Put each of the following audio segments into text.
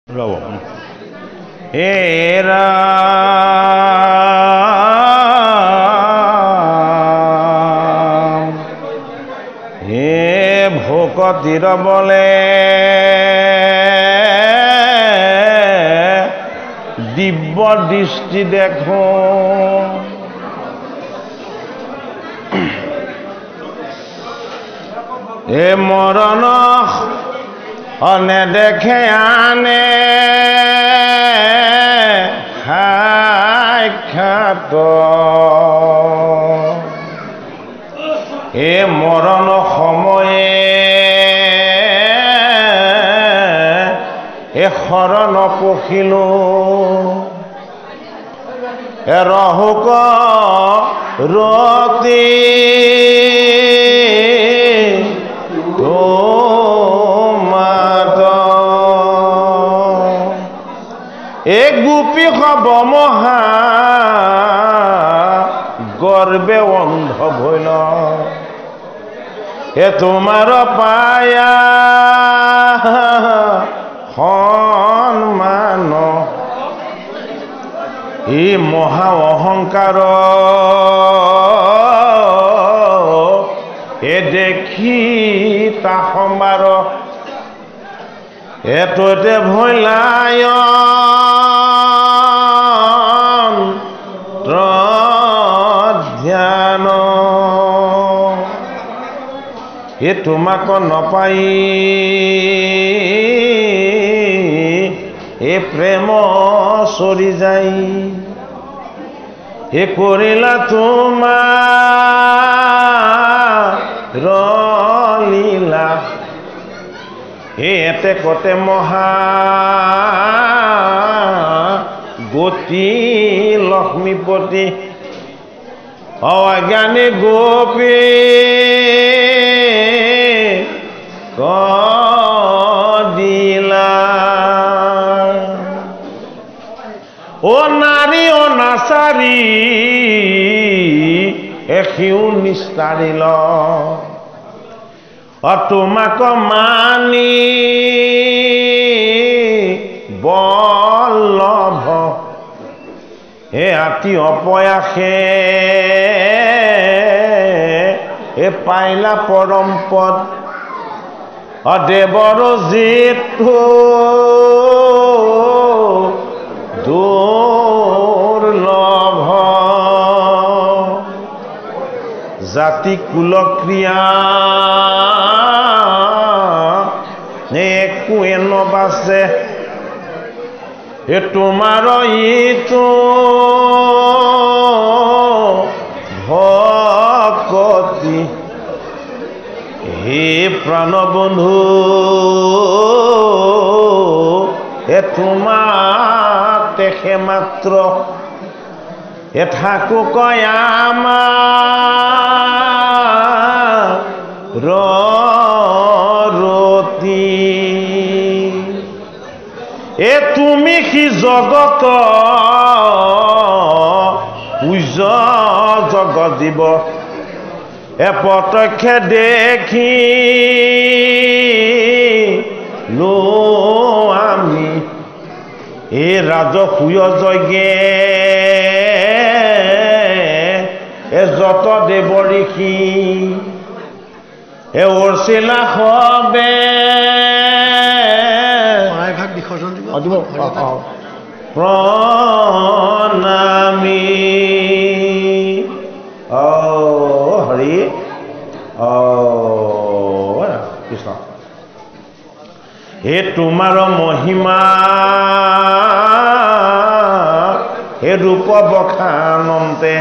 ৰব এৰা হে ভকতিৰ বলে দিব্য দৃষ্টি দেখো এ মৰণ অনে দেখে আনে সাক্ষাৎ এ মৰণ সময়ে এ শৰণ পখিলো এ ৰহুক ৰতি এ গোপী হব মহা গৰ্বে অন্ধ ভইল এ তোমাৰ পায়া সন্মান ই মহা অহংকাৰ এ দেখি তা সম্বাৰ এততে ভইলায় ধ্যান এ তোমাক নপাই এ প্ৰেম চৰি যাই এ কৰিলা তোমাৰ লীলা এতে কতে মহা গতি লক্ষ্মীপতি অজ্ঞানী গোপী কদিলা ও নারী ও নাচাৰী এখিও নিস্তাৰিল তোমাক মানি বল্লভ হে আতি অপয়াসে এ পাইলা পৰম পদ দেৱৰ জিতু দুৰ্লভ জাতি কুলক্ৰিয়া একোৱে নবাচে এ তোমাৰ ইটো ভকতি হে প্ৰাণবন্ধু এ তোমাক দেখে মাত্ৰ এ ঠাকু কয় আমাৰ ৰতি এ তুমি কি জগত পূজ জগত দিব এ প্ৰত্যক্ষে দেখি লো আমি এই ৰাজসূয় যজ্ঞে এ যত দেৱ ঋষি এ অৰ্চিলা সবে প্ৰণামী হৰি কৃষ্ণ হে তোমাৰ মহিমা হে ৰূপ বখানন্তে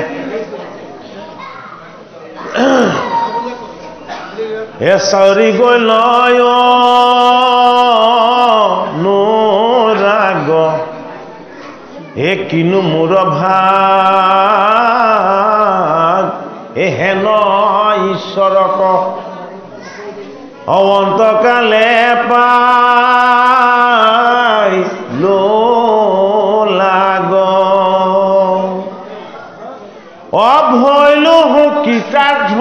হে চাৰি গৈ লয় নোৰাগ হে কিনো মোৰ ভাগ এ হেন ঈশ্বৰক অন্তকালে পাই লাগ অভৈলো কৃতাৰ্থ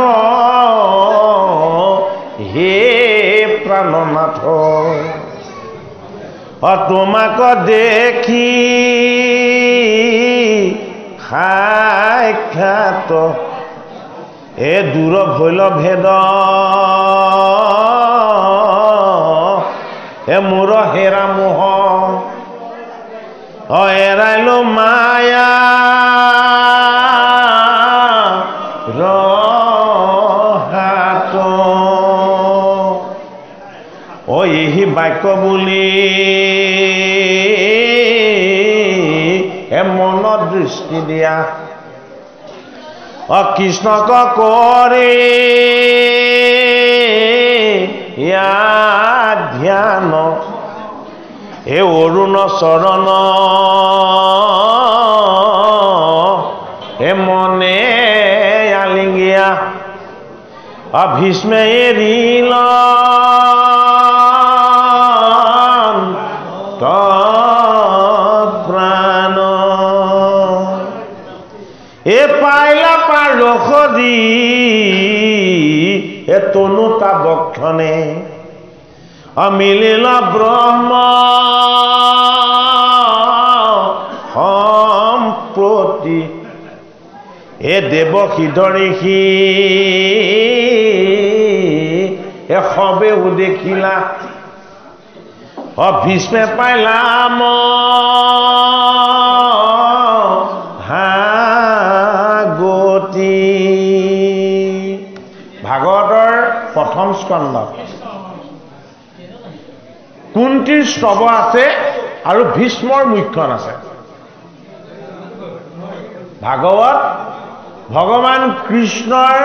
হে প্ৰাণনাথ তোমাক দেখি সাক্ষাৎ দূৰ ভৈল ভেদ মোৰ হেৰা মোহ এৰাইলো মায়া ৰহাত এই বাক্য বুলি মনত দৃষ্টি দিয়া কৃষ্ণক কৰে ধ্যান অৰুণ চৰণ মনে আলিঙ্গিয়া ভীষ্মে এৰিল প্ৰাণ পাইলা পাৰস দি তনুতা বক্ষণে মিলিল ব্ৰহ্ম সম্প্ৰতি দেৱকী ঋষি সবেও দেখিলা ভীষ্মে পাইলাম গতি ভাগৱতৰ প্ৰথম স্কন্ধত কুন্তীৰ স্তৱ আছে আৰু ভীষ্মৰ মুখ্যন আছে। ভাগৱত ভগৱান কৃষ্ণৰ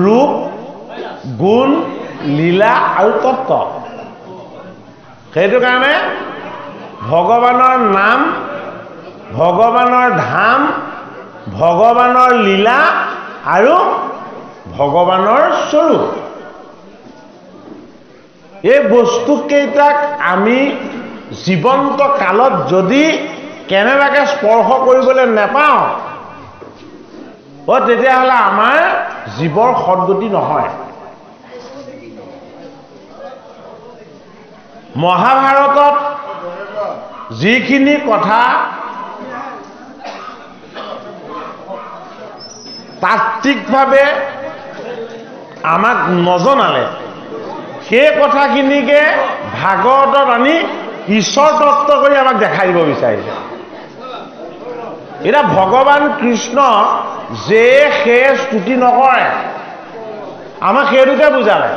ৰূপ গুণ লীলা আৰু তত্ত্ব সেইটো কাৰণে ভগৱানৰ নাম ভগৱানৰ ধাম ভগৱানৰ লীলা আৰু ভগৱানৰ স্বৰূপ এই বস্তুকেইটাক আমি জীৱন্ত কালত যদি কেনেবাকৈ স্পৰ্শ কৰিবলৈ নাপাওঁ তেতিয়াহ'লে আমাৰ জীৱৰ সদ্গতি নহয়। মহাভাৰতত যিখিনি কথা তাত্ত্বিকভাৱে আমাক নজনালে সেই কথাখিনিকে ভাগৱতত আনি ঈশ্বৰ তত্ত্ব কৰি আমাক দেখাই দিব বিচাৰিছে। এতিয়া ভগৱান কৃষ্ণ যে সেই স্তুতি নকৰে আমাক সেইটোকে বুজালে।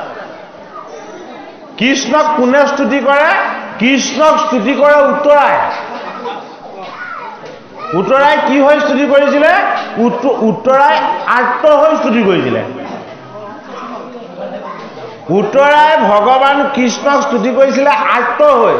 কৃষ্ণক কোনে স্তুতি কৰে? কৃষ্ণক স্তুতি কৰে উত্তৰাই। উত্তৰাই কি হৈ স্তুতি কৰিছিলে? উত্তৰাই আৰ্ত হৈ স্তুতি কৰিছিলে। উত্তৰাই ভগৱান কৃষ্ণক স্তুতি কৰিছিলে আৰ্ত হৈ।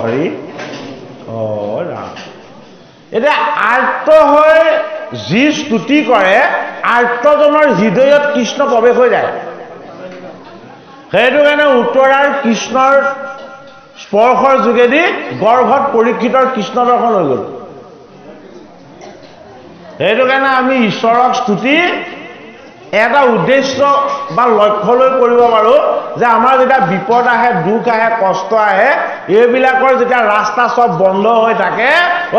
হৰি ৰাম। এতিয়া আৰ্ত হৈ যি স্তুতি কৰে আৰ্তজনৰ হৃদয়ত কৃষ্ণ প্ৰৱেশ হৈ যায়। সেইটো কাৰণে উত্তৰাৰ কৃষ্ণৰ স্পৰ্শৰ যোগেদি গৰ্ভত পৰীক্ষিতৰ কৃষ্ণ দৰ্শন হৈ গ'ল। সেইটো কাৰণে আমি ঈশ্বৰক স্তুতি এটা উদ্দেশ্য বা লক্ষ্য লৈ কৰিব পাৰোঁ যে আমাৰ যেতিয়া বিপদ আহে দুখ আহে কষ্ট আহে এইবিলাকৰ যেতিয়া ৰাস্তা চব বন্ধ হৈ থাকে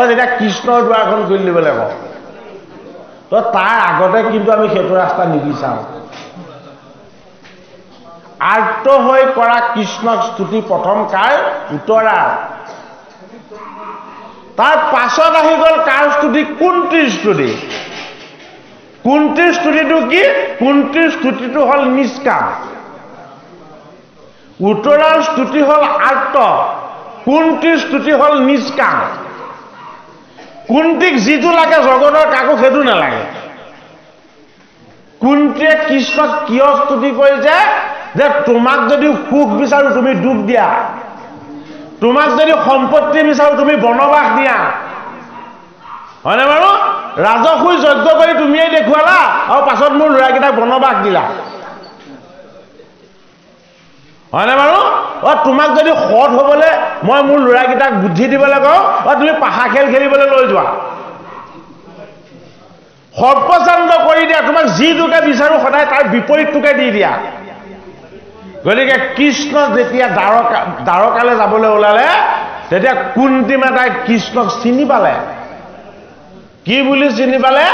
যেতিয়া কৃষ্ণৰ দুৱাৰখন খুলি দিব লাগিব। তো তাৰ আগতে কিন্তু আমি সেইটো ৰাস্তা নিবিচাৰোঁ। আৰ্ত হৈ কৰা কৃষ্ণক স্তুতি প্ৰথম কাৰ? উত্তৰাৰ। তাৰ পাছত আহি গ'ল কাৰ স্তুতি? কুন্তীৰ স্তুতি। কুন্তীৰ স্তুতিটো কি? কুন্তীৰ স্তুতিটো হ'ল নিষ্কাম। উত্তৰাৰ স্তুতি হ'ল আৰ্ত, কুন্তীৰ স্তুতি হ'ল নিষ্কাম। কুন্তীক যিটো লাগে জগতৰ কাকো সেইটো নালাগে। কুন্তীয়ে কৃষ্ণক কিয় স্তুতি কৰিছে? যে তোমাক যদি সুখ বিচাৰো তুমি দুখ দিয়া, তোমাক যদি সম্পত্তি বিচাৰো তুমি বনবাস দিয়া, হয়নে বাৰু? ৰাজসুই যজ্ঞ কৰি তুমিয়ে দেখুৱালা আৰু পাছত মোৰ ল'ৰাকেইটাক বনবাস দিলা, হয়নে বাৰু? তোমাক যদি সৎ হ'বলৈ মই মোৰ ল'ৰাকেইটাক বুদ্ধি দিবলৈ কওঁ, তুমি পাহা খেল খেলিবলৈ লৈ যোৱা, সৰ্পচান্ত কৰি দিয়া, তোমাক যিটোকে বিচাৰো সদায় তাৰ বিপৰীতটোকে দি দিয়া। গতিকে কৃষ্ণ যেতিয়া দ্বাৰকালৈ যাবলৈ ওলালে তেতিয়া কুন্তি মাতাই কৃষ্ণক চিনি পালে। কি বুলি চিনি পালে?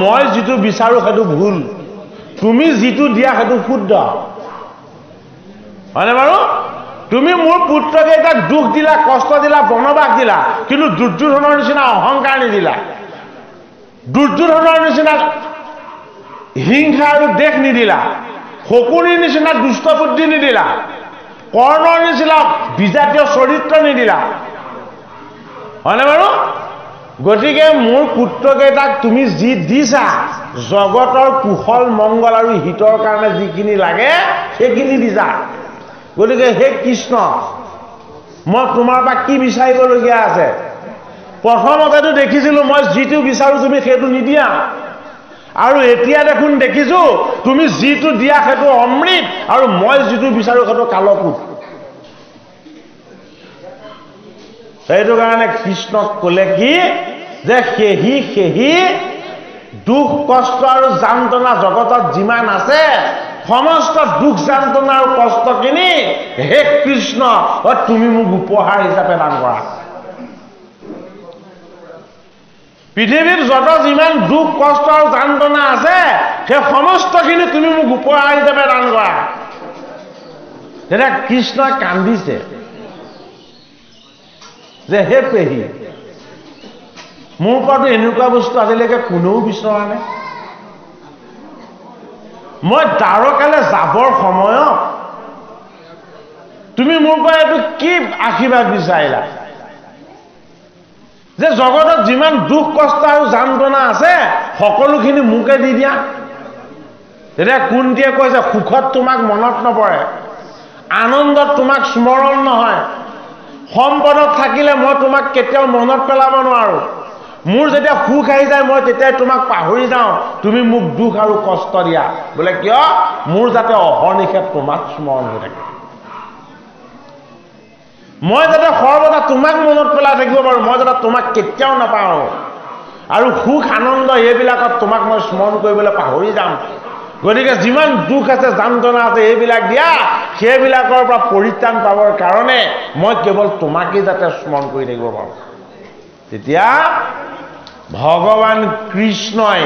মই যিটো বিচাৰো সেইটো ভুল, তুমি যিটো দিয়া সেইটো শুদ্ধ, হয়নে বাৰু? তুমি মোৰ পুত্ৰকেইটাক দুখ দিলা, কষ্ট দিলা, বনবাস দিলা, কিন্তু দুৰ্যোধনৰ নিচিনা অহংকাৰ নিদিলা, দুৰ্যোধনৰ নিচিনা হিংসা আৰু দেশ নিদিলা, শকুনিৰ নিচিনা দুষ্ট বুদ্ধি নিদিলা, কৰ্ণৰ নিচিনা বিজাতীয় চৰিত্ৰ নিদিলা, হয়নে বাৰু? গতিকে মোৰ পুত্ৰকেইটাক তুমি যি দিছা জগতৰ কুশল মংগল আৰু হিতৰ কাৰণে যিখিনি লাগে সেইখিনি দিছা। গতিকে হে কৃষ্ণ, মই তোমাৰ পৰা কি বিচাৰিবলগীয়া আছে? প্ৰথমতেতো দেখিছিলো মই যিটো বিচাৰো তুমি সেইটো নিদিয়া, আৰু এতিয়া দেখোন দেখিছো তুমি যিটো দিয়া সেইটো অমৃত আৰু মই যিটো বিচাৰো সেইটো কালকুট। সেইটো কাৰণে কৃষ্ণক ক'লে কি যে সেহি দুখ কষ্ট আৰু যান্ত্ৰণা জগতত যিমান আছে সমস্ত দুখ যান্ত্ৰণা আৰু কষ্টখিনি হে কৃষ্ণ তুমি মোক উপহাৰ হিচাপে দান কৰা। পৃথিৱীত যত যিমান দুখ কষ্ট আৰু যান্ত্ৰণা আছে সেই সমস্তখিনি তুমি মোক উপহাৰ হিচাপে দান কৰা। তেতিয়া কৃষ্ণই কান্দিছে যে হে পেহী, মোৰ পৰাতো এনেকুৱা বস্তু আজিলৈকে কোনেও বিচৰা নাই। মই দ্বাৰকালৈ যাবৰ সময়ত তুমি মোৰ পৰা এইটো কি আশীৰ্বাদ বিচাৰিলা যে জগতত যিমান দুখ কষ্ট আৰু যান্ত্ৰণা আছে সকলোখিনি মোকে দি দিয়া। তেতিয়া কুন্তীয়ে কৈছে সুখত তোমাক মনত নপৰে, আনন্দত তোমাক স্মৰণ নহয়, সম্পদত থাকিলে মই তোমাক কেতিয়াও মনত পেলাব নোৱাৰো, মোৰ যেতিয়া সুখ আহি যায় মই তেতিয়াই তোমাক পাহৰি যাওঁ, তুমি মোক দুখ আৰু কষ্ট দিয়া। বোলে কিয়? মোৰ যাতে অহৰ্নিশে তোমাক স্মৰণ হৈ থাকে, মই যাতে সৰ্বদা তোমাক মনত পেলাই থাকিব পাৰো, মই যাতে তোমাক কেতিয়াও নাপাওঁ, আৰু সুখ আনন্দ এইবিলাকত তোমাক মই স্মৰণ কৰিবলৈ পাহৰি যাম। গতিকে যিমান দুখ আছে যান্ত্ৰণা আছে এইবিলাক দিয়া, সেইবিলাকৰ পৰা পৰিত্ৰাণ পাবৰ কাৰণে মই কেৱল তোমাকেই যাতে স্মৰণ কৰি থাকিব পাৰোঁ। তেতিয়া ভগৱান কৃষ্ণই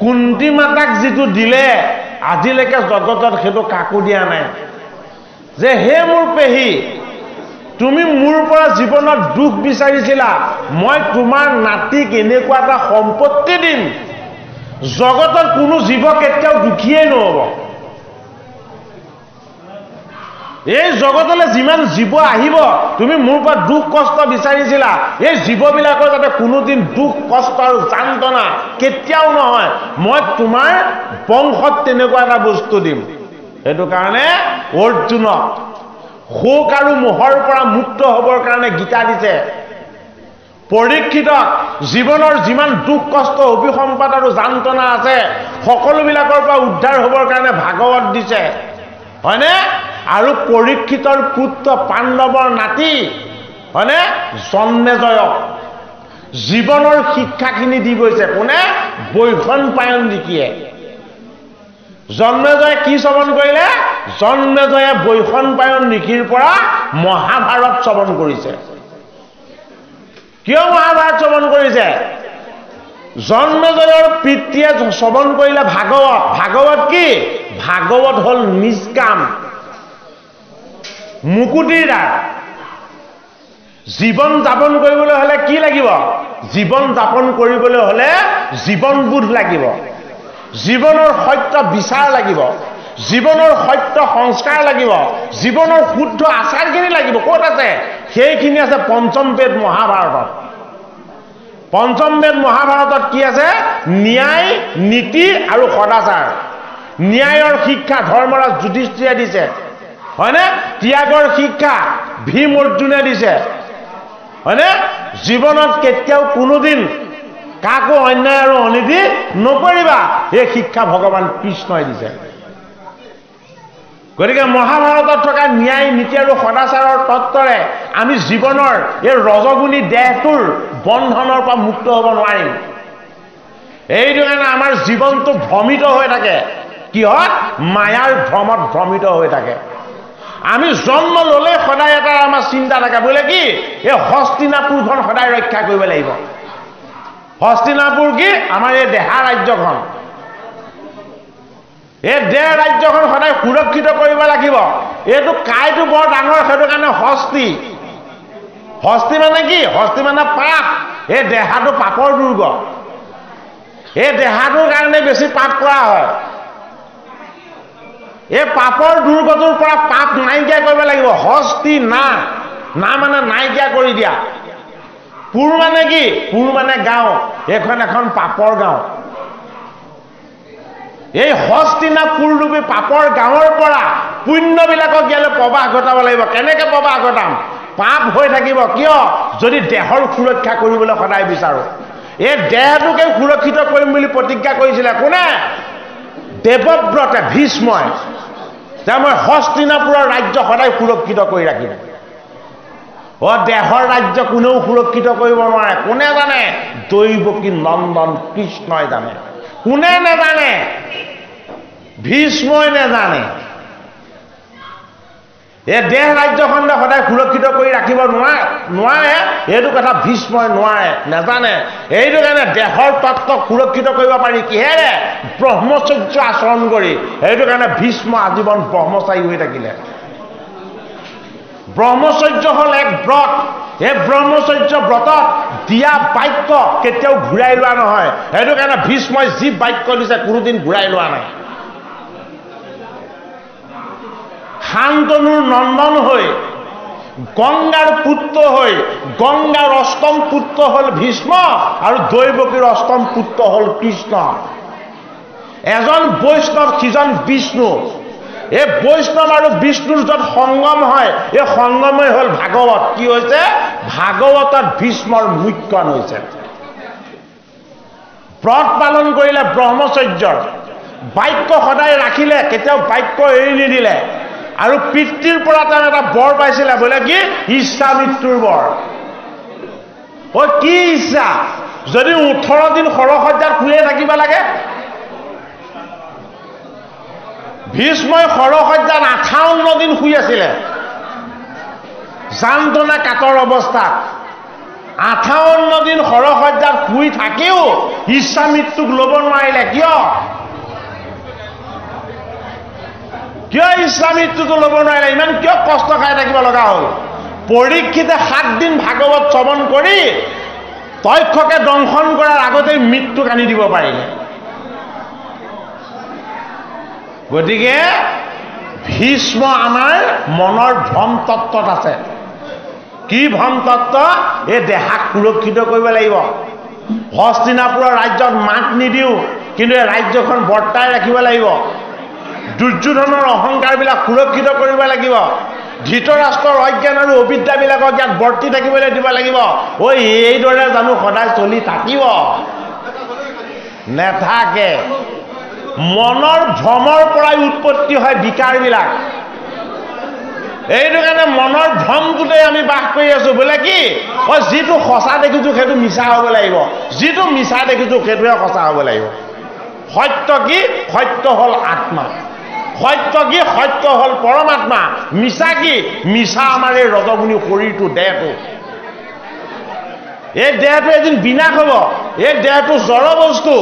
কুন্তি মাতাক যিটো দিলে আজিলৈকে জগতত সেইটো কাকো দিয়া নাই, যে হে মোৰ পেহী, তুমি মোৰ পৰা জীৱনত দুখ বিচাৰিছিলা, মই তোমাৰ নাতিক এনেকুৱা এটা সম্পত্তি দিম জগতত কোনো জীৱ কেতিয়াও দুখীয়েই নহব। এই জগতলৈ যিমান জীৱ আহিব তুমি মোৰ পৰা দুখ কষ্ট বিচাৰিছিলা, এই জীৱবিলাকৰ যাতে কোনোদিন দুখ কষ্ট আৰু যান্ত্ৰণা কেতিয়াও নহয়, মই তোমাৰ বংশত তেনেকুৱা এটা বস্তু দিম। সেইটো কাৰণে অৰ্জুনক শোক আৰু মোহৰ পৰা মুক্ত হ'বৰ কাৰণে গীতা দিছে, পৰীক্ষিতক জীৱনৰ যিমান দুখ কষ্ট অভিসম্পাদ আৰু যান্ত্ৰণা আছে সকলোবিলাকৰ পৰা উদ্ধাৰ হ'বৰ কাৰণে ভাগৱত দিছে, হয়নে? আৰু পৰীক্ষিতৰ পুত্ৰ পাণ্ডৱৰ নাতি হয়নে জন্মেজয়ক জীৱনৰ শিক্ষাখিনি দি গৈছে কোনে? বৈশম্পায়ন ঋষিয়ে। জন্মেজয়ে কি শ্ৰৱণ কৰিলে? জন্মেজয়ে বৈশম্পায়ন ঋষিৰ পৰা মহাভাৰত শ্ৰৱণ কৰিছে। কিয় মহাভাৰত শ্ৰৱণ কৰিছে? জন্মেজয়ৰ পিতৃয়ে শ্ৰৱণ কৰিলে ভাগৱত। ভাগৱত কি? ভাগৱত হ'ল নিষ্কাম মুকুতিৰ দ্বাৰ। জীৱন যাপন কৰিবলৈ হলে কি লাগিব? জীৱন যাপন কৰিবলৈ হলে জীৱনবোধ লাগিব, জীৱনৰ সত্য বিচাৰ লাগিব, জীৱনৰ সত্য সংস্কাৰ লাগিব, জীৱনৰ শুদ্ধ আচাৰখিনি লাগিব। ক'ত আছে? সেইখিনি আছে পঞ্চম বেদ মহাভাৰতত। পঞ্চম বেদ মহাভাৰতত কি আছে? ন্যায়, নীতি আৰু সদাচাৰ। ন্যায়ৰ শিক্ষা ধৰ্মৰাজ যুধিষ্ঠিৰে দিছে, হয়নে? ত্যাগৰ শিক্ষা ভীম অৰ্জুনে দিছে, হয়নে? জীৱনত কেতিয়াও কোনোদিন কাকো অন্যায় আৰু অনীতি নকৰিবা, এই শিক্ষা ভগৱান কৃষ্ণই দিছে। গতিকে মহাভাৰতত থকা ন্যায় নীতি আৰু সদাচাৰৰ তত্ত্বৰে আমি জীৱনৰ এই ৰজগুণী দেহটোৰ বন্ধনৰ পৰা মুক্ত হ'ব নোৱাৰিম। এইটো কাৰণে আমাৰ জীৱনটো ভ্ৰমিত হৈ থাকে, কিহত? মায়াৰ ভ্ৰমত ভ্ৰমিত হৈ থাকে। আমি জন্ম ল'লে সদায় এটা আমাৰ চিন্তা থাকে, বোলে কি এই হস্তিনাপুৰখন সদায় ৰক্ষা কৰিব লাগিব। হস্তিনাপুৰ কি? আমাৰ এই দেহা ৰাজ্যখন, এই দেহ ৰাজ্যখন সদায় সুৰক্ষিত কৰিব লাগিব। এইটো কাইটো বৰ ডাঙৰ, সেইটো কাৰণে হস্তি। হস্তি মানে কি? হস্তি মানে পাপ। এই দেহাটো পাপৰ দুৰ্গ, এই দেহাটোৰ কাৰণে বেছি পাপ কৰা হয়। এই পাপৰ দুৰ্গটোৰ পৰা পাপ নাইকিয়া কৰিব লাগিব। হস্তি না, না মানে নাইকিয়া কৰি দিয়া। পুৰ মানে কি? পুৰ মানে গাঁও, এইখন এখন পাপৰ গাঁও। এই হস্তিনাপুৰ ৰূপী পাপৰ গাঁৱৰ পৰা পুণ্যবিলাকক ইয়ালৈ প্ৰৱাহ ঘটাব লাগিব। কেনেকৈ প্ৰৱাহ ঘটাম? পাপ হৈ থাকিব। কিয়? যদি দেহৰ সুৰক্ষা কৰিবলৈ সদায় বিচাৰোঁ। এই দেহটোকে সুৰক্ষিত কৰিম বুলি প্ৰতিজ্ঞা কৰিছিলে কোনে? দেৱব্ৰতে, ভীষ্মই। যে মই হস্তিনাপুৰৰ ৰাজ্য সদায় সুৰক্ষিত কৰি ৰাখিম। দেহৰ ৰাজ্য কোনেও সুৰক্ষিত কৰিব নোৱাৰে। কোনে জানে? দৈৱকী নন্দন কৃষ্ণই জানে। কোনে নেজানে? ভীষ্মই নেজানে। এই দেহ ৰাজ্যখন সদায় সুৰক্ষিত কৰি ৰাখিব নোৱাৰে, এইটো কথা ভীষ্মই নোৱাৰে, নেজানে। এইটো কাৰণে দেহৰ তত্ত্বক সুৰক্ষিত কৰিব পাৰি কিহেৰে? ব্ৰহ্মচৰ্য আচৰণ কৰি। সেইটো কাৰণে ভীষ্ম আজীৱন ব্ৰহ্মচাৰী হৈ থাকিলে। ব্ৰহ্মচৰ্য হ'ল এক ব্ৰত। এই ব্ৰহ্মচৰ্য ব্ৰতত দিয়া বাক্য কেতিয়াও ঘূৰাই লোৱা নহয়। সেইটো কাৰণে ভীষ্মই যি বাক্য দিছে কোনোদিন ঘূৰাই লোৱা নাই। শান্তনুৰ নন্দন হৈ, গংগাৰ পুত্ৰ হৈ, গংগাৰ অষ্টম পুত্ৰ হ'ল ভীষ্ম আৰু দৈৱকীৰ অষ্টম পুত্ৰ হ'ল কৃষ্ণ। এজন বৈষ্ণৱ, সিজন বিষ্ণু। এই বৈষ্ণৱ আৰু বিষ্ণুৰ য'ত সংগম হয়, এই সংগমেই হ'ল ভাগৱত। কি হৈছে? ভাগৱতত ভীষ্মৰ মুখ্যন হৈছে। ব্ৰত পালন কৰিলে ব্ৰহ্মচৰ্যৰ, বাক্য সদায় ৰাখিলে, কেতিয়াও বাক্য এৰি নিদিলে। আৰু পিতৃৰ পৰা তেওঁ এটা বৰ পাইছিলে, বোলে কি? ইচ্ছা মৃত্যুৰ বৰ। কি ইচ্ছা? যদি 18 দিন সৰসজ্জাত শুয়ে থাকিব লাগে। ভীষ্মই সৰসজ্জাত 58 দিন শুই আছিলে, যান্ত্ৰণা কাতৰ অৱস্থাত। 58 দিন সৰসজ্জাত শুই থাকিও ইচ্ছা মৃত্যুক ল'ব নোৱাৰিলে। কিয়? কিয় ইচ্ছা মৃত্যুটো ল'ব নোৱাৰিলে? ইমান কিয় কষ্ট খাই থাকিব লগা হ'ল? পৰীক্ষিতে 7 দিন ভাগৱত শ্ৰৱণ কৰি তক্ষকে দংশন কৰাৰ আগতেই মৃত্যুক আনি দিব পাৰিলে। গতিকে ভীষ্ম আমাৰ মনৰ ভ্ৰম তত্ত্বত আছে। কি ভ্ৰম তত্ত্ব? এই দেহাক সুৰক্ষিত কৰিব লাগিব। হস্তিনাপুৰৰ ৰাজ্যত মাত নিদিওঁ, কিন্তু এই ৰাজ্যখন বৰ্তাই ৰাখিব লাগিব। দুৰ্যোধনৰ অহংকাৰবিলাক সুৰক্ষিত কৰিব লাগিব। ধৃতৰাষ্ট্ৰৰ অজ্ঞান আৰু অবিদ্যাবিলাকক ইয়াত বৰ্তি থাকিবলৈ দিব লাগিব। এইদৰে জানো সদায় চলি থাকিব? নেথাকে। মনৰ ভ্ৰমৰ পৰাই উৎপত্তি হয় বিকাৰবিলাক। এইটো কাৰণে মনৰ ভ্ৰমটোতে আমি বাস কৰি আছো। বোলে কি? যিটো সঁচা দেখিছো সেইটো মিছা হ'ব লাগিব, যিটো মিছা দেখিছো সেইটোহে সঁচা হ'ব লাগিব। সত্য কি? সত্য হ'ল আত্মা। সত্য কি? সত্য হ'ল পৰমাত্মা। মিছা কি? মিছা আমাৰ এই ৰজগুণী শৰীৰটো, দেহটো। এই দেহটো এদিন বিনাশ হ'ব। এই দেহটো জড় বস্তু।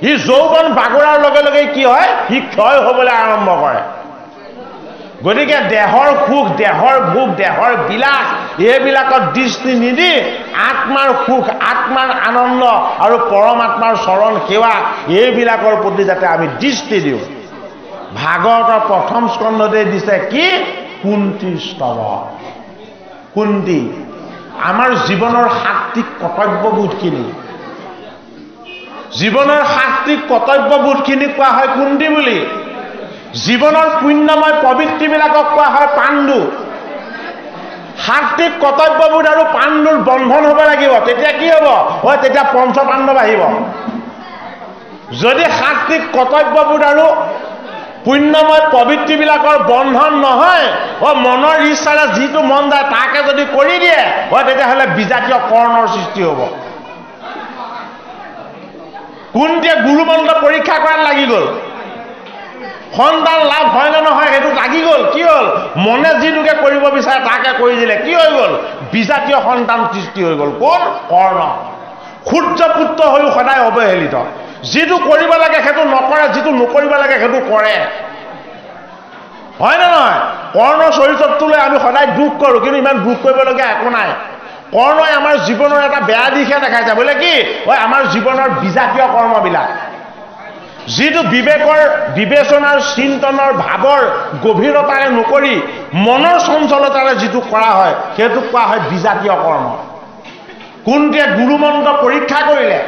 ই যৌৱন বাগৰাৰ লগে লগে কি হয়? ই ক্ষয় হ'বলৈ আৰম্ভ কৰে। গতিকে দেহৰ সুখ, দেহৰ ভোগ, দেহৰ বিলাস এইবিলাকত দৃষ্টি নিদি আত্মাৰ সুখ, আত্মাৰ আনন্দ আৰু পৰমাত্মাৰ চৰণ সেৱা এইবিলাকৰ প্ৰতি যাতে আমি দৃষ্টি দিওঁ। ভাগৱতৰ প্ৰথম স্কন্ধতে দিছে কি? কুন্তীৰ স্তৱ। কুন্তী আমাৰ জীৱনৰ সাত্বিক কৰ্তব্যবোধখিনি, জীৱনৰ সাত্বিক কৰ্তব্যবোধখিনি কোৱা হয় কুন্তী বুলি। জীৱনৰ পুণ্যময় প্ৰবৃত্তিবিলাকক কোৱা হয় পাণ্ডু সাত্বিক কৰ্তব্যবোধ আৰু পাণ্ডুৰ বন্ধন হ'ব লাগিব তেতিয়া কি হ'ব হয় তেতিয়া পঞ্চ পাণ্ডৱ আহিব যদি সাত্বিক কৰ্তব্যবোধ আৰু পুণ্যময় প্ৰবৃত্তিবিলাকৰ বন্ধন নহয় মনৰ ইচ্ছাৰে যিটো মন যায় তাকে যদি কৰি দিয়ে তেতিয়াহ'লে বিজাতীয় কৰ্ণৰ সৃষ্টি হ'ব কোনটিয়ে গুৰুমন্ত্ৰ পৰীক্ষা কৰাত লাগি গ'ল সন্তান লাভ হয় নে নহয় সেইটো লাগি গ'ল কি হ'ল মনে যিটোকে কৰিব বিচাৰে তাকে কৰি দিলে কি হৈ গ'ল বিজাতীয় সন্তান সৃষ্টি হৈ গ'ল কোন কৰ্ণ ক্ষুদ্ৰ পুত্ৰ হৈও সদায় অৱহেলিত যিটো কৰিব লাগে সেইটো নকৰে যিটো নকৰিব লাগে সেইটো কৰে হয় নে নহয় কৰ্ণ চৰিত্ৰটোলৈ আমি সদায় দুখ কৰোঁ কিন্তু ইমান দুখ কৰিবলগীয়া একো নাই কৰ্ণই আমাৰ জীৱনৰ এটা বেয়া দিশে দেখাইছে বোলে কি আমাৰ জীৱনৰ বিজাতীয় কৰ্মবিলাক যিটো বিবেকৰ বিবেচনাৰ চিন্তনৰ ভাৱৰ গভীৰতাৰে নকৰি মনৰ চঞ্চলতাৰে যিটো কৰা হয় সেইটোক কোৱা হয় বিজাতীয় কৰ্ম কোনটিয়ে গুৰুমন্ত্ৰ পৰীক্ষা কৰিলে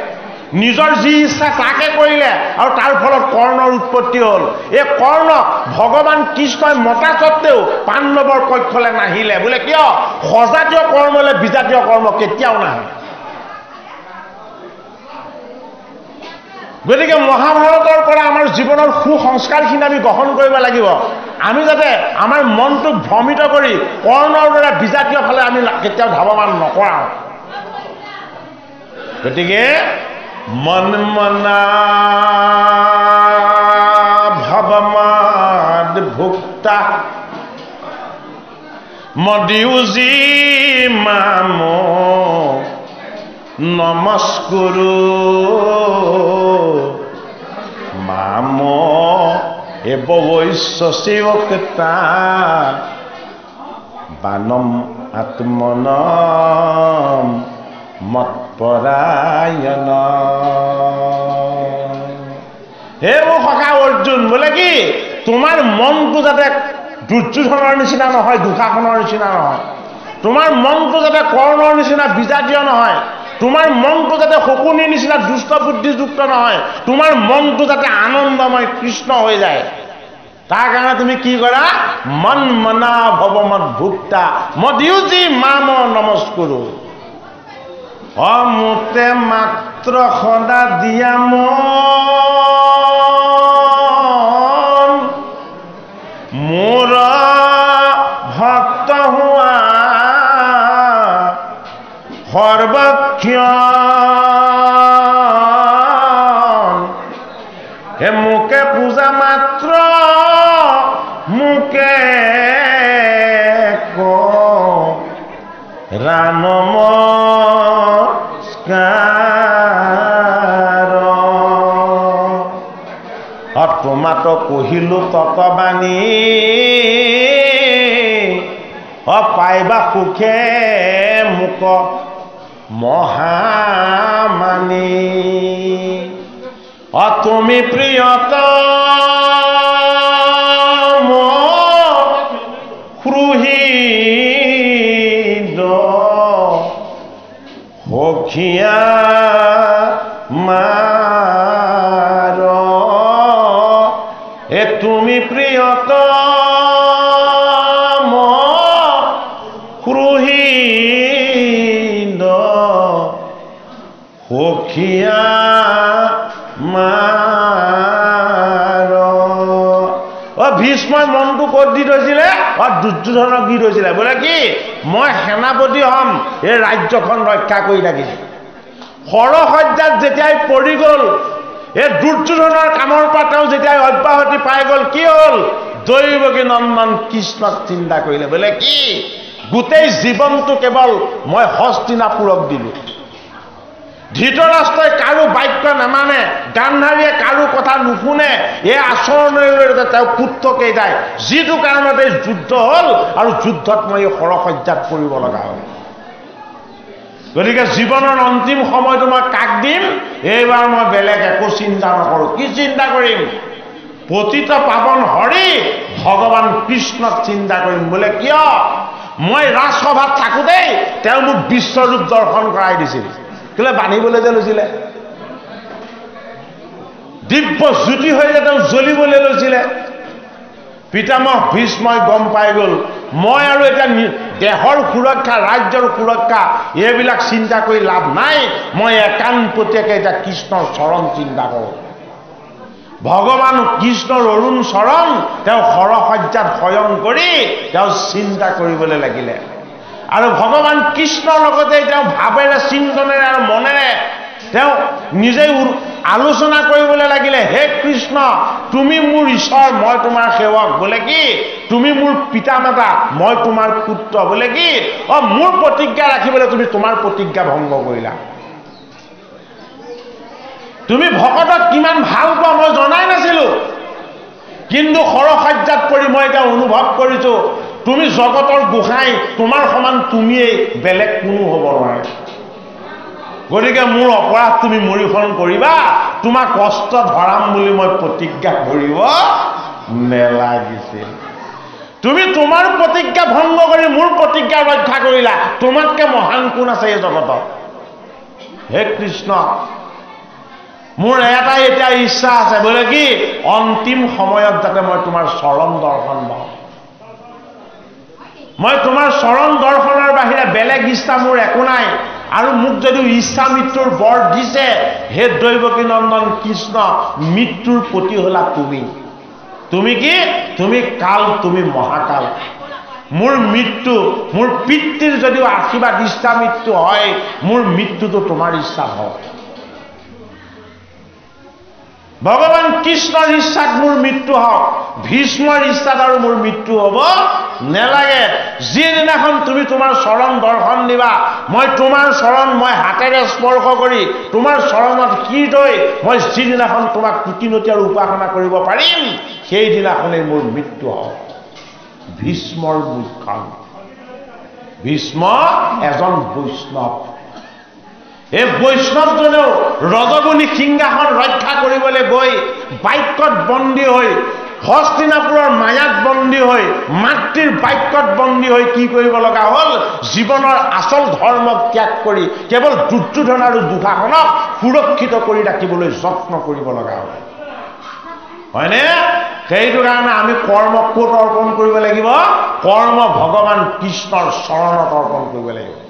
নিজৰ যি ইচ্ছা তাকে কৰিলে আৰু তাৰ ফলত কৰ্ণৰ উৎপত্তি হ'ল এই কৰ্ণক ভগৱান কৃষ্ণই মতা স্বত্বেও পাণ্ডৱৰ পক্ষলৈ নাহিলে বোলে কিয় সজাতীয় কৰ্মলৈ বিজাতীয় কৰ্ম কেতিয়াও নাহে গতিকে মহাভাৰতৰ পৰা আমাৰ জীৱনৰ সুসংস্কাৰখিনি আমি গ্ৰহণ কৰিব লাগিব আমি যাতে আমাৰ মনটোক ভ্ৰমিত কৰি কৰ্ণৰ দৰে বিজাতীয় ফালে আমি কেতিয়াও ধাৱমান নকৰাওঁ গতিকে মন মনা ভৱমাদ ভুক্তা মদিউজি মাম নমস্কুৰু মাম এব বৈশ্বশিবক্তা বানম আত্মনম মৎপৰায়ণ হে মোৰ সখা অৰ্জুন বোলে কি তোমাৰ মনটো যাতে দুৰ্যোধনৰ নিচিনা নহয় দুঃশাসনৰ নিচিনা নহয় তোমাৰ মনটো যাতে কৰ্ণৰ নিচিনা বিজাতীয় নহয় তোমাৰ মনটো যাতে শকুনিৰ নিচিনা দুষ্ট বুদ্ধিযুক্ত নহয় তোমাৰ মনটো যাতে আনন্দময় কৃষ্ণ হৈ যায় তাৰ কাৰণে তুমি কি কৰা মন মনা ভৱমত ভুক্তা মদিউজি মাম নমস্কুৰু অমুতে মাত্ৰ সদা দিয়া মন মোৰ ভক্ত হোৱা সৰ্বক্ষণ হে মোকে পূজা মাত্ৰ মোকে ৰানম তোমাতো কহিলো ততবাণী পাইবা সুখে মোক মহামানী তুমি প্ৰিয়তম হৃদ সখীয়া মাৰ তুমি প্ৰিয়তম হৃদ সখীয়া মাৰ ভীষ্মই মনটো ক'ত দি থৈছিলে দুৰ্যোধনক দি থৈছিলে বোলে কি মই সেনাপতি হ'ম এই ৰাজ্যখন ৰক্ষা কৰি থাকিম সৰসজ্জাত যেতিয়াই পৰি গ'ল এই দুৰ্যোধনৰ কামৰ পৰা তেওঁ যেতিয়াই অব্যাহতি পাই গ'ল কি হ'ল দৈৱকী নন্দন কৃষ্ণক চিন্তা কৰিলে বোলে কি গোটেই জীৱনটো কেৱল মই হস্তিনাপুৰক দিলোঁ ধৃতৰাষ্ট্ৰই কাৰো বাক্য নামানে গান্ধাৰীয়ে কাৰো কথা নুশুনে এই আচৰণলৈ তেওঁ পুত্ৰকেইটাই যিটো কাৰণতে যুদ্ধ হ'ল আৰু যুদ্ধত মই সৰসজ্জাত পৰিব লগা হ'ল গতিকে জীৱনৰ অন্তিম সময়টো মই কাক দিম এইবাৰ মই বেলেগ একো চিন্তা নকৰোঁ কি চিন্তা কৰিম পতিত পাৱন হৰি ভগৱান কৃষ্ণক চিন্তা কৰিম বোলে কিয় মই ৰাজসভাত থাকোঁতেই তেওঁ মোক বিশ্বৰূপ দৰ্শন কৰাই দিছিল কেলে বান্ধিবলৈ যে লৈছিলে দিব্য জ্যোতি হৈ যে তেওঁ জ্বলিবলৈ লৈছিলে পিতামহ ভীষ্মই গম পাই গ'ল মই আৰু এটা দেহৰ সুৰক্ষা ৰাজ্যৰ সুৰক্ষা এইবিলাক চিন্তা কৰি লাভ নাই মই একান্তপতীয়াকৈ এটা কৃষ্ণৰ চৰণ চিন্তা কৰোঁ ভগৱান কৃষ্ণৰ অৰুণ চৰণ তেওঁ সৰসজ্জাত শয়ন কৰি তেওঁ চিন্তা কৰিবলৈ লাগিলে আৰু ভগৱান কৃষ্ণৰ লগতে তেওঁ ভাৱেৰে চিন্তনেৰে আৰু মনেৰে তেওঁ নিজেই আলোচনা কৰিবলৈ লাগিলে হে কৃষ্ণ তুমি মোৰ ঈশ্বৰ মই তোমাৰ সেৱক বোলে কি তুমি মোৰ পিতা মাতা মই তোমাৰ পুত্ৰ বোলে কি মোৰ প্ৰতিজ্ঞা ৰাখিবলৈ তুমি তোমাৰ প্ৰতিজ্ঞা ভংগ কৰিলা তুমি ভকতক কিমান ভাল পোৱা মই জনাই নাছিলো কিন্তু সৰসজ্জাত পৰি মই এটা অনুভৱ কৰিছো তুমি জগতৰ গোসাঁই তোমাৰ সমান তুমিয়েই বেলেগ কোনো হ'ব নোৱাৰে গতিকে মোৰ অপৰাধ তুমি মৰিহৰণ কৰিবা তোমাক কষ্ট ধৰাম বুলি মই প্ৰতিজ্ঞা কৰিব নেলাগিছিল তুমি তোমাৰ প্ৰতিজ্ঞা ভংগ কৰি মোৰ প্ৰতিজ্ঞা ৰক্ষা কৰিলা তোমাতকে মহান কোন আছে এই জগতত হে কৃষ্ণ মোৰ এটাই এতিয়া ইচ্ছা আছে বোলে কি অন্তিম সময়ত যাতে মই তোমাৰ চৰণ দৰ্শন পাওঁ মই তোমাৰ চৰণ দৰ্শনৰ বাহিৰে বেলেগ ইচ্ছা মোৰ একো নাই আৰু মোক যদি ইচ্ছা মৃত্যুৰ বৰ দিছে হে দৈৱকী নন্দন কৃষ্ণ মৃত্যুৰ প্ৰতি হলা তুমি কি তুমি কাল তুমি মহাকাল মোৰ মৃত্যু মোৰ পিতৃৰ যদিও আশীৰ্বাদ ইচ্ছা মৃত্যু হয় মোৰ মৃত্যুটো তোমাৰ ইচ্ছা হয় ভগৱান কৃষ্ণৰ ইচ্ছাত মোৰ মৃত্যু হওক ভীষ্মৰ ইচ্ছাত আৰু মোৰ মৃত্যু হ'ব নেলাগে যিদিনাখন তুমি তোমাৰ চৰণ দৰ্শন দিবা মই তোমাৰ চৰণ মই হাতেৰে স্পৰ্শ কৰি তোমাৰ চৰণত শিৰ থৈ মই যিদিনাখন তোমাক কুটিনতি আৰু উপাসনা কৰিব পাৰিম সেইদিনাখনেই মোৰ মৃত্যু হ'ব ভীষ্মৰ মুখ্যম ভীষ্ম এজন বৈষ্ণৱ এই বৈষ্ণৱজনেও ৰজগুণী সিংহাসন ৰক্ষা কৰিবলৈ গৈ বাক্যত বন্দী হৈ হস্তিনাপুৰৰ মায়াত বন্দী হৈ মাতৃৰ বাক্যত বন্দী হৈ কি কৰিব লগা হ'ল জীৱনৰ আচল ধৰ্মক ত্যাগ কৰি কেৱল দুৰ্যোধন আৰু দুঃশাসনক সুৰক্ষিত কৰি ৰাখিবলৈ যত্ন কৰিব লগা হ'ল হয়নে সেইটো কাৰণে আমি কৰ্ম ক'ত অৰ্পণ কৰিব লাগিব কৰ্ম ভগৱান কৃষ্ণৰ চৰণত অৰ্পণ কৰিব লাগিব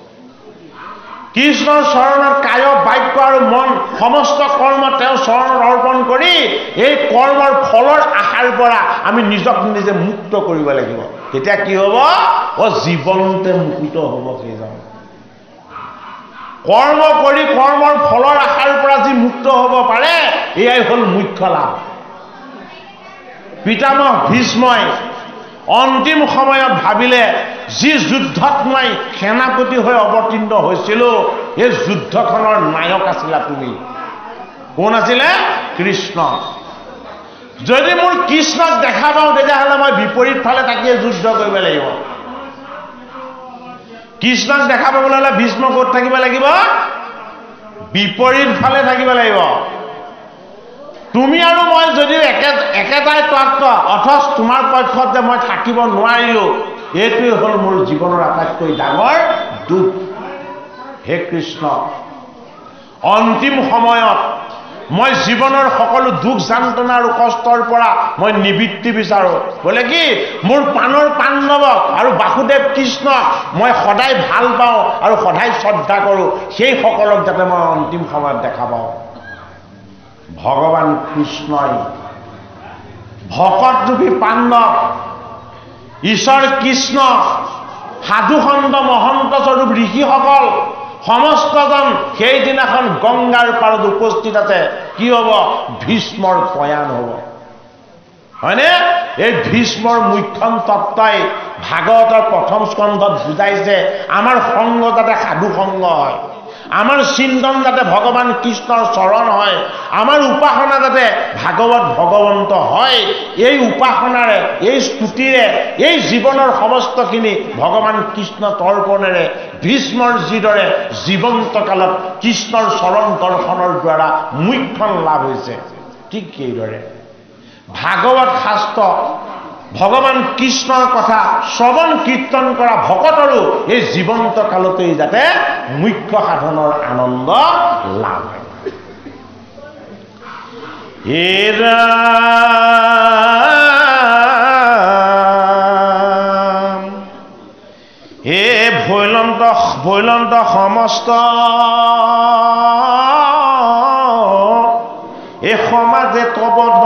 কৃষ্ণৰ চৰণত কায় বাক্য আৰু মন সমস্ত কৰ্ম তেওঁ চৰণত অৰ্পণ কৰি এই কৰ্মৰ ফলৰ আশাৰ পৰা আমি নিজক নিজে মুক্ত কৰিব লাগিব তেতিয়া কি হ'ব জীৱনতে মুক্ত হ'ব সেইজন কৰ্ম কৰি কৰ্মৰ ফলৰ আশাৰ পৰা যি মুক্ত হ'ব পাৰে এয়াই হ'ল মুখ্য লাভ পিতামহ ভীষ্মই অন্তিম সময়ত ভাবিলে যি যুদ্ধত মই সেনাপতি হৈ অৱতীৰ্ণ হৈছিলো এই যুদ্ধখনৰ নায়ক আছিলা তুমি কোন আছিলে কৃষ্ণ যদি মোৰ কৃষ্ণক দেখা পাওঁ তেতিয়াহ'লে মই বিপৰীত ফালে থাকি যুদ্ধ কৰিব লাগিব কৃষ্ণক দেখা পাবলৈ হ'লে ভীষ্ম ক'ত থাকিব লাগিব বিপৰীত ফালে থাকিব লাগিব তুমি আৰু মই যদি একেটাই তত্ত্ব অথচ তোমাৰ পক্ষত যে মই থাকিব নোৱাৰিলো এইটোৱে হ'ল মোৰ জীৱনৰ আটাইতকৈ ডাঙৰ দুখ হে কৃষ্ণ অন্তিম সময়ত মই জীৱনৰ সকলো দুখ যন্ত্ৰণা আৰু কষ্টৰ পৰা মই নিবৃত্তি বিচাৰো বোলে কি মোৰ প্ৰাণৰ পাণ্ডৱক আৰু বাসুদেৱ কৃষ্ণক মই সদায় ভাল পাওঁ আৰু সদায় শ্ৰদ্ধা কৰোঁ সেই সকলক যাতে মই অন্তিম সময়ত দেখা পাওঁ ভগৱান কৃষ্ণই ভকতৰূপী পাণ্ডৱ ঈশ্বৰ কৃষ্ণ সাধুসন্ত মহন্ত স্বৰূপ ঋষিসকল সমস্তজন সেইদিনাখন গংগাৰ পাৰত উপস্থিত আছে কি হ'ব ভীষ্মৰ প্ৰয়াণ হ'ব হয়নে এই ভীষ্মৰ মুখ্যম তত্ত্বই ভাগৱতৰ প্ৰথম স্কন্ধত বুজাইছে আমাৰ সংগ যাতে সাধু সংগ হয় আমাৰ চিন্তন যাতে ভগৱান কৃষ্ণৰ চৰণ হয় আমাৰ উপাসনা যাতে ভাগৱত ভগৱন্ত হয় এই উপাসনাৰে এই স্তুতিৰে এই জীৱনৰ সমস্তখিনি ভগৱান কৃষ্ণ তৰ্পণেৰে ভীষ্মৰ যিদৰে জীৱন্ত কালত কৃষ্ণৰ চৰণ দৰ্শনৰ দ্বাৰা মুখ্যম লাভ হৈছে ঠিক সেইদৰে ভাগৱত শাস্ত্ৰ ভগৱান কৃষ্ণৰ কথা শ্ৰৱণ কীৰ্তন কৰা ভকতৰো এই জীৱন্ত কালতেই যাতে মুখ্য সাধনৰ আনন্দ লাভ হয় এৰা হে ভৈলন্ত সমস্ত এ সমাজে তবধ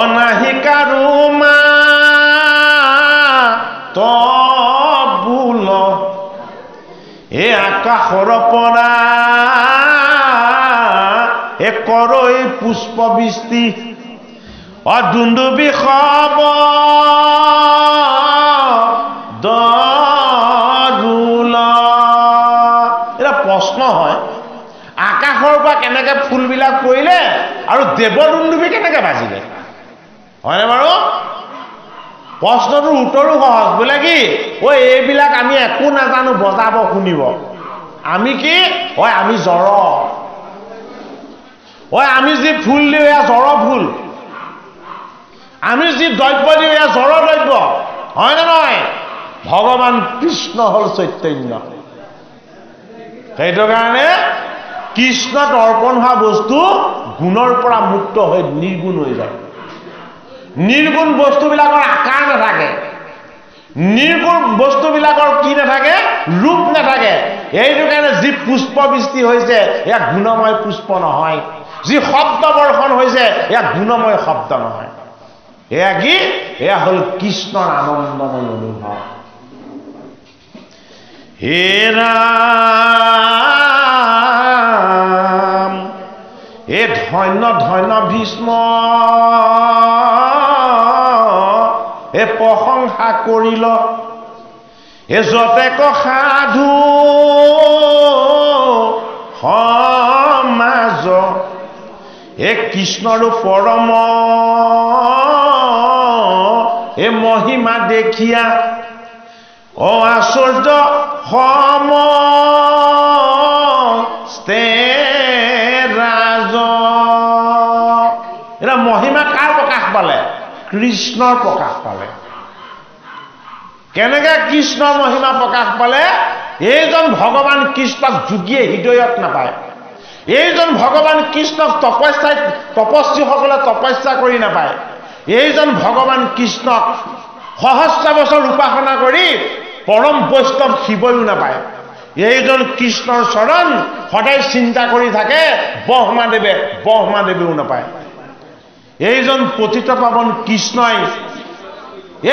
অনাহিকাৰো মা তবুল এ আকাশৰ পৰা এ কৰৈ পুষ্পবৃষ্টি অদুন্দুবি খব দৰুল এটা প্ৰশ্ন হয় আকাশৰ পৰা কেনেকে ফুলবিলাক পৰিলে আৰু দেৱদুন্দুবি কেনেকে বাজিলে হয়নে বাৰু প্ৰশ্নটোৰ উত্তৰো সহজ বোলে কি ঐ এইবিলাক আমি একো নাজানো বজাব শুনিব আমি কি হয় আমি জ্বৰ হয় আমি যি ফুল দিওঁ এয়া জ্বৰ ফুল আমি যি দ্ৰব্য দিওঁ এয়া জ্বৰ দ্ৰব্য হয়নে নহয় ভগৱান কৃষ্ণ হল চৈতন্য সেইটো কাৰণে কৃষ্ণত অৰ্পণ হোৱা বস্তু গুণৰ পৰা মুক্ত হৈ নিৰ্গুণ হৈ যায় নিৰ্গুণ বস্তুবিলাকৰ আকাৰ নাথাকে নিৰ্গুণ বস্তুবিলাকৰ কি নাথাকে ৰূপ নাথাকে এইটো কাৰণে যি পুষ্পবৃষ্টি হৈছে এয়া গুণময় পুষ্প নহয় যি শব্দ বৰ্ষণ হৈছে এয়া গুণময় শব্দ নহয় এয়া কি এয়া হল কৃষ্ণৰ আনন্দময় অনুভৱ হে ৰাম এ ধন্য ধন্য ভীষ্ম এ প্ৰশংসা কৰিল এ যতেক সাধু সমাজ এ কৃষ্ণৰো পৰম এ মহিমা দেখিয়া অ আশ্চৰ্য সম ৰাজ এটা মহিমা কাৰ প্ৰকাশ পালে কৃষ্ণৰ প্ৰকাশ পালে কেনেকে কৃষ্ণৰ মহিমা প্ৰকাশ পালে এইজন ভগৱান কৃষ্ণক যোগীয়ে হৃদয়ত নাপায় এইজন ভগৱান কৃষ্ণক তপস্বীসকলে তপস্যা কৰি নাপায় এইজন ভগৱান কৃষ্ণক সহস্ৰ বছৰ উপাসনা কৰি পৰম বৈষ্ণৱ শিৱয়ো নাপায় এইজন কৃষ্ণৰ চৰণ সদায় চিন্তা কৰি থাকে ব্ৰহ্মাদেৱেও নাপায় এইজন পতিত পাৱন কৃষ্ণই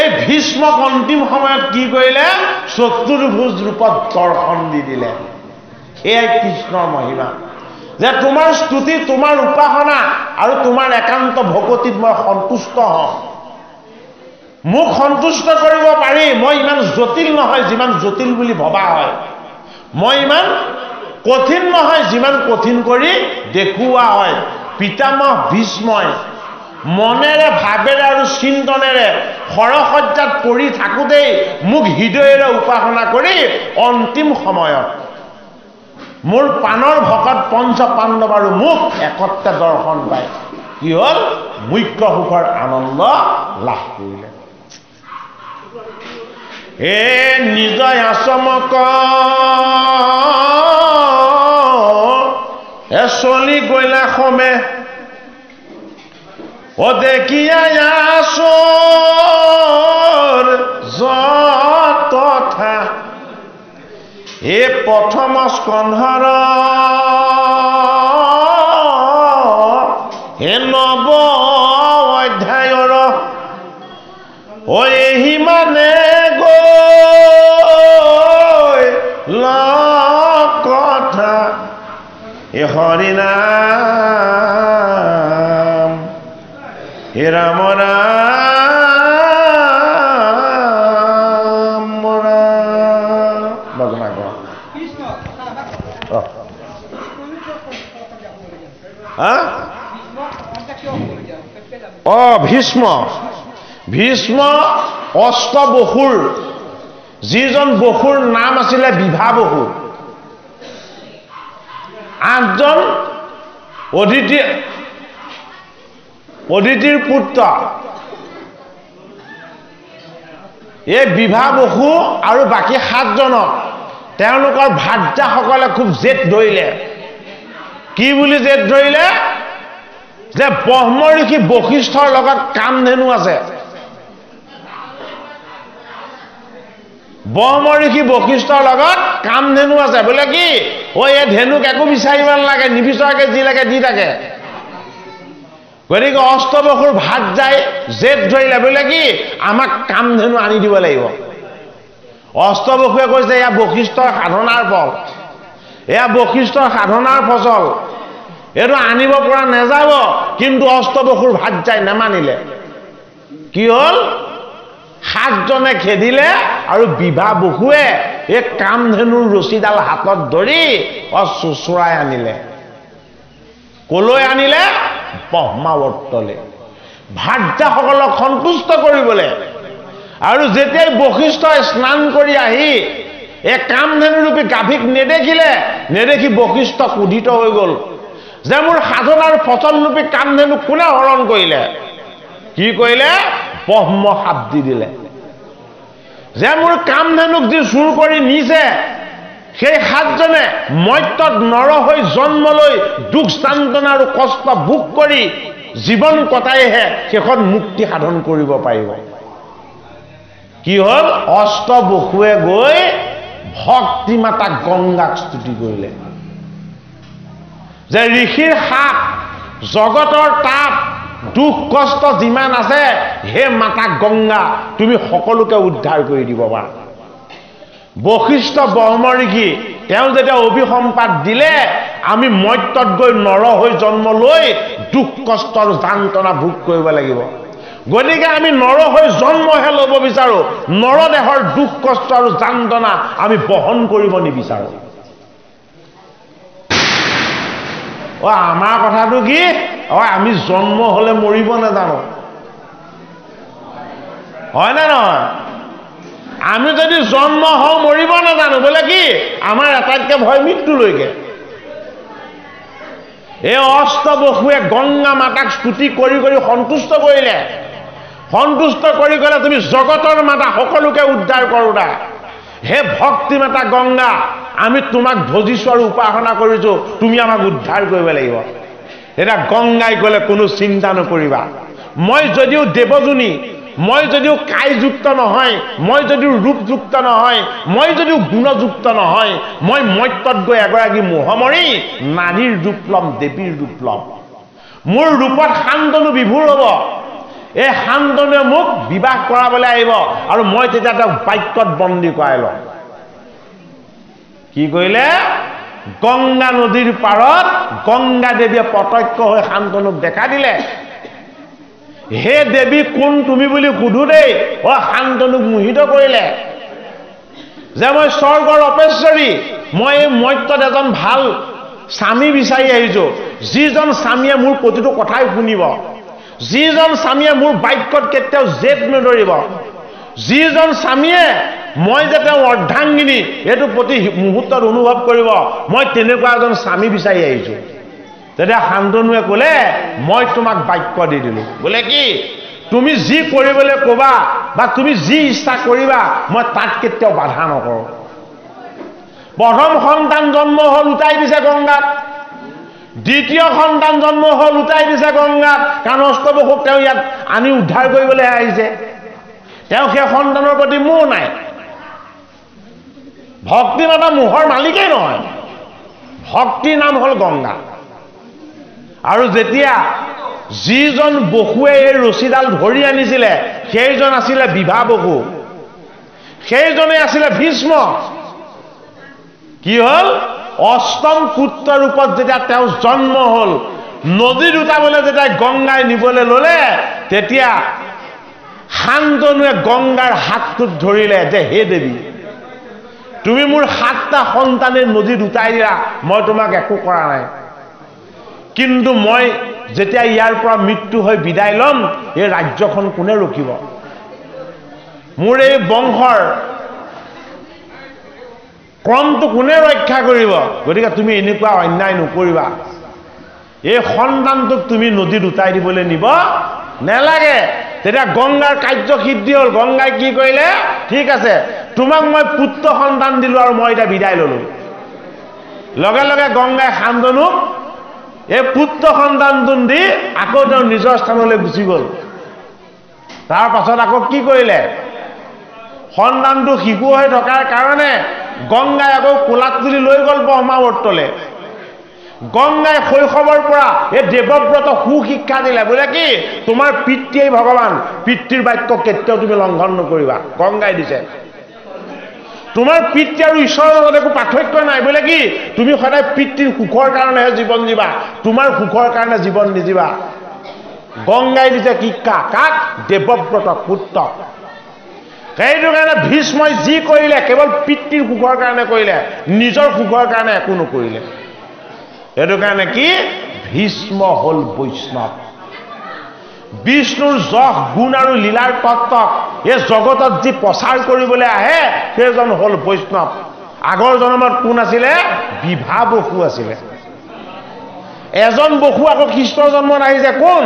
এই ভীষ্মক অন্তিম সময়ত কি কৰিলে চতুৰ্ভুজ ৰূপত দৰ্শন দি দিলে এয়াই কৃষ্ণৰ মহিমা যে তোমাৰ স্তুতি তোমাৰ উপাসনা আৰু তোমাৰ একান্ত ভকতিত মই সন্তুষ্ট হওঁ মোক সন্তুষ্ট কৰিব পাৰি মই ইমান জটিল নহয় যিমান জটিল বুলি ভবা হয় মই ইমান কঠিন নহয় যিমান কঠিন কৰি দেখুওৱা হয় পিতামহ ভীষ্মই মনেৰে ভাবেৰে আৰু চিন্তনেৰে সৰসজ্জাত পৰি থাকোঁতেই মোক হৃদয়েৰে উপাসনা কৰি অন্তিম সময়ত মোৰ পানৰ ভকত পঞ্চ পাণ্ডৱ আৰু মোক একত্ৰে দৰ্শন পায় কি হ'ল মুখ্য সুখৰ আনন্দ লাভ কৰিলে এ নিজয় আচমক এ চলি গইলা সমে ও দেখিয়া আচৰ যতথা এ প্ৰথম স্কন্ধৰ হে নৱ অধ্যায়ৰ ও এহি মানে গৈ কথা এ হৰিনাম হে ৰাম ৰাম বদনা কৰ ভীষ্ম অষ্টবসুৰ যিজন বসুৰ নাম আছিলে বিভা বসু 8জন অদিতিৰ পুত্ৰ এই বিভা বসু আৰু বাকী 7জনক তেওঁলোকৰ ভাৰ্যাসকলে খুব জেদ ধৰিলে কি বুলি জেদ ধৰিলে যে ব্ৰহ্ম ঋষি বশিষ্ঠৰ লগত কামধেনু আছে ব্ৰহ্মঋষি বশিষ্ঠৰ লগত কামধেনু আছে বোলে কি ঐ এই ধেনুক একো বিচাৰিব নালাগে নিবিচৰাকে যি লাগে দি থাকে গতিকে অষ্টবসুৰ ভাত যায় জেদ ধৰিলে বোলে কি আমাক কামধেনু আনি দিব লাগিব অষ্টবসুৱে কৈছে এয়া বশিষ্ঠৰ সাধনাৰ ফল এয়া বশিষ্ঠৰ সাধনাৰ ফচল এইটো আনিব পৰা নাযাব কিন্তু অষ্টবসুৰ ভাত যায় নেমানিলে কি হ'ল সাতজনে খেদিলে আৰু বিভা বসুৱে এই কামধেনুৰ ৰছীডাল হাতত ধৰি চুচুৰাই আনিলে কলৈ আনিলে ব্ৰহ্মাৱৰ্তলৈ ভাৰ্যাসকলক সন্তুষ্ট কৰিবলৈ আৰু যেতিয়াই বশিষ্ঠই স্নান কৰি আহি এই কামধেনুৰূপী গাভীক নেদেখি বশিষ্ঠ কুধিত হৈ গ'ল যে মোৰ সাধনাৰ ফচলৰূপী কামধেনু কোনে হৰণ কৰিলে কি কৰিলে ব্ৰহ্ম শাপ দি দিলে যে মোৰ কামধেনুক যি চুৰ কৰি নিছে সেই সাতজনে মৰ্ত্যত নৰ হৈ জন্ম লৈ দুখ স্থান্তনা আৰু কষ্ট ভোগ কৰি জীৱন কটাইহে শেষত মুক্তি সাধন কৰিব পাৰিব কি হ'ল অষ্টবসুৱে গৈ ভক্তি মাতা গংগাক স্তুতি কৰিলে যে ঋষিৰ শাপ জগতৰ তাপ দুখ কষ্ট যিমান আছে হে মাতা গংগা তুমি সকলোকে উদ্ধাৰ কৰি দিব পাৰা বশিষ্ঠ ব্ৰহ্মঋষি তেওঁ যেতিয়া অভিসম্পাত দিলে আমি মৰ্ত্যত গৈ নৰ হৈ জন্ম লৈ দুখ কষ্ট আৰু যান্ত্ৰণা ভোগ কৰিব লাগিব গতিকে আমি নৰ হৈ জন্মহে ল'ব বিচাৰো নৰদেহৰ দুখ কষ্ট আৰু যান্ত্ৰণা আমি বহন কৰিব নিবিচাৰো আমাৰ কথাটো কি আমি জন্ম হলে মৰিব নাজানো হয় না নহয় আমি যদি জন্ম হওঁ মৰিব নাজানো বোলে কি আমাৰ আটাইতকৈ ভয় মৃত্যুলৈকে এই অষ্টবসুৱে গংগা মাতাক স্তুতি কৰি কৰি সন্তুষ্ট কৰিলে সন্তুষ্ট কৰি ক'লে তুমি জগতৰ মাতা সকলোকে উদ্ধাৰ কৰোঁতা হে ভক্তি মাতা গংগা আমি তোমাক ভজিছো আৰু উপাসনা কৰিছো তুমি আমাক উদ্ধাৰ কৰিব লাগিব এটা গংগাই ক'লে কোনো চিন্তা নকৰিবা মই যদিও দেৱজনী মই যদিও কায়যুক্ত নহয় মই যদিও ৰূপযুক্ত নহয় মই যদিও গুণযুক্ত নহয় মই মৰ্ত্যত গৈ এগৰাকী মোহমৰী নাৰীৰ ৰূপ ল'ম দেৱীৰ ৰূপ ল'ম মোৰ ৰূপত শান্তনু বিভোৰ হ'ব এই শান্তনুৱে মোক বিবাহ কৰাবলৈ আহিব আৰু মই তেতিয়া তেওঁক বাক্যত বন্দী কৰাই ল'ম কি কৰিলে গংগা নদীৰ পাৰত গংগা দেৱীয়ে প্ৰত্যক্ষ হৈ শান্তনুক দেখা দিলে হে দেৱী কোন তুমি বুলি সুধো দেই শান্তনুক মোহিত কৰিলে যে মই স্বৰ্গৰ অপেশ্বৰী মই এই মৰ্ত্যত এজন ভাল স্বামী বিচাৰি আহিছো যিজন স্বামীয়ে মোৰ প্ৰতিটো কথাই শুনিব যিজন স্বামীয়ে মোৰ বাক্যত কেতিয়াও জেদ নধৰিব যিজন স্বামীয়ে মই যে তেওঁ অৰ্ধাংগিনী এইটো প্ৰতি মুহূৰ্তত অনুভৱ কৰিব মই তেনেকুৱা এজন স্বামী বিচাৰি আহিছো তেতিয়া শান্তনুৱে ক'লে মই তোমাক বাক্য দি দিলো বোলে কি তুমি যি কৰিবলৈ ক'বা বা তুমি যি ইচ্ছা কৰিবা মই তাত কেতিয়াও বাধা নকৰোঁ প্ৰথম সন্তান জন্ম হ'ল উটাই দিছে গংগাত দ্বিতীয় সন্তান জন্ম হ'ল উটাই দিছে গংগাত কাৰণ অষ্টবসুক তেওঁ ইয়াত আনি উদ্ধাৰ কৰিবলৈ আহিছে তেওঁ সেই সন্তানৰ প্ৰতি মোহ নাই ভক্তি মাতা মোহৰ মালিকেই নহয় ভক্তিৰ নাম হ'ল গংগা আৰু যেতিয়া যিজন বসুৱে এই ৰছীডাল ধৰি আনিছিলে সেইজন আছিলে বিভা বসু সেইজনে আছিলে ভীষ্ম কি হ'ল অষ্টম পুত্ৰ ৰূপত যেতিয়া তেওঁ জন্ম হ'ল নদীত উটাবলৈ যেতিয়া গংগাই নিবলৈ ল'লে তেতিয়া শান্তনুৱে গংগাৰ হাতটোত ধৰিলে যে হে দেৱী তুমি মোৰ 7টা সন্তানে নদীত উটাই দিলা মই তোমাক একো কৰা নাই কিন্তু মই যেতিয়া ইয়াৰ পৰা মৃত্যু হৈ বিদায় ল'ম এই ৰাজ্যখন কোনে ৰখিব মোৰ এই বংশৰ ক্ৰমটো কোনে ৰক্ষা কৰিব গতিকে তুমি এনেকুৱা অন্যায় নকৰিবা এই সন্তানটোক তুমি নদীত উটাই দিবলৈ নিব নালাগে তেতিয়া গংগাৰ কাৰ্যসিদ্ধি হ'ল গংগাই কি কৰিলে ঠিক আছে তোমাক মই পুত্ৰ সন্তান দিলো আৰু মই এতিয়া বিদায় ল'লো লগে লগে গংগাই শান্তনুক এই পুত্ৰ সন্তানটো দি আকৌ তেওঁ নিজৰ স্থানলৈ গুচি গ'ল তাৰ পাছত আকৌ কি কৰিলে সন্তানটো শিশু হৈ থকাৰ কাৰণে গংগাই আকৌ কোলাত তুলি লৈ গ'ল ব্ৰহ্মাৱৰ্তলৈ গংগাই শৈশৱৰ পৰা এই দেৱব্ৰত সুশিক্ষা দিলে বোলে কি তোমাৰ পিতৃয়ে ভগৱান পিতৃৰ বাক্য কেতিয়াও তুমি লংঘন নকৰিবা গংগাই দিছে তোমাৰ পিতৃ আৰু ঈশ্বৰৰ মাজত একো পাৰ্থক্য নাই বোলে কি তুমি সদায় পিতৃৰ সুখৰ কাৰণেহে জীৱন জীৱা তোমাৰ সুখৰ কাৰণে জীৱন নিজিবা গংগাই দিছে শিক্ষা কাক দেৱব্ৰত পুত্ৰক সেইটো কাৰণে ভীষ্মই যি কৰিলে কেৱল পিতৃৰ সুখৰ কাৰণে কৰিলে নিজৰ সুখৰ কাৰণে একো নকৰিলে সেইটো কাৰণে কি ভীষ্ম হ'ল বৈষ্ণৱ বিষ্ণুৰ যশ গুণ আৰু লীলাৰ তত্ত্বক এই জগতত যি প্ৰচাৰ কৰিবলৈ আহে সেইজন হ'ল বৈষ্ণৱ আগৰ জন্মত কোন আছিলে বিভা বসু আছিলে এজন বসু আকৌ কৃষ্ণৰ জন্মত আহিছে কোন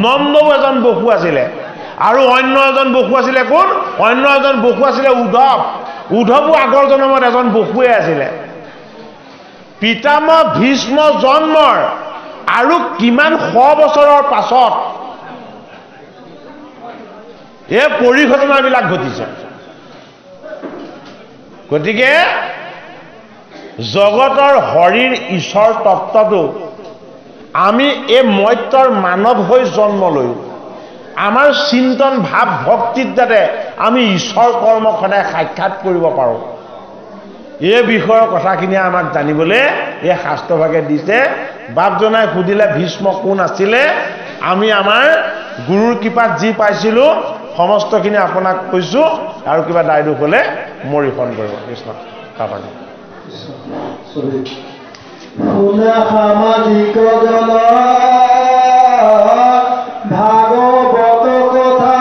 নন্দও এজন বসু আছিলে আৰু অন্য এজন বসু আছিলে কোন অন্য এজন বসু আছিলে উদ্ধৱো আগৰ জন্মত এজন বসুৱে আছিলে পিতামহ ভীষ্ম জন্মৰ আৰু কিমান শ বছৰৰ পাছত এই পৰিঘটনাবিলাক ঘটিছে গতিকে জগতৰ হৰিৰ ঈশ্বৰ তত্ত্বটো আমি এই মৰ্ত্যৰ মানৱ হৈ জন্ম লৈ আমাৰ চিন্তন ভাৱ ভক্তিত যাতে আমি ঈশ্বৰ কৰ্ম সদায় সাক্ষাৎ কৰিব পাৰোঁ এই বিষয়ৰ কথাখিনি আমাক জানিবলৈ এই শাস্ত্ৰভাগে দিছে বাপজনাই সুধিলে ভীষ্ম কোন আছিলে আমি আমাৰ গুৰুৰ কৃপাত যি পাইছিলোঁ সমস্তখিনি আপোনাক কৈছোঁ আৰু কিবা দায়দোষ হ'লে মোৰ ৰিফাণ্ড কৰিব কৃষ্ণ তাৰপৰা ভাগৱত কথা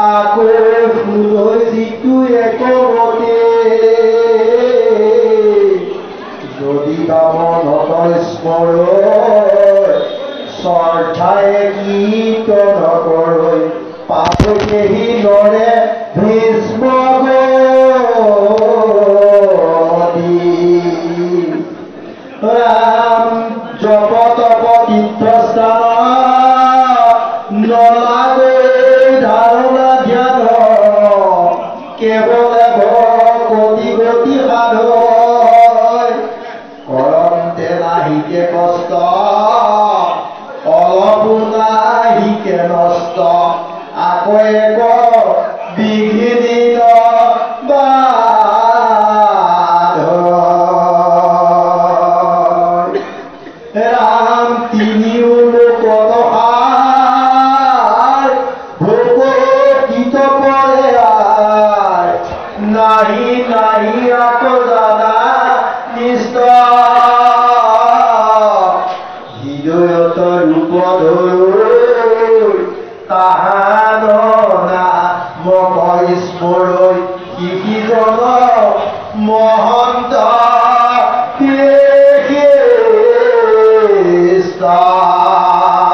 আকৌ ফুলৈ যিটো একমতে যদি বামনত স্মৰ শ্ৰদ্ধাই গীত নকৰৈ পাপকেহি নৰে ভীষ্ম ৰাম জপ তপ তীৰ্থস্থান নলাগৈ ধাৰণা ধ্যান কেৱল কোটি কোটি সাধু কৰন্তে নাহিকে কষ্ট অলপো নাহিকে নষ্ট আকৌ এক বিঘিনিত ৰাম তিনিও লোকত ভোকিত পৰে নাহি নাহি আকৌ জানা নিশ্চয় হৃদয়ত ৰূপ ধৰো তাহান মক স্মৰৈ শিকিজন মহন্ত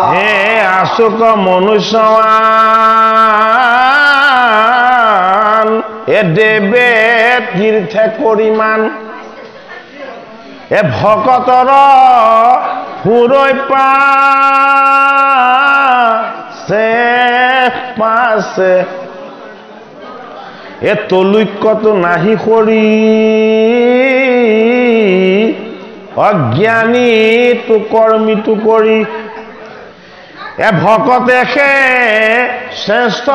হে আশুক মনুষ্যৱান এ দেৱে তীৰ্থে কৰিমান এ ভকতৰ ফুৰৈ পাছে এ তলুক্যটো নাহি কৰি অজ্ঞানী তো কৰ্মীটো কৰি এ ভকতে শ্ৰেষ্ঠ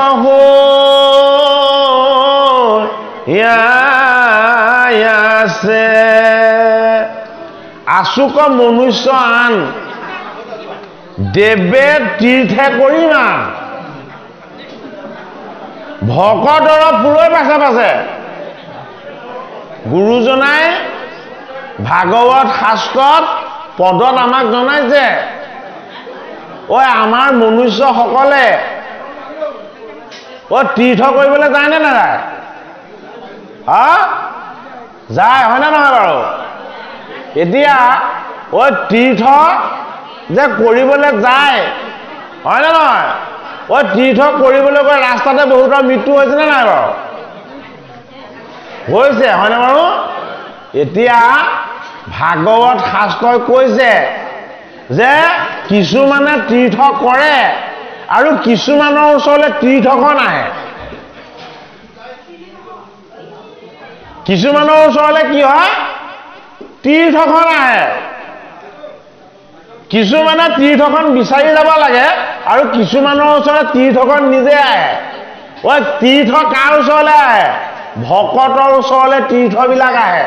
আছে আশুক মনুষ্য আন দেৱে তীৰ্থে কৰিমা ভকতৰ পুৰৈ পাছে পাছে গুৰুজনাই ভাগৱত শাস্ত্ৰত পদত আমাক জনাইছে ঐ আমাৰ মনুষ্যসকলে তীৰ্থ কৰিবলৈ যায় নে নাযায় যায় হয়নে নহয় বাৰু এতিয়া তীৰ্থ যে কৰিবলৈ যায় হয়নে নহয় তীৰ্থ কৰিবলৈ গৈ ৰাস্তাতে বহুতৰ মৃত্যু হৈছেনে নাই বাৰু হৈছে হয়নে বাৰু এতিয়া ভাগৱত শাস্ত্ৰই কৈছে যে কিছুমানে তীৰ্থ কৰে আৰু কিছুমানৰ ওচৰলৈ তীৰ্থখন আহে কিছুমানৰ ওচৰলৈ কি হয় তীৰ্থখন আহে কিছুমানে তীৰ্থখন বিচাৰি যাব লাগে আৰু কিছুমানৰ ওচৰলৈ তীৰ্থখন নিজে আহে ঐ তীৰ্থ কাৰ ওচৰলৈ আহে ভকতৰ ওচৰলৈ তীৰ্থবিলাক আহে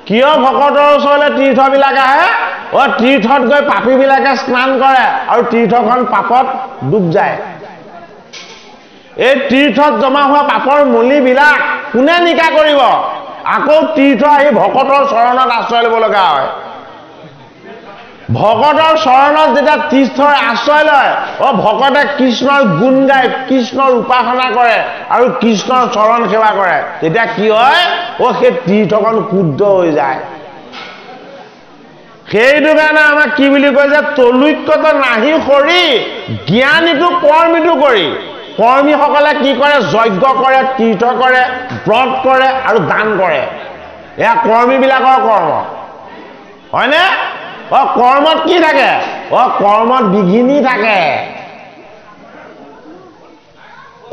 কিয় ভকতৰ ওচৰলৈ তীৰ্থবিলাক আহে ও তীৰ্থত গৈ পাপীবিলাকে স্নান কৰে আৰু তীৰ্থখন পাপত ডুব যায় এই তীৰ্থত জমা হোৱা পাপৰ মলিবিলাক কোনে নিকা কৰিব আকৌ তীৰ্থ আহি ভকতৰ চৰণত আশ্ৰয় ল'ব লগা হয় ভকতৰ চৰণত যেতিয়া তীৰ্থৰ আশ্ৰয় লয় ও ভকতে কৃষ্ণৰ গুণ গায় কৃষ্ণৰ উপাসনা কৰে আৰু কৃষ্ণৰ চৰণ সেৱা কৰে তেতিয়া কি হয় ও সেই তীৰ্থখন শুদ্ধ হৈ যায় সেইটো কাৰণে আমাক কি বুলি কয় যে তলৈক্যত নাহি সৰি জ্ঞানীটো কৰ্মীটো কৰি কৰ্মীসকলে কি কৰে যজ্ঞ কৰে তীৰ্থ কৰে ব্ৰত কৰে আৰু দান কৰে এয়া কৰ্মীবিলাকৰ কৰ্ম হয়নে কৰ্মত কি থাকে কৰ্মত বিঘিনি থাকে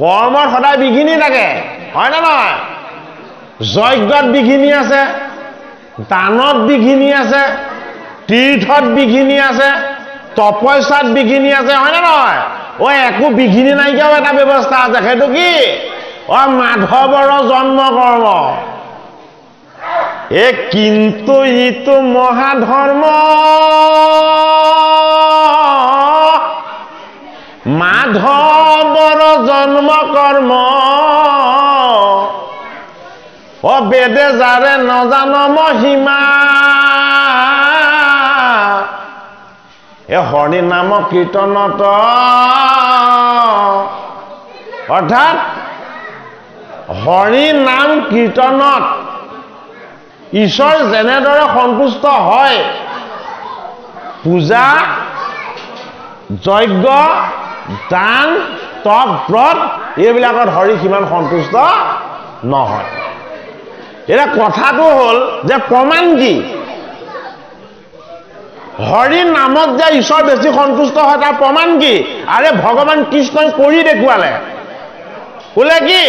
কৰ্মত সদায় বিঘিনি থাকে হয় না নহয় যজ্ঞত বিঘিনি আছে দানত বিঘিনি আছে তীৰ্থত বিঘিনি আছে তপস্যাত বিঘিনি আছে হয় না নহয় একো বিঘিনি নাইকিয়াও এটা ব্যৱস্থা আছে সেইটো কি মাধৱৰ জন্ম কৰ্ম কিন্তু ইটো মহাধৰ্ম মাধৱৰ জন্ম কৰ্ম বেদে যাৰে নজান মহিমা হৰি নাম কীৰ্তনত অৰ্থাৎ হৰি নাম কীৰ্তনত ঈশ্বৰ যেনেদৰে সন্তুষ্ট হয় পূজা যজ্ঞ দান তপ ব্ৰত এইবিলাকত হৰি সিমান সন্তুষ্ট নহয় এটা কথাটো হ'ল যে প্ৰমাণ কি হৰি নামত যে ঈশ্বৰ বেছি সন্তুষ্ট হয় তাৰ প্ৰমাণ কি আৰে ভগৱান কৃষ্ণই কৰি দেখুৱালে বোলে কি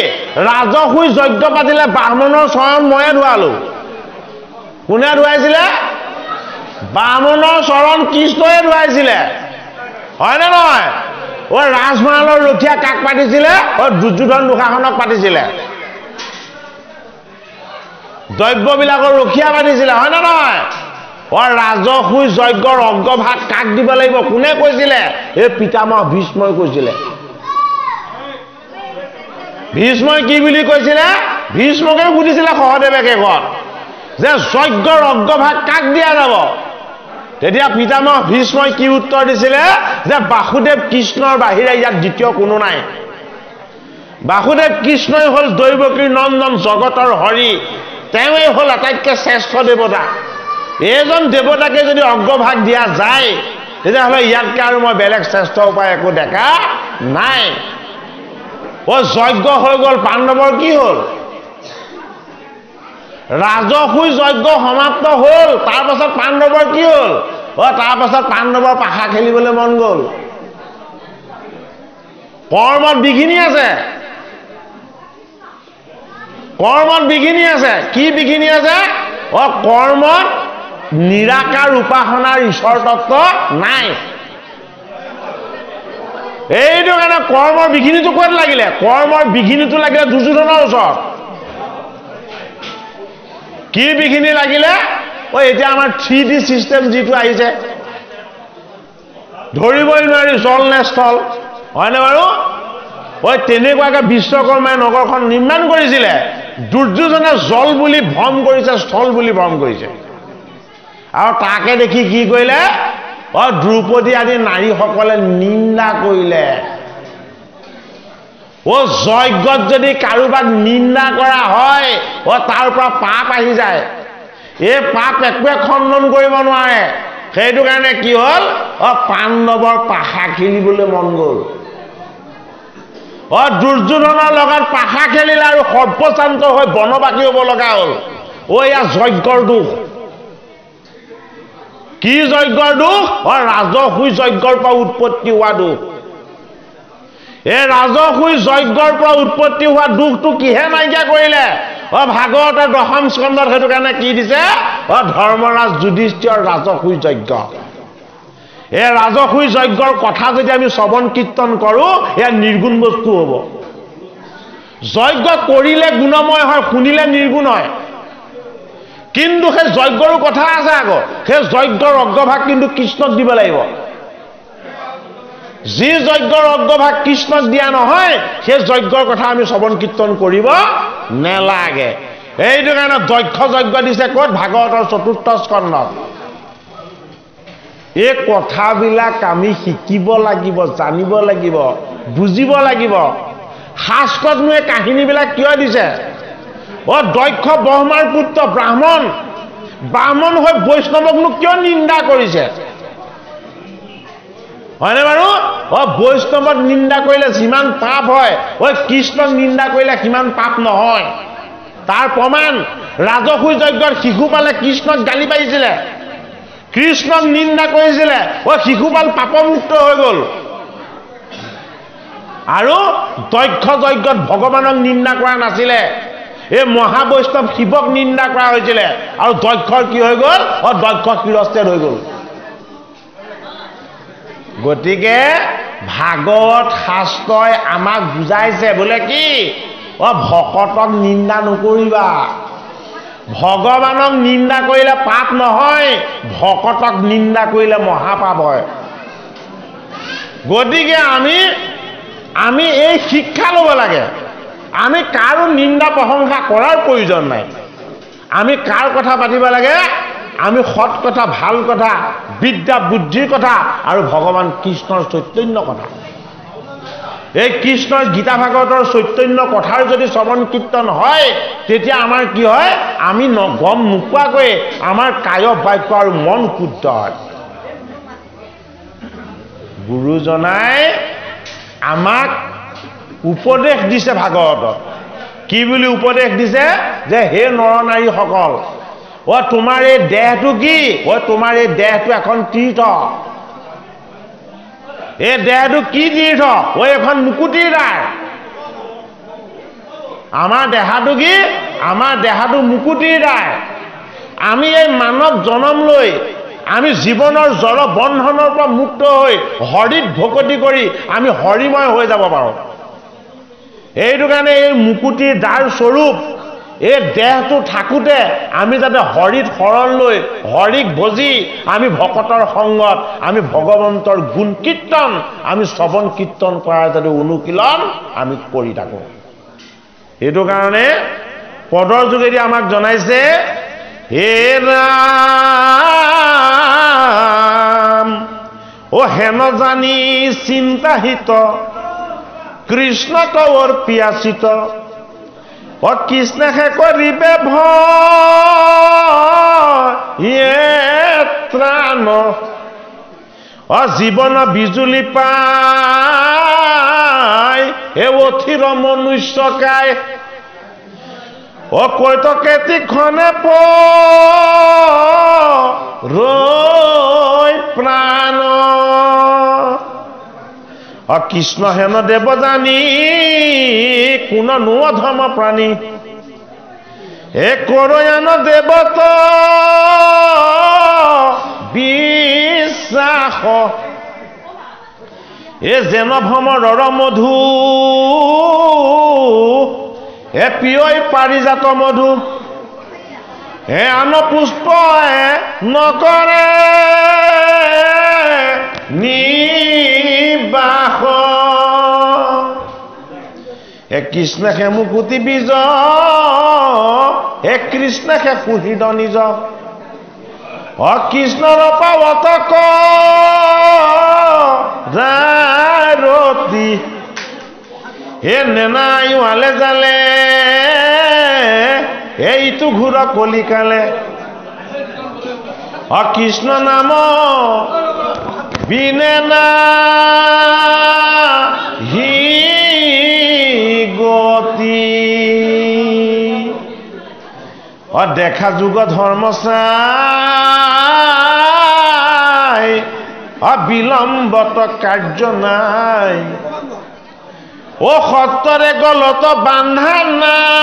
ৰাজহুই যজ্ঞ পাতিলে ব্ৰাহ্মণৰ চৰণ ময়ে ধুৱালো কোনে ধুৱাইছিলে ব্ৰাহ্মণৰ চৰণ কৃষ্ণয়ে ধুৱাইছিলে হয়নে নহয় ৰাজমহালৰ ৰখীয়া কাক পাতিছিলে দুৰ্যোধন দুঃশাসনক পাতিছিলে দ্ৰব্যবিলাকৰ ৰখীয়া পাতিছিলে হয় নে নহয় ৰাজহুই যজ্ঞৰ অগ্ৰভাগ কাক দিব লাগিব কোনে কৈছিলে এই পিতামহ ভীষ্মই কৈছিলে ভীষ্মই কি বুলি কৈছিলে ভীষ্মকে সুধিছিলে সহদেৱে শেষত যে যজ্ঞৰ অগ্ৰভাগ কাক দিয়া যাব তেতিয়া পিতামহ ভীষ্মই কি উত্তৰ দিছিলে যে বাসুদেৱ কৃষ্ণৰ বাহিৰে ইয়াত দ্বিতীয় কোনো নাই বাসুদেৱ কৃষ্ণই হ'ল দৈৱকীৰ নন্দন জগতৰ হৰি তেওঁই হ'ল আটাইতকৈ শ্ৰেষ্ঠ দেৱতা এইজন দেৱতাকে যদি অগ্ৰভাগ দিয়া যায় তেতিয়াহ'লে ইয়াতকৈ আৰু মই বেলেগ শ্ৰেষ্ঠ উপায় একো দেখা নাই যজ্ঞ হৈ গ'ল পাণ্ডৱৰ কি হ'ল ৰাজহুই যজ্ঞ সমাপ্ত হ'ল তাৰ পাছত পাণ্ডৱৰ কি হ'ল তাৰ পাছত পাণ্ডৱৰ পাশা খেলিবলৈ মন গ'ল কৰ্মত বিঘিনি আছে কৰ্মত বিঘিনি আছে কি বিঘিনি আছে কৰ্মত নিৰাকাৰ উপাসনাৰ ঈশ্বৰ তত্ত্ব নাই এইটো কাৰণে কৰ্মৰ বিঘিনিটো ক'ত লাগিলে কৰ্মৰ বিঘিনিটো লাগিলে দুৰ্যোধনৰ ওচৰত কি বিঘিনি লাগিলে এতিয়া আমাৰ 3D চিষ্টেম যিটো আহিছে ধৰিবই নোৱাৰি জল নে স্থল হয়নে বাৰু তেনেকুৱাকে বিশ্বকৰ্মাই নগৰখন নিৰ্মাণ কৰিছিলে দুৰ্যোধনে জল বুলি ভ্ৰম কৰিছে স্থল বুলি ভ্ৰম কৰিছে আৰু তাকে দেখি কি কৰিলে দ্ৰৌপদী আদি নাৰীসকলে নিন্দা কৰিলে যজ্ঞত যদি কাৰোবাক নিন্দা কৰা হয় তাৰ পৰা পাপ আহি যায় এই পাপ একোৱে খণ্ডন কৰিব নোৱাৰে সেইটো কাৰণে কি হ'ল পাণ্ডৱৰ পাশা খেলিবলৈ মন গ'ল দুৰ্যোধনৰ লগত পাশা খেলিলে আৰু সৰ্বশান্ত হৈ বনবাসী হ'ব লগা হ'ল এয়া যজ্ঞৰ দুখ কি যজ্ঞৰ দুখ ৰাজসুই যজ্ঞৰ পৰা উৎপত্তি হোৱা দুখ এই ৰাজসুই যজ্ঞৰ পৰা উৎপত্তি হোৱা দুখটো কিহে নাইকিয়া কৰিলে ভাগৱতৰ দশম স্কন্ধত সেইটো কাৰণে কি দিছে ধৰ্মৰাজ যুধিষ্ঠিৰৰ ৰাজসুই যজ্ঞ এই ৰাজসুই যজ্ঞৰ কথা যদি আমি শ্ৰৱণ কীৰ্তন কৰোঁ এয়া নিৰ্গুণ বস্তু হ'ব যজ্ঞ কৰিলে গুণময় হয় শুনিলে নিৰ্গুণ হয় কিন্তু সেই যজ্ঞৰো কথা আছে আকৌ সেই যজ্ঞৰ অগ্ৰভাগ কিন্তু কৃষ্ণক দিব লাগিব যি যজ্ঞৰ অগ্ৰভাগ কৃষ্ণক দিয়া নহয় সেই যজ্ঞৰ কথা আমি শ্ৰৱণ কীৰ্তন কৰিব নেলাগে এইটো কাৰণে দক্ষ যজ্ঞ দিছে ক'ত ভাগৱতৰ ৪ৰ্থ স্কন্ধত এই কথাবিলাক আমি শিকিব লাগিব জানিব লাগিব বুজিব লাগিব শাস্ত্ৰতনো এই কাহিনীবিলাক কিয় দিছে দক্ষ ব্ৰহ্মাৰ পুত্ৰ ব্ৰাহ্মণ হৈ বৈষ্ণৱকনো কিয় নিন্দা কৰিছে হয়নে বাৰু বৈষ্ণৱক নিন্দা কৰিলে যিমান পাপ হয় কৃষ্ণক নিন্দা কৰিলে সিমান পাপ নহয় তাৰ প্ৰমাণ ৰাজসুই যজ্ঞৰ শিশুপালে কৃষ্ণক গালি পাৰিছিলে কৃষ্ণক নিন্দা কৰিছিলে শিশুপাল পাপমুক্ত হৈ গ'ল আৰু দক্ষ যজ্ঞত ভগৱানক নিন্দা কৰা নাছিলে এই মহাবৈষ্ণৱ শিৱক নিন্দা কৰা হৈছিলে আৰু দক্ষৰ কি হৈ গ'ল দক্ষ শিৰস্তেদ হৈ গ'ল গতিকে ভাগৱত শাস্ত্ৰই আমাক বুজাইছে বোলে কি ভকতক নিন্দা নকৰিবা ভগৱানক নিন্দা কৰিলে পাপ নহয় ভকতক নিন্দা কৰিলে মহাপাপ হয় গতিকে আমি এই শিক্ষা ল'ব লাগে আমি কাৰো নিন্দা প্ৰশংসা কৰাৰ প্ৰয়োজন নাই আমি কাৰ কথা পাতিব লাগে আমি সৎ কথা ভাল কথা বিদ্যা বুদ্ধিৰ কথা আৰু ভগৱান কৃষ্ণৰ চৈতন্য কথা এই কৃষ্ণৰ গীতা ভাগৱতৰ চৈতন্য কথাৰ যদি শ্ৰৱণ কীৰ্তন হয় তেতিয়া আমাৰ কি হয় আমি গম নোপোৱাকৈ আমাৰ কায় বাক্য আৰু মন শুদ্ধ হয় গুৰুজনাই আমাক উপদেশ দিছে ভাগৱতত কি বুলি উপদেশ দিছে যে হে নৰনাৰীসকল তোমাৰ এই দেহটো কি তোমাৰ এই দেহটো এখন তীৰ্থ এই দেহটো কি তীৰ্থ এখন মুকুতিৰ দ্বাৰ আমাৰ দেহাটো কি আমাৰ দেহাটো মুকুতিৰ দ্বাৰ আমি এই মানৱ জনম লৈ আমি জীৱনৰ জড় বন্ধনৰ পৰা মুক্ত হৈ হৰিত ভকতি কৰি আমি হৰিময় হৈ যাব পাৰোঁ এইটো কাৰণে এই মুকুতিৰ দ্বাৰ স্বৰূপ এই দেহটো থাকোঁতে আমি যাতে হৰিত শৰণ লৈ হৰিক ভজি আমি ভকতৰ সংগত আমি ভগৱন্তৰ গুণ কীৰ্তন আমি শ্ৰৱণ কীৰ্তন কৰাৰ যাতে অনুশীলন আমি কৰি থাকোঁ এইটো কাৰণে পদৰ যোগেদি আমাক জনাইছে হে ৰাম হেন জানি চিন্তাহিত কৃষ্ণ তৱৰ পিয়াচিত কৃষ্ণে কৰিবে ভয় ত্ৰাণ জীৱন বিজুলি পাই অথিৰ মনুষ্যকায় কৈতকেতিখনে ৰৈ প্ৰাণ কৃষ্ণ হেন দেৱ জানি কোনো অধম প্ৰাণী কৰয়ান দেৱত বিশ্বাস যেন ভ্ৰমৰৰ মধু প্ৰিয় পাৰিজাত মধু আন পুষ্প নকৰে নিবাস কৃষ্ণে মুকুতি বীজ কৃষ্ণে সুহৃদ নিজ কৃষ্ণৰ পাৱত ৰতি নেনাইৱালে জালে এইটো ঘূৰ কলিকালে কৃষ্ণ নাম বিনে নাহি গতি দেখা যুগ ধৰ্মচা অবিলম্বত কাৰ্য নাই ও সত্তৰে গলত বান্ধা নাম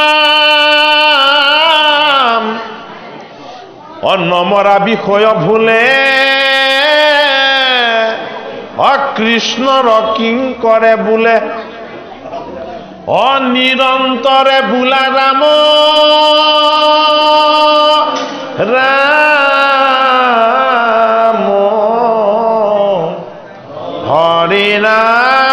নমৰা বিষয় ভুলে কৃষ্ণৰ কিং কৰে বোলে নিৰন্তৰে বোলা ৰাম ৰাম হৰি ৰাম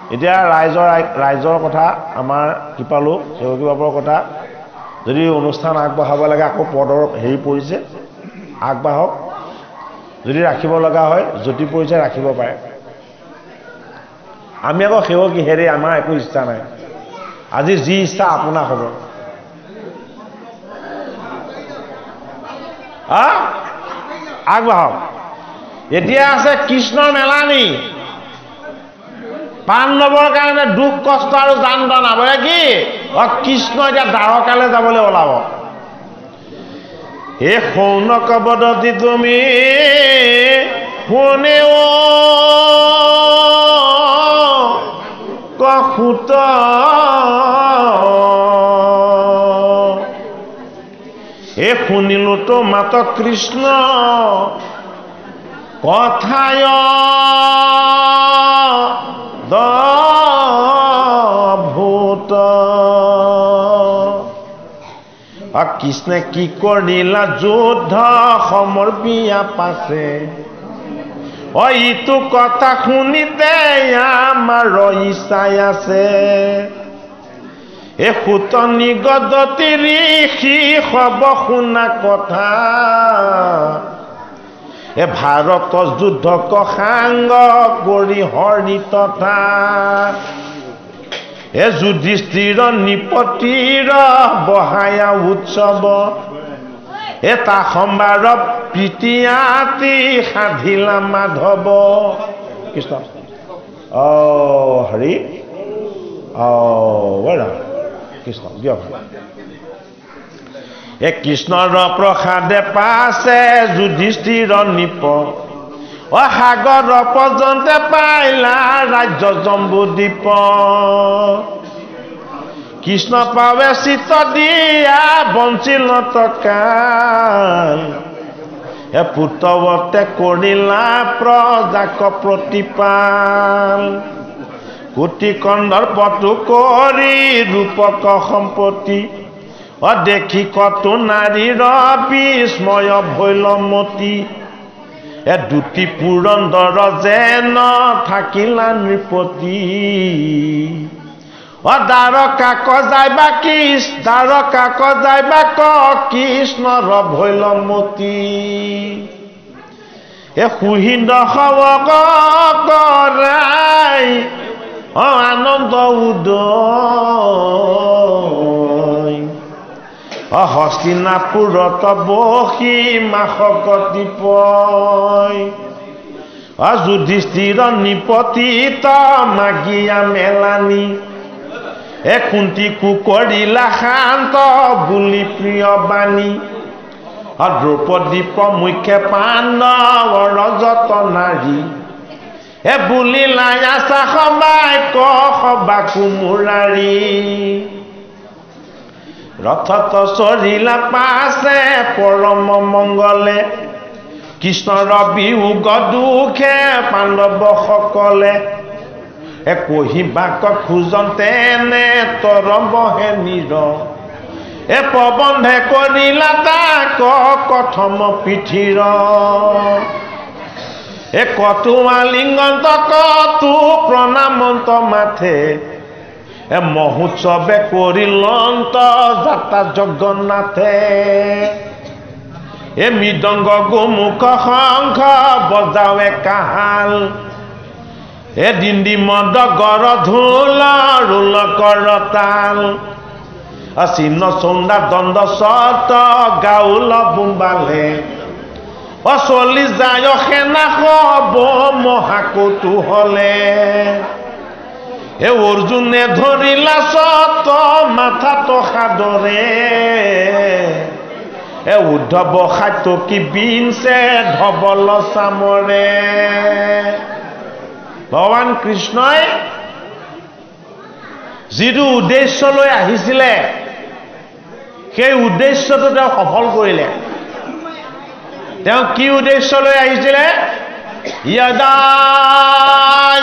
এতিয়া ৰাইজৰ কথা আমাৰ কৃপালু সেৱকী বাবৰ কথা যদি অনুষ্ঠান আগবঢ়াব লাগে আকৌ পদৰ হেৰি পৰিছে আগবাঢ়ক যদি ৰাখিব লগা হয় জ্যোতি পৰিছে ৰাখিব পাৰে আমি আকৌ সেৱকী হেৰি আমাৰ একো ইচ্ছা নাই আজি যি ইচ্ছা আপোনাৰ হ'ব আগবাঢ়ক এতিয়া আছে কৃষ্ণৰ মেলানি পাণ্ডৱৰ কাৰণে দুখ কষ্ট আৰু যান্ত্ৰণা বোলে কি কৃষ্ণ এতিয়া দ্বাৰকালৈ যাবলৈ ওলাব এই শৌনক বদতি তুমি শুনেও কসুত এই শুনিলো তো মাত কৃষ্ণ কথায় ভূত কৃষ্ণে কি কৰিলা যুদ্ধ সমৰ্পিয়া পাছে ইটো কথা শুনিতে আমাৰ ইচ্ছাই আছে এই সুত নিগদতি ঋষি সব শুনা কথা এ ভাৰত যুদ্ধক সাংগ কৰি হৰি তথা এ যুধিষ্ঠিৰ নিপতিৰ বহায়া উৎসৱ এটা সম্বাৰ প্ৰীতিয়াতি সাধিলা মাধৱ কৃষ্ণ হৰি কৃষ্ণ দিয়ক এ কৃষ্ণৰ প্ৰসাদে পাছে যুধিষ্ঠিৰ নিপ সাগৰ পৰ্যন্ত পাইলা ৰাজ্য জম্বুদ্বীপ কৃষ্ণ পাৱে চিত দিয়া বঞ্চিল কাল এ পুত্ৰৱতে কৰিলা প্ৰজাক প্ৰতিপাল কোটি কন্দৰ্পটো কৰি ৰূপক সম্পত্তি দেখি কতো নাৰীৰ বিস্ময় ভৈল মতি এ দুটি পুৰন্দৰ যেন থাকিলা নৃপতি দ্বাৰকা কজাইবা কৃষ্ণৰ ভৈল মতি এ সুহিন্দ সৱক কৰাই আনন্দ উদয় হস্তিনাপুৰত বসি মাসকতি পয় যুধিষ্ঠিৰ নিপতিত মাগিয়া মেলানি এ কুন্তি কৰিলা শান্ত বুলি প্ৰিয় বাণী দ্ৰৌপদী প্ৰমুখ্যে পাণ্ডৱৰ যত নাৰী এ বুলিলা আছা সবাই সবা কুমুৰাৰী ৰথত চৰিলা পাছে পৰম মংগলে কৃষ্ণৰ বিয়োগ দুখে পাণ্ডৱ সকলে এ কহিবাক খোজন্তে নে তৰবহে নিৰ এ প্ৰবন্ধে কৰিলা তাক কথম পিঠিৰ এ কতো আলিংগন্ত কতো প্ৰণামন্ত মাথে এ মহোৎসৱে কৰিলন্ত যাতা জগন্নাথে এ মৃদংগ গোমুখ শংখ বজাৱে কাহাল এ দিন্দি মদ গৰ ঢোল ৰোল কৰতাল চিহ্ন চন্দা দণ্ড সত গাউল বুম্বালে চলি যায় সেনা হব মহাকৌতুহলে এ অৰ্জুনে ধৰিলা চত মাথাটো সাদৰে এ উদ্ধৱ খাদ্য কি বিনছে ধবল চামৰে ভগৱান কৃষ্ণই যিটো উদ্দেশ্য লৈ আহিছিলে সেই উদ্দেশ্যটো তেওঁ সফল কৰিলে তেওঁ কি উদ্দেশ্য লৈ আহিছিলে यदा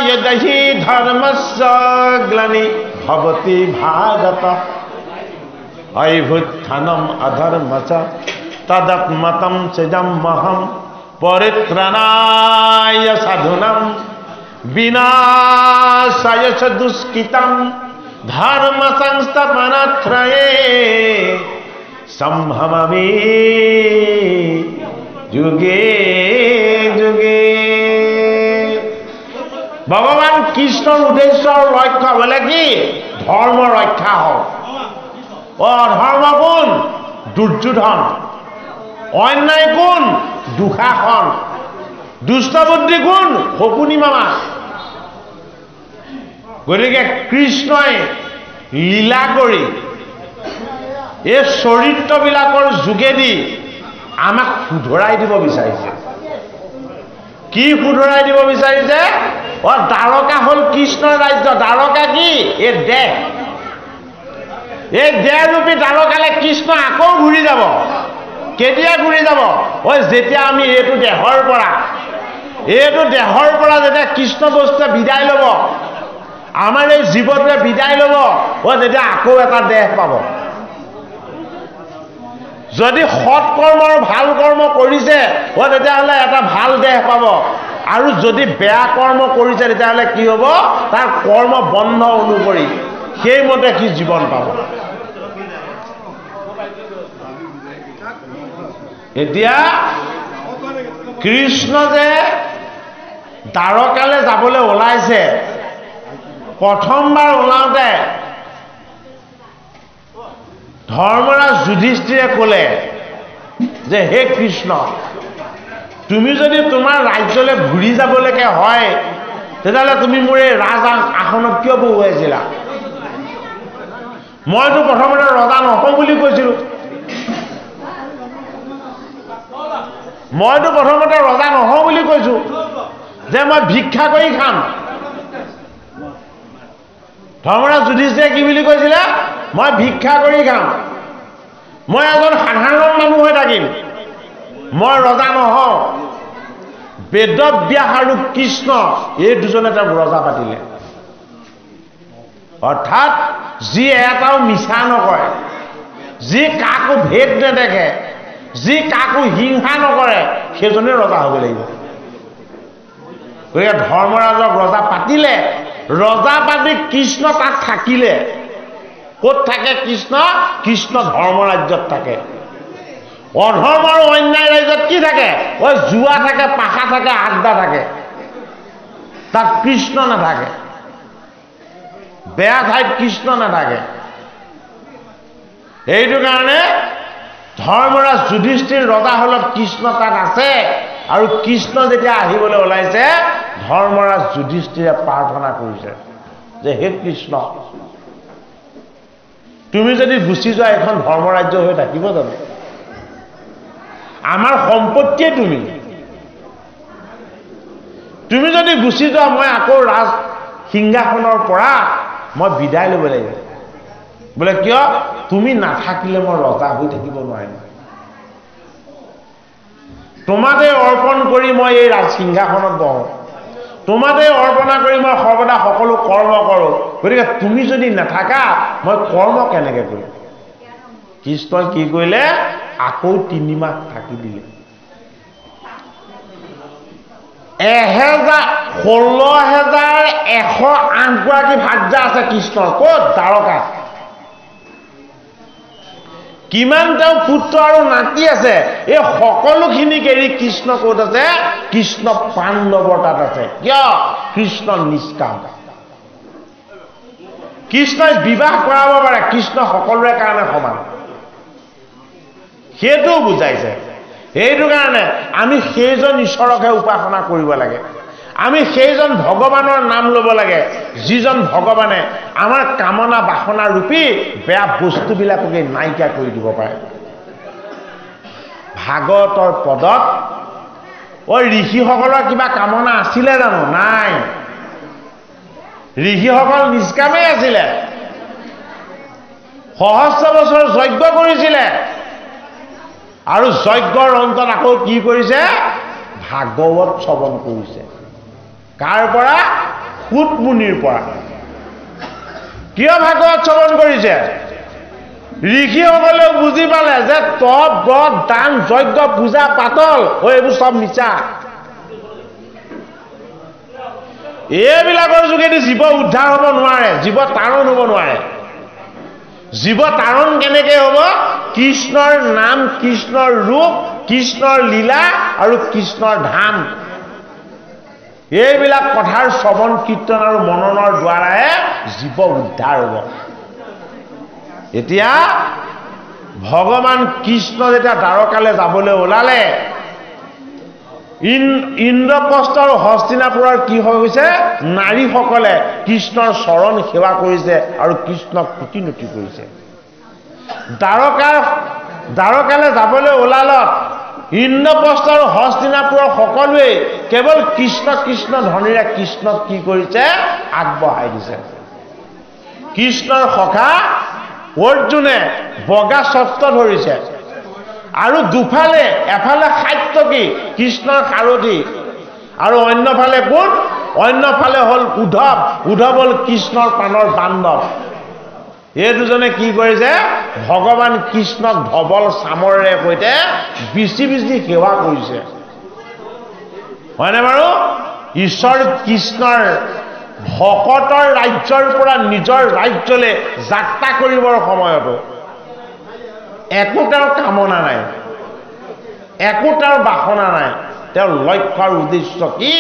यदहि धर्मस्य ग्लानि भवति भारत अभ्युत्थानम् अधर्मस्य तदात्मतं चिदमहं परित्राणाय साधूनां विनाशाय च दुष्कृतं धर्म संस्थापनार्थये संभवामि युगे युगे ভগৱান কৃষ্ণৰ উদ্দেশ্য আৰু লক্ষ্য বলে কি ধৰ্ম ৰক্ষা হওক অধৰ্ম কোন দুৰ্যোধন অন্যায় কোন দুঃশাসন দুষ্ট বুদ্ধি কোন শকুনি মামা গতিকে কৃষ্ণই লীলা কৰি এই চৰিত্ৰবিলাকৰ যোগেদি আমাক শুধৰাই দিব বিচাৰিছে কি শুধৰাই দিব বিচাৰিছে দ্বাৰকা হল কৃষ্ণৰ ৰাজ্য দ্বাৰকা কি এই দেহৰূপী দ্বাৰকালে কৃষ্ণ আকৌ ঘূৰি যাব কেতিয়া ঘূৰি যাব যেতিয়া আমি এইটো দেহৰ পৰা যেতিয়া কৃষ্ণ বস্তুৱে বিদায় ল'ব আমাৰ এই জীৱটোৱে বিদায় ল'ব তেতিয়া আকৌ এটা দেহ পাব যদি সৎ কৰ্ম আৰু ভাল কৰ্ম কৰিছে তেতিয়াহ'লে এটা ভাল দেহ পাব আৰু যদি বেয়া কৰ্ম কৰিছে তেতিয়াহ'লে কি হ'ব তাৰ কৰ্ম বন্ধ অনুসৰি সেইমতে কি জীৱন পাব এতিয়া কৃষ্ণ যে দ্বাৰকালৈ যাবলৈ ওলাইছে প্ৰথমবাৰ ওলাওঁতে ধৰ্মৰাজ যুধিষ্ঠিৰে ক'লে যে হে কৃষ্ণ তুমি যদি তোমাৰ ৰাজ্যলৈ ঘূৰি যাবলৈকে হয় তেতিয়াহ'লে তুমি মোৰ এই ৰাজ আসনত কিয় বহুৱাইছিলা মইতো প্ৰথমতে ৰজা নহওঁ বুলি কৈছিলোঁ যে মই ভিক্ষা কৰি খাম ধৰ্মৰাজ যুধিষ্ঠিৰে কি বুলি কৈছিলে মই ভিক্ষা কৰি খাম মই এজন সাধাৰণ মানুহ হৈ থাকিম মই ৰজা নহওঁ বেদব্যাস আৰু কৃষ্ণ এই দুজনে তেওঁ ৰজা পাতিলে অৰ্থাৎ যি এটাও মিছা নকৰে যি কাকো ভেদ নেদেখে যি কাকো হিংসা নকৰে সেইজনে ৰজা হ'ব লাগিব গতিকে ধৰ্মৰাজক ৰজা পাতিলে ৰজা পাতি কৃষ্ণ তাত থাকিলে ক'ত থাকে কৃষ্ণ ধৰ্ম ৰাজ্যত থাকে অধৰ্ম আৰু অন্যায় ৰাজ্যত কি থাকে জুৱা থাকে পাশা থাকে আড্ডা থাকে তাত কৃষ্ণ নাথাকে বেয়া ঠাইত কৃষ্ণ নাথাকে এইটো কাৰণে ধৰ্মৰাজ যুধিষ্ঠিৰ ৰজা হলত কৃষ্ণ তাত আছে আৰু কৃষ্ণ যেতিয়া আহিবলৈ ওলাইছে ধৰ্মৰাজ যুধিষ্ঠিৰে প্ৰাৰ্থনা কৰিছে যে হে কৃষ্ণ তুমি যদি গুচি যোৱা এখন ধৰ্মৰাজ্য হৈ থাকিব জানো আমাৰ সম্পত্তিয়ে তুমি যদি গুচি যোৱা মই আকৌ ৰাজ সিংহাসনৰ পৰা মই বিদায় ল'ব লাগিব বোলে কিয় তুমি নাথাকিলে মই ৰজা হৈ থাকিব নোৱাৰিম তোমাতে অৰ্পণ কৰি মই এই ৰাজ সিংহাসনত বহোঁ তোমাতে অৰ্পণা কৰি মই সৰ্বদা সকলো কৰ্ম কৰোঁ গতিকে তুমি যদি নাথাকা মই কৰ্ম কেনেকৈ কৰিম কৃষ্ণই কি কৰিলে আকৌ 3 মাহ থাকি দিলে 16,108 গৰাকী ভাৰ্যা আছে কৃষ্ণৰ ক'ত দ্বাৰকা কিমান তেওঁ পুত্ৰ আৰু নাতি আছে এই সকলোখিনিক এৰি কৃষ্ণ ক'ত আছে কৃষ্ণ পাণ্ডৱৰ তাত আছে কিয় কৃষ্ণ নিষ্কাম কৃষ্ণই বিবাহ কৰাব পাৰে কৃষ্ণ সকলোৰে কাৰণে সমান সেইটো বুজাইছে এইটো কাৰণে আমি সেইজন ঈশ্বৰকহে উপাসনা কৰিব লাগে আমি সেইজন ভগৱানৰ নাম ল'ব লাগে যিজন ভগৱানে আমাৰ কামনা বাসনা ৰূপী বেয়া বস্তুবিলাককে নাইকিয়া কৰি দিব পাৰে। ভাগৱতৰ পদত ঋষিসকলৰ কিবা কামনা আছিলে জানো? নাই। ঋষিসকল নিষ্কামেই আছিলে, সহস্ৰ বছৰ যজ্ঞ কৰিছিলে আৰু যজ্ঞৰ অন্তত আকৌ কি কৰিছে? ভাগৱত শ্ৰৱণ কৰিছে। কাৰ পৰা? সূত মুনিৰ পৰা। কিয় ভাগৱত শ্ৰৱণ কৰিছে? ঋষিসকলেও বুজি পালে যে তপ ব্ৰত দান যজ্ঞ পূজা পাতল এইবোৰ চব মিছা। এইবিলাকৰ যোগেদি জীৱ উদ্ধাৰ হ'ব নোৱাৰে, জীৱ তাৰণ হ'ব নোৱাৰে। জীৱ তাৰণ কেনেকৈ হ'ব? কৃষ্ণৰ নাম, কৃষ্ণৰ ৰূপ, কৃষ্ণৰ লীলা আৰু কৃষ্ণৰ ধাম, এইবিলাক কথাৰ শ্ৰৱণ কীৰ্তন আৰু মননৰ দ্বাৰাহে জীৱ উদ্ধাৰ হ'ব। এতিয়া ভগৱান কৃষ্ণ যেতিয়া দ্বাৰকালৈ যাবলৈ ওলালে, ইন্দ্ৰপ্ৰস্থ আৰু হস্তিনাপুৰৰ কি হৈ গৈছে? নাৰীসকলে কৃষ্ণৰ চৰণ সেৱা কৰিছে আৰু কৃষ্ণক কুটিনতি কৰিছে। দ্বাৰকালৈ যাবলৈ ওলালত ইন্দ্ৰপ্ৰস্থ আৰু হস্তিনাপুৰৰ সকলোৱে কেৱল কৃষ্ণ কৃষ্ণ ধ্বনিৰে কৃষ্ণক কি কৰিছে? আগবঢ়াই দিছে। কৃষ্ণৰ সখা অৰ্জুনে বগা শস্ত্ৰ ধৰিছে আৰু দুফালে, এফালে সাত্যকী কৃষ্ণৰ সাৰথী আৰু অন্যফালে কোন? অন্যফালে হ'ল উদ্ধৱ। উদ্ধৱ হ'ল কৃষ্ণৰ প্ৰাণৰ বান্ধৱ। এই দুজনে কি কৰিছে? ভগৱান কৃষ্ণক ধবল চামৰেৰে সৈতে বিচি বিচি সেৱা কৰিছে। হয়নে বাৰু? ঈশ্বৰ কৃষ্ণৰ ভকতৰ ৰাজ্যৰ পৰা নিজৰ ৰাজ্যলৈ যাত্ৰা কৰিবৰ সময়তো একো তেওঁৰ কামনা নাই, একো তেওঁৰ বাসনা নাই। তেওঁৰ লক্ষ্য আৰু উদ্দেশ্য কি?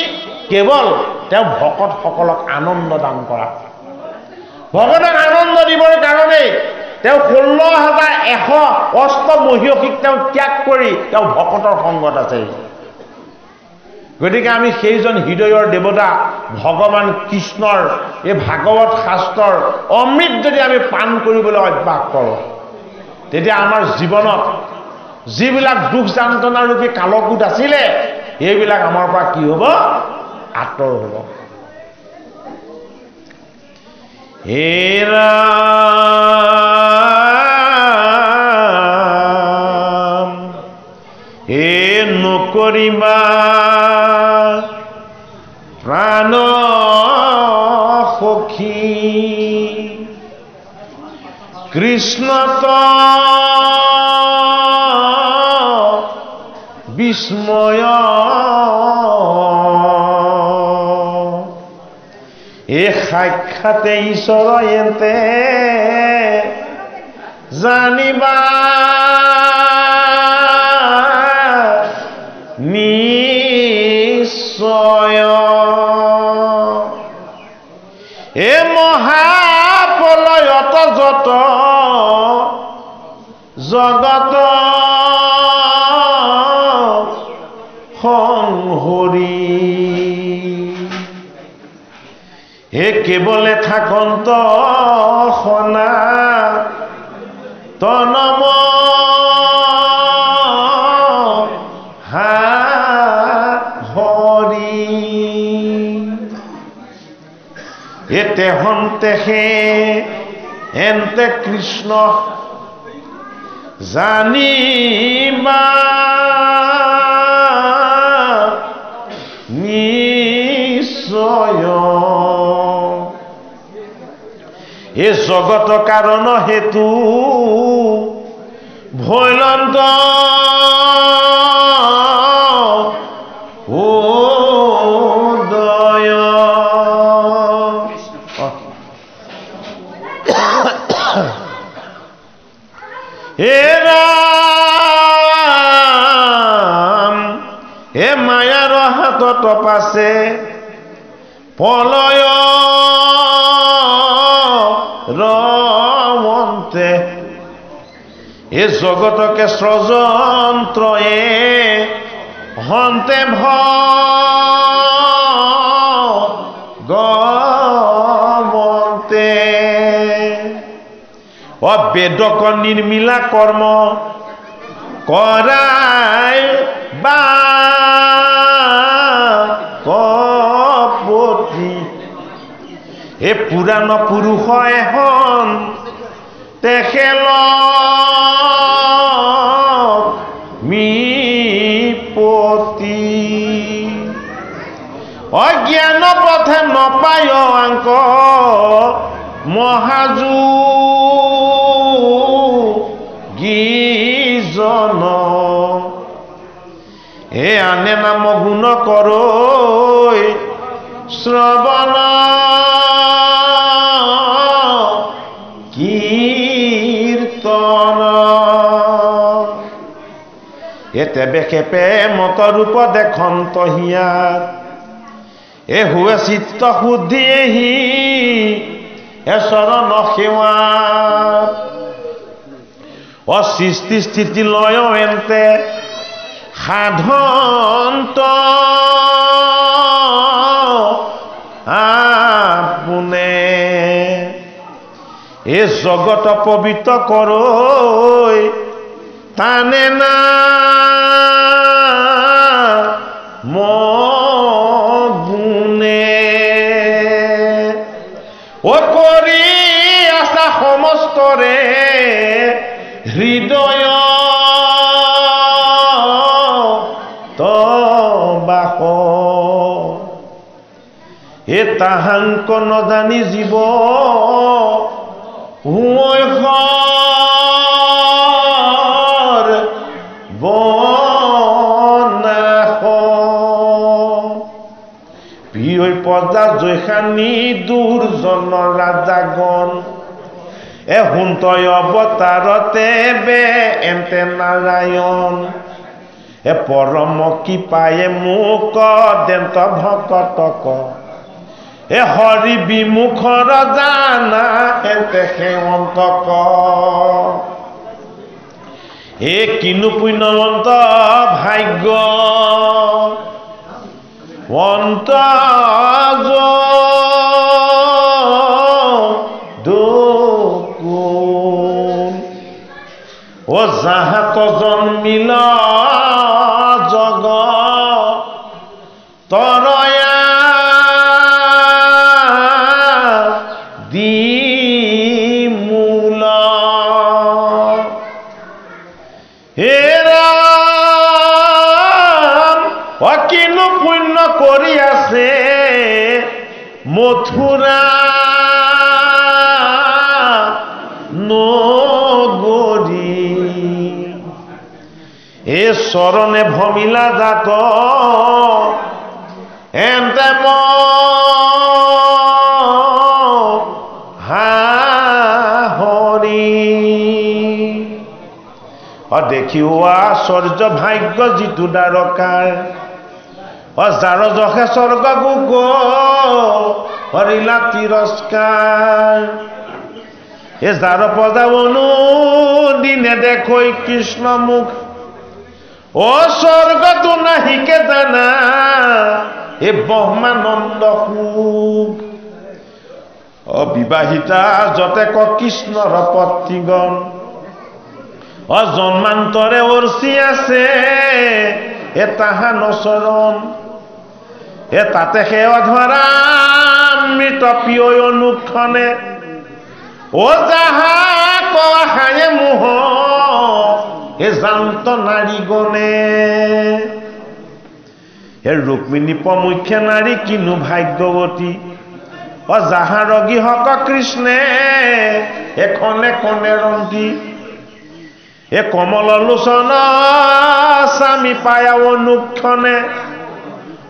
কেৱল তেওঁ ভকতসকলক আনন্দ দান কৰা। ভগৱানক আনন্দ দিবৰ কাৰণেই তেওঁ 16,100 অষ্টমহিষীক তেওঁ ত্যাগ কৰি তেওঁ ভকতৰ সংগত আছে। গতিকে আমি সেইজন হৃদয়ৰ দেৱতা ভগৱান কৃষ্ণৰ এই ভাগৱত শাস্ত্ৰৰ অমৃত যদি আমি পান কৰিবলৈ অভ্যাস কৰোঁ, তেতিয়া আমাৰ জীৱনত যিবিলাক দুখ যান্ত্ৰণাৰূপী কালকূট আছিলে এইবিলাক আমাৰ পৰা কি হ'ব? আঁতৰ হ'ব। হে ৰাম, হে নকৰিবা প্ৰাণ সখী, কৃষ্ণত বিস্ময় এ সাক্ষাতে ঈশ্বৰ এতে জানিবা নিশ্চয়। এ মহাপ্ৰলয়ত যত জগত সংহৰি, হে কেৱলে থাকন্ত সনা তনম হৰি, এতে হন্তে হে এন্তে কৃষ্ণ জানিবা নিশ্চয়। এ জগত কাৰণ হেতু ভৈলন্ত উদয়, হে ৰাম, হে মায়াৰ হাতত পাছে পলয় ৰমন্তে, এ জগতকে ষড়যন্ত্ৰয়ে হন্তে ভয় বেদক নিৰ্মিলা কৰ্ম কৰাই বা কপতি এই পুৰাণ পুৰুষ এখন তেখেতক মিপতি অজ্ঞান পথে নপায় অংক মহাজু গীজন এ আনে নাম গুণ কৰৈ শ্ৰৱণ কীৰ্তন এ তেবে খেপে মত ৰূপ দেখন্ত হিয়াত এ হুৱে চিত্ত শুদ্ধি এহি এ চৰণ সেৱা অসৃষ্টি স্থিতি লয় এন্তে সাধন্ত আপোনে এ জগত পবিত্ৰ কৰৈ তানে না মগুণে ও কৰি আছা সমস্তৰে হৃদয় তবাস এ তাহাংক নজানি জীৱ হুঁয়ৰ বনাস প্ৰিয় প্ৰজা জৈখানি দুৰ্জন ৰাজাগণ এ হুন্তয় অৱতাৰতে বে এন্তে নাৰায়ণ এ পৰম কৃপায়ে মোক দেন্ত ভকতক এ হৰি বিমুখৰ জানা এন্তে সেৱন্তক এ কিনো পুণ্যৱন্ত ভাগ্য অন্ত ও যাহাত জন্মিল জগ তৰয়া দিমূল হে ৰাম অকিনো পুণ্য কৰি আছে মথুৰা নগৰী এ চৰণে ভমিলা জাত এন্তে হৰি দেখিও আশ্চৰ্য ভাগ্য যিটো দ্বাৰকাৰ যাৰ যশে স্বৰ্গ গুক হৰিলা তিৰস্কাৰ এ যাৰ পদা অনুদিনে দেখৈ কৃষ্ণ মুখ ও স্বৰ্গতো নাহিকে জানা এ ব্ৰহ্মানন্দ সুখ অবিবাহিতা যতে ক কৃষ্ণৰ পত্নীগণ জন্মান্তৰে অৰ্চি আছে এ তাহা নচৰণ এ তাতে সেৱা ধৰা মৃত প্ৰিয় অনুক্ষণে ও যাহা কহায়ে মোহ এ জান্ত নাৰীগণে এ ৰুক্মিণী প্ৰমুখ্যে নাৰী কিনো ভাগ্যৱতী যাহাৰ গৃহক কৃষ্ণে এখনে কনে ৰংগী এ কমল লোচন স্বামী পায় অনুক্ষণে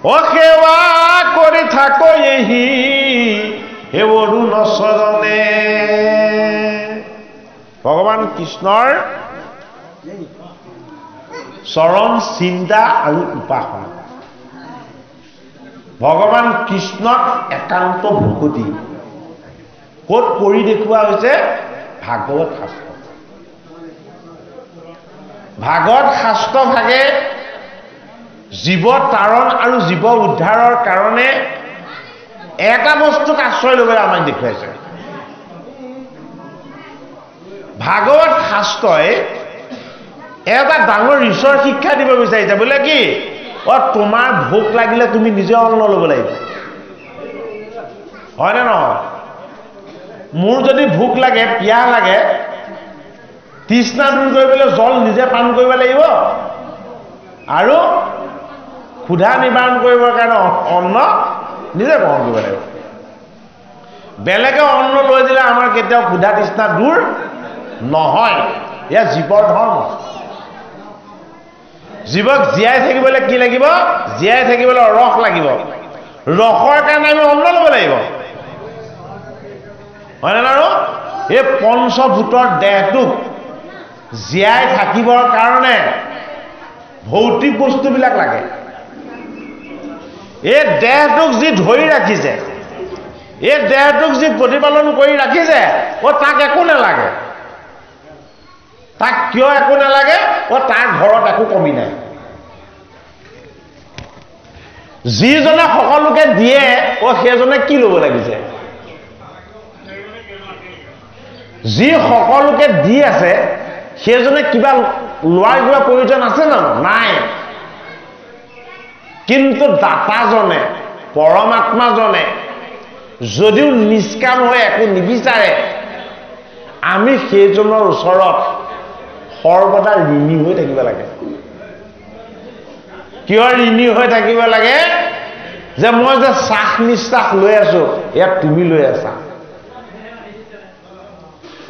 সেৱা কৰি থাকৈ এহি হে অৰুণ চৰণে ভগৱান কৃষ্ণৰ চৰণ চিন্তা আৰু উপাসনা ভগৱান কৃষ্ণক একান্ত ভকতি ক'ত কৰি দেখুওৱা হৈছে ভাগৱত শাস্ত্ৰ ভাগৱত শাস্ত্ৰ ভাগে জীৱ তাৰণ আৰু জীৱ উদ্ধাৰৰ কাৰণে এটা বস্তুক আশ্ৰয় ল'বলৈ আমাক দেখুৱাইছে ভাগৱত শাস্ত্ৰই এটা ডাঙৰ ঈশ্বৰ শিক্ষা দিব বিচাৰিছে বোলে কি তোমাৰ ভোক লাগিলে তুমি নিজে অন্ন ল'ব লাগিব হয়নে নহয় মোৰ যদি ভোক লাগে পিয়াহ লাগে তৃষ্ণা দূৰ কৰিবলৈ জল নিজে পান কৰিব লাগিব আৰু ক্ষুধা নিবাৰণ কৰিবৰ কাৰণে অন্ন নিজে গ্ৰহণ কৰিব লাগিব বেলেগে অন্ন লৈ দিলে আমাৰ কেতিয়াও ক্ষুধা তৃষ্ণা দূৰ নহয় এয়া জীৱৰ ধৰ্ম জীৱক জীয়াই থাকিবলৈ কি লাগিব জীয়াই থাকিবলৈ ৰস লাগিব ৰসৰ কাৰণে আমি অন্ন ল'ব লাগিব হয়নে বাৰু এই পঞ্চভূতৰ দেহটোক জীয়াই থাকিবৰ কাৰণে ভৌতিক বস্তুবিলাক লাগে এই দেহটোক যি ধৰি ৰাখিছে এই দেহটোক যি প্ৰতিপালন কৰি ৰাখিছে তাক একো নালাগে তাক কিয় একো নালাগে তাৰ ঘৰত একো কমি নাই যিজনে সকলোকে দিয়ে সেইজনে কি ল'ব লাগিছে যি সকলোকে দি আছে সেইজনে কিবা লোৱাৰ কিবা প্ৰয়োজন আছে জানো নাই কিন্তু দাতাজনে পৰমাত্মাজনে যদিও নিষ্কাম হৈ একো নিবিচাৰে আমি সেইজনৰ ওচৰত সৰ্বদা ঋণী হৈ থাকিব লাগে কিয় ঋণী হৈ থাকিব লাগে যে মই যে শ্বাস নিশ্বাস লৈ আছো ইয়াত তুমি লৈ আছা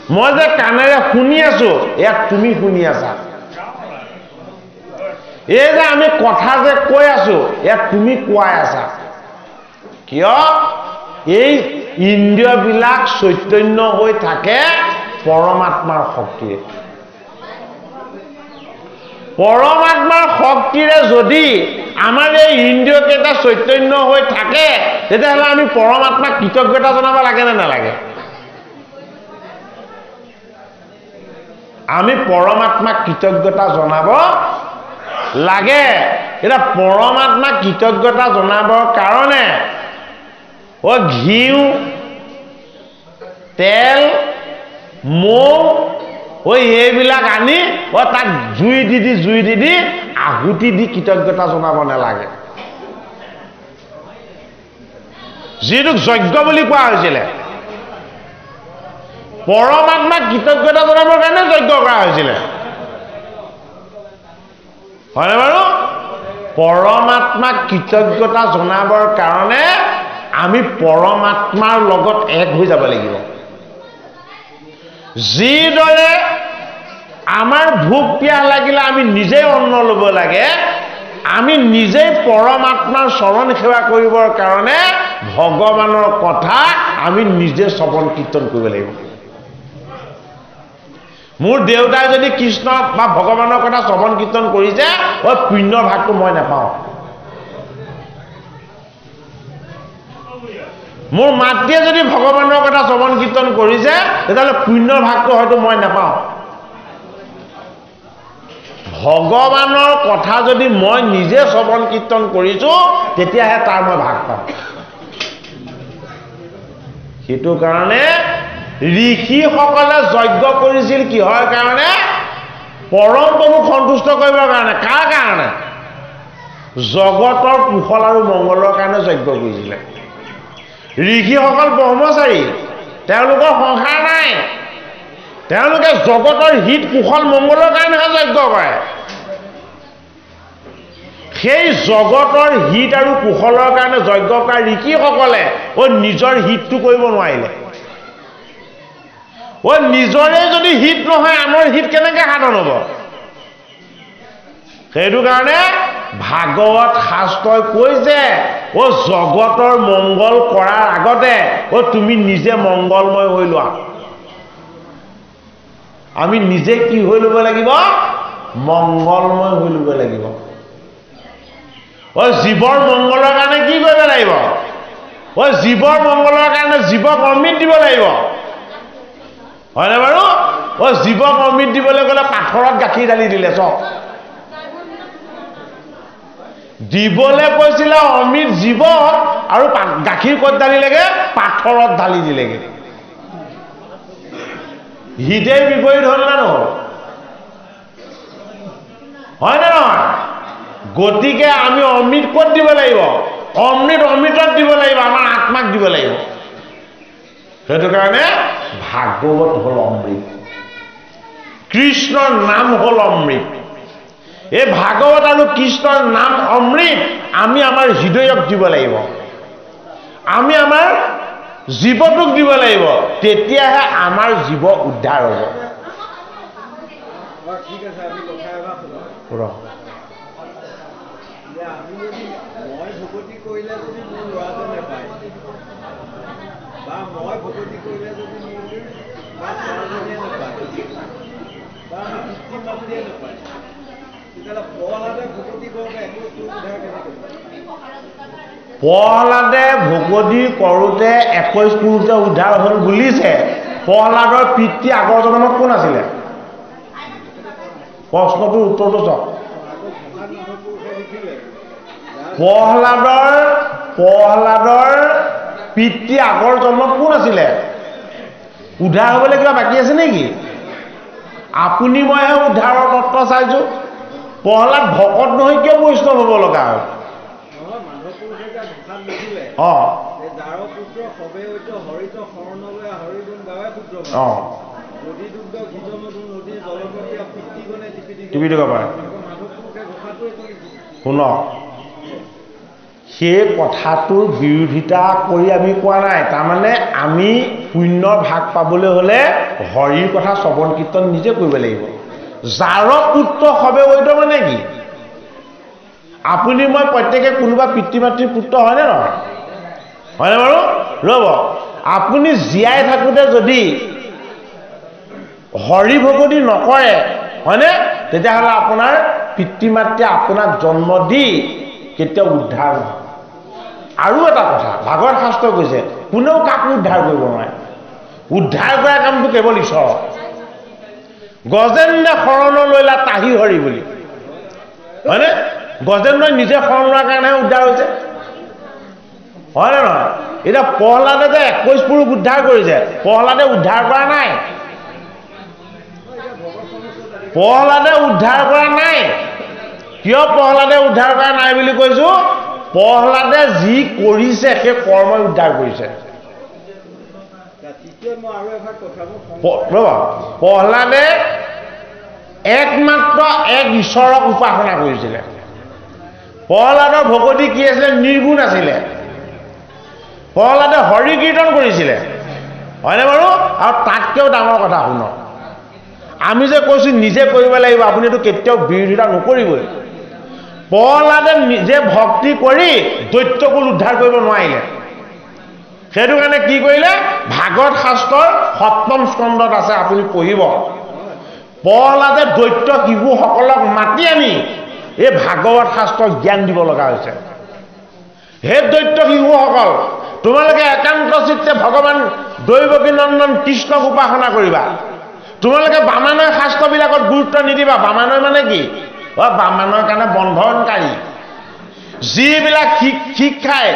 মই যে কাণেৰে শুনি আছো ইয়াত তুমি শুনি আছা এই যে আমি কথা যে কৈ আছো ইয়াত তুমি কোৱাই আছা কিয় এই ইন্দ্ৰিয়বিলাক চৈতন্য হৈ থাকে পৰমাত্মাৰ শক্তিৰে পৰমাত্মাৰ শক্তিৰে যদি আমাৰ এই ইন্দ্ৰিয়কেইটা চৈতন্য হৈ থাকে তেতিয়াহ'লে আমি পৰমাত্মাক কৃতজ্ঞতা জনাব লাগে নে নালাগে আমি পৰমাত্মাক কৃতজ্ঞতা জনাব লাগে এটা পৰমাত্মাক কৃতজ্ঞতা জনাবৰ কাৰণে ঘিউ তেল মৌ এইবিলাক আনি তাক জুই দি আহুতি দি কৃতজ্ঞতা জনাব নালাগে যিটোক যজ্ঞ বুলি কোৱা হৈছিলে পৰমাত্মাক কৃতজ্ঞতা জনাবৰ কাৰণে যজ্ঞ কৰা হৈছিলে হয়নে বাৰু পৰমাত্মাক কৃতজ্ঞতা জনাবৰ কাৰণে আমি পৰমাত্মাৰ লগত এক হৈ যাব লাগিব যিদৰে আমাৰ ভোক পিয়াহ লাগিলে আমি নিজেই অন্ন ল'ব লাগে আমি নিজেই পৰমাত্মাৰ চৰণ সেৱা কৰিবৰ কাৰণে ভগৱানৰ কথা আমি নিজে শ্ৰৱণ কীৰ্তন কৰিব লাগিব মোৰ দেউতাই যদি কৃষ্ণ বা ভগৱানৰ কথা শ্ৰৱণ কীৰ্তন কৰিছে পুণ্যৰ ভাগটো মই নাপাওঁ মোৰ মাতৃয়ে যদি ভগৱানৰ কথা শ্ৰৱণ কীৰ্তন কৰিছে তেতিয়াহ'লে পুণ্যৰ ভাগটো হয়তো মই নাপাওঁ ভগৱানৰ কথা যদি মই নিজে শ্ৰৱণ কীৰ্তন কৰিছো তেতিয়াহে তাৰ মই ভাগ পাম সেইটো কাৰণে ঋষিসকলে যজ্ঞ কৰিছিল কিহৰ কাৰণে পৰম প্ৰভুক সন্তুষ্ট কৰিবৰ কাৰণে কাৰ কাৰণে জগতৰ কুশল আৰু মংগলৰ কাৰণে যজ্ঞ কৰিছিলে ঋষিসকল ব্ৰহ্মচাৰী তেওঁলোকৰ সংসাৰ নাই তেওঁলোকে জগতৰ হিত কুশল মংগলৰ কাৰণেহে যজ্ঞ কৰে সেই জগতৰ হিত আৰু কুশলৰ কাৰণে যজ্ঞ কৰা ঋষিসকলে নিজৰ হিতটো কৰিব নোৱাৰিলে নিজৰে যদি হিত নহয় আনৰ হিত কেনেকৈ সাধন হ'ব সেইটো কাৰণে ভাগৱত শাস্ত্ৰই কৈছে জগতৰ মংগল কৰাৰ আগতে তুমি নিজে মংগলময় হৈ লোৱা আমি নিজে কি হৈ ল'ব লাগিব মংগলময় হৈ ল'ব লাগিব জীৱৰ মংগলৰ কাৰণে কি কৰিব লাগিব জীৱৰ মংগলৰ কাৰণে জীৱক অমৃত দিব লাগিব হয়নে বাৰু জীৱক অমৃত দিবলৈ গ'লে পাথৰত গাখীৰ ঢালি দিলে চব দিবলৈ কৈছিলে অমৃত জীৱক আৰু গাখীৰ ক'ত ঢালিলেগে পাথৰত ঢালি দিলেগে হিতে বিপৰীত হ'ল না নহ'ল হয় নে নহয় গতিকে আমি অমৃত ক'ত দিব লাগিব অমৃতত দিব লাগিব আমাৰ আত্মাক দিব লাগিব সেইটো কাৰণে ভাগৱত হ'ল অমৃত কৃষ্ণৰ নাম হ'ল অমৃত এই ভাগৱত আৰু কৃষ্ণৰ নাম অমৃত আমি আমাৰ হৃদয়ক দিব লাগিব আমি আমাৰ জীৱটোক দিব লাগিব তেতিয়াহে আমাৰ জীৱ উদ্ধাৰ হ'ব ঠিক আছে আমি কথা এবাৰ ৰহ আমি যদি মই ভকতি কৰিলে যদি মোৰ ল'ৰাটো নাপায় বা মই ভকতি কৰিলে যদি মোৰ বা ছোৱালীজনীয়ে নাপায় বা পিতৃ মাতৃয়ে নাপায় তেতিয়াহ'লে প্ৰহ্লাদে ভকতি কৰোঁতে একো উদ্ধাৰ কেনেকৈ প্ৰহ্লাদে ভকতি কৰোঁতে 21 পুৰুষে উদ্ধাৰ হ'ল বুলিছে প্ৰহ্লাদৰ পিতৃ আগৰ জন্মত কোন আছিলে প্ৰশ্নটোৰ উত্তৰটো চাওক প্ৰহ্লাদৰ পিতৃ আগৰ জন্মত কোন আছিলে উদ্ধাৰ হ'বলৈ কিবা বাকী আছে নেকি আপুনি মইহে উদ্ধাৰৰ তত্ত্ব চাইছো প্ৰহ্লাদ ভকত নহয় কিয় বৈষ্ণৱ হ'ব লগা হয় শুনক সেই কথাটোৰ বিৰোধিতা কৰি আমি কোৱা নাই তাৰমানে আমি পুণ্য ভাগ পাবলৈ হ'লে হৰিৰ কথা শ্ৰৱণ কীৰ্তন নিজে কৰিব লাগিব যাৰ পুত্ৰ হবে ঐত মানে কি আপুনি মই প্ৰত্যেকে কোনোবা পিতৃ মাতৃৰ পুত্ৰ হয়নে নহয় হয়নে বাৰু ৰ'ব আপুনি জীয়াই থাকোঁতে যদি হৰি ভকতি নকৰে হয়নে তেতিয়াহ'লে আপোনাৰ পিতৃ মাতৃয়ে আপোনাক জন্ম দি কেতিয়াও উদ্ধাৰ নহয় আৰু এটা কথা ভাগৱত শাস্ত্ৰ কৈছে কোনেও কাকো উদ্ধাৰ কৰিব নোৱাৰে উদ্ধাৰ কৰা কামটো কেৱল ঈশ্বৰ গজেন্দ্ৰ শৰণ লৈলা তাহি হৰি বুলি হয়নে গজেন্দ্ৰই নিজে শৰণ লোৱাৰ কাৰণেহে উদ্ধাৰ হৈছে হয়নে নহয় এতিয়া প্ৰহ্লাদে যে 21 পুৰুষ উদ্ধাৰ কৰিছে প্ৰহ্লাদে উদ্ধাৰ কৰা নাই কিয় প্ৰহ্লাদে উদ্ধাৰ কৰা নাই বুলি কৈছো প্ৰহ্লাদে যি কৰিছে সেই কৰ্মই উদ্ধাৰ কৰিছে প্ৰহ্লাদে একমাত্ৰ এক ঈশ্বৰক উপাসনা কৰিছিলে প্ৰহ্লাদৰ ভকতি কি আছিলে নিৰ্গুণ আছিলে প্ৰহ্লাদে হৰি কীৰ্তন কৰিছিলে হয়নে বাৰু আৰু তাতকৈও ডাঙৰ কথা শুনক আমি যে কৈছো নিজে কৰিব লাগিব আপুনি এইটো কেতিয়াও বিৰোধিতা নকৰিবই প্ৰহ্লাদে নিজে ভক্তি কৰি দৈত্যকুল উদ্ধাৰ কৰিব নোৱাৰিলে সেইটো কাৰণে কি কৰিলে ভাগৱত শাস্ত্ৰৰ 7ম স্কন্ধত আছে আপুনি পঢ়িব প্ৰহ্লাদে দৈত্য শিশুসকলক মাতি আনি এই ভাগৱত শাস্ত্ৰৰ জ্ঞান দিব লগা হৈছে হে দৈত্য শিশুসকল তোমালোকে একান্ত চিত্তে ভগৱান দৈৱকী নন্দন কৃষ্ণক উপাসনা কৰিবা তোমালোকে বামানয় শাস্ত্ৰবিলাকত গুৰুত্ব নিদিবা বামানয় মানে কি বামানয়ৰ কাৰণে বন্ধনকাৰী যিবিলাক শিক্ষাই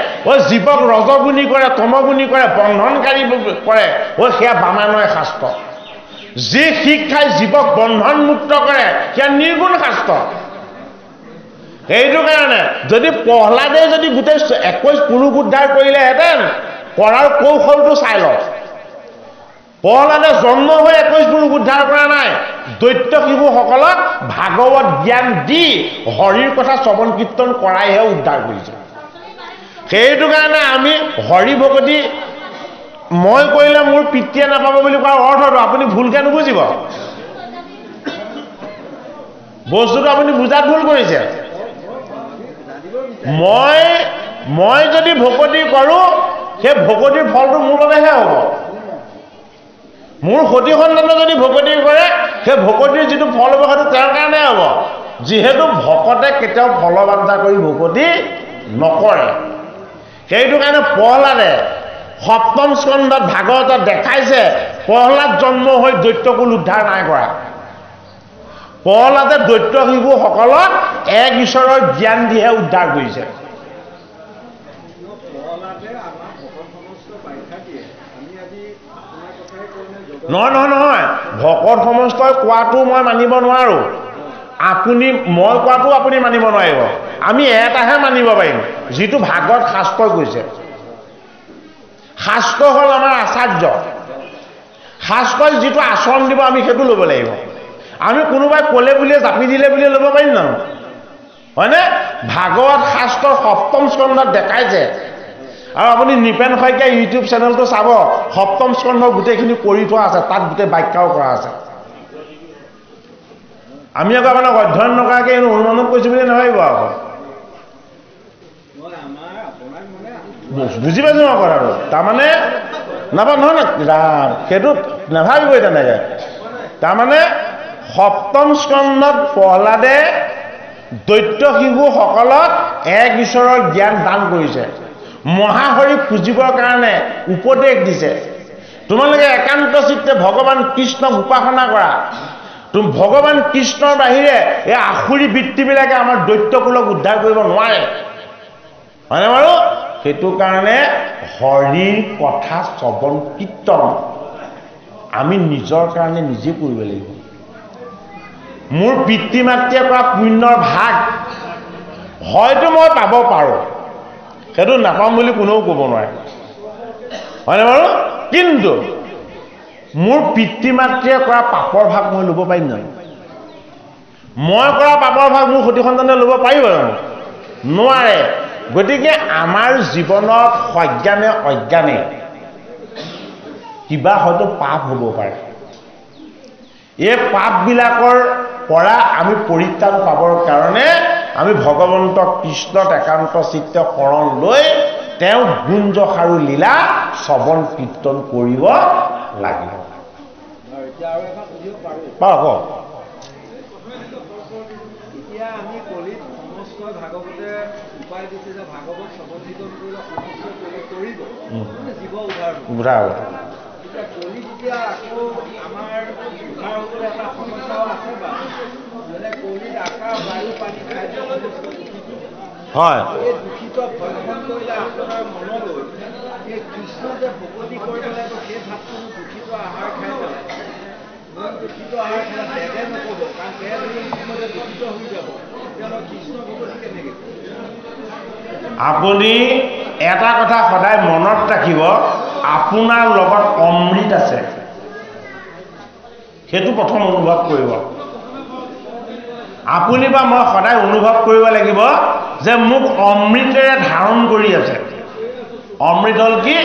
জীৱক ৰজগুণী কৰে তমগুণী কৰে বন্ধনকাৰী কৰে সেয়া বামানয় শাস্ত্ৰ যি শিক্ষাই জীৱক বন্ধনমুক্ত কৰে সেয়া নিৰ্গুণ শাস্ত্ৰ সেইটো কাৰণে যদি প্ৰহ্লাদে যদি গোটেই 21 পুৰুষ উদ্ধাৰ কৰিলেহেঁতেন কৰাৰ কৌশলটো চাই লওক প্ৰহ্লাদে জন্ম হৈ 21 পুৰুষ উদ্ধাৰ কৰা নাই দৈত্য শিশুসকলক ভাগৱত জ্ঞান দি হৰিৰ কথা শ্ৰৱণ কীৰ্তন কৰাইহে উদ্ধাৰ কৰিছে সেইটো কাৰণে আমি হৰি ভকতি মই কৰিলে মোৰ পিতৃয়ে নাপাব বুলি কোৱাৰ অৰ্থটো আপুনি ভুলকৈ নুবুজিব বস্তুটো আপুনি বুজাত ভুল কৰিছে মই যদি ভকতি কৰোঁ সেই ভকতিৰ ফলটো মোৰ বাবেহে হ'ব মোৰ সতী সন্তানে যদি ভকতি কৰে সেই ভকতিৰ যিটো ফল হ'ব সেইটো তেওঁৰ কাৰণে হ'ব যিহেতু ভকতে কেতিয়াও ফলবাঞ্ছা কৰি ভকতি নকৰে সেইটো কাৰণে প্ৰহ্লাদে 7ম স্কন্ধত ভাগৱতত দেখাইছে প্ৰহ্লাদ জন্ম হৈ দৈত্যকুল উদ্ধাৰ নাই কৰা প্ৰহ্লাদে দৈত্য শিশুসকলক এক ঈশ্বৰৰ জ্ঞান দিহে উদ্ধাৰ কৰিছে পহলাতে আমাক ভকত সমস্ত বাখ্যা দিয়ে আমি আজি আপোনাৰ কথাই কওঁনে জগত নহয় ভকত সমস্তই কোৱাটো মই মানিব নোৱাৰো আপুনি মই কোৱাটো আপুনি মানিব নোৱাৰিব আমি এটাহে মানিব পাৰিম যিটো ভাগৱত শাস্ত্ৰই কৈছে শাস্ত্ৰ হ'ল আমাৰ আচাৰ্য শাস্ত্ৰই যিটো আচৰণ দিব আমি সেইটো ল'ব লাগিব আমি কোনোবাই ক'লে বুলিয়ে জাপি দিলে বুলিয়ে ল'ব পাৰিম জানো হয়নে ভাগৱত শাস্ত্ৰৰ 7ম স্কন্ধত দেখাইছে আৰু আপুনি নিপেন শইকীয়া ইউটিউব চেনেলটো চাব 7ম স্কন্ধৰ গোটেইখিনি কৰি থোৱা আছে তাত গোটেই ব্যাখ্যাও কৰা আছে আমি আকৌ আপোনাক অধ্যয়ন নকৰাকৈ অনুমানত কৈছোঁ বুলি নাভাবিব আকৌ মই আমাৰ আপোনাক মানে বুজি পাইছোঁ ন কথাটো তাৰমানে নহয় ৰাম সেইটো নাভাবিবই তেনেকৈ তাৰমানে 7ম স্কন্ধত প্ৰহ্লাদে দৈত্য শিশুসকলক এক ঈশ্বৰৰ জ্ঞান দান কৰিছে মহাহৰিক পুজিবৰ কাৰণে উপদেশ দিছে তোমালোকে একান্ত চিত্তে ভগৱান কৃষ্ণক উপাসনা কৰা তুমি ভগৱান কৃষ্ণৰ বাহিৰে এই আসুৰী বৃত্তিবিলাকে আমাৰ দৈত্যকুলক উদ্ধাৰ কৰিব নোৱাৰে হয়নে বাৰু সেইটো কাৰণে হৰিৰ কথা শ্ৰৱণ কীৰ্তন আমি নিজৰ কাৰণে নিজে কৰিব লাগিব মোৰ পিতৃ মাতৃয়ে কৰা পুণ্যৰ ভাগ হয়তো মই পাব পাৰোঁ সেইটো নাপাম বুলি কোনেও ক'ব নোৱাৰে হয়নে বাৰু কিন্তু মোৰ পিতৃ মাতৃয়ে কৰা পাপৰ ভাগ মই ল'ব পাৰিম জানো মই কৰা পাপৰ ভাগ মোৰ সতি সন্তানে ল'ব পাৰিব জানো নোৱাৰে গতিকে আমাৰ জীৱনত সজ্ঞানে অজ্ঞানে কিবা হয়তো পাপ হ'ব পাৰে এই পাপবিলাকৰ পৰা আমি পৰিত্ৰাণ পাবৰ কাৰণে আমি ভগৱন্ত কৃষ্ণত একান্ত চিত্তে শৰণ লৈ তেওঁ গুঞ্জসাৰু লীলা শ্ৰৱণ কীৰ্তন কৰিব লাগিব এতিয়া আৰু এবাৰ সুধিব পাৰোঁ কওক এতিয়া আমি কলিত সমস্ত ভাগৱতে উপায় দিছে যে ভাগৱত শ্ৰৱণ কীৰ্তন কৰিলে সমস্ত কৰিব জীৱ উদ্ধাৰ এতিয়া কলিত এতিয়া আকৌ আমাৰ উদ্ধাৰ হ'বলৈ এটা সমস্যাও আছে বা মানে কলিত আকাশ বায়ু পানী খাদ্য হয় এই দূষিত ভক্ষণ কৰিলে আপোনাৰ মনলৈ এই কৃষ্ণ যে ভকতি কৰিব লাগিব সেই ভাৱটো দূষিত আহাৰ খাই পেলাই দূষিত আহাৰ খাই বেগে নক'ব কাৰণ বেগ সময়তে দূষিত হৈ যাব তেওঁলোক কৃষ্ণ ভকতি কেনেকৈ আপুনি এটা কথা সদায় মনত ৰাখিব আপোনাৰ লগত অমৃত আছে সেইটো প্ৰথম অনুভৱ কৰিব আপুনি বা মই সদায় অনুভৱ কৰিব লাগিব যে মোক অমৃতেৰে ধাৰণ কৰি আছে অমৃত হ'ল কি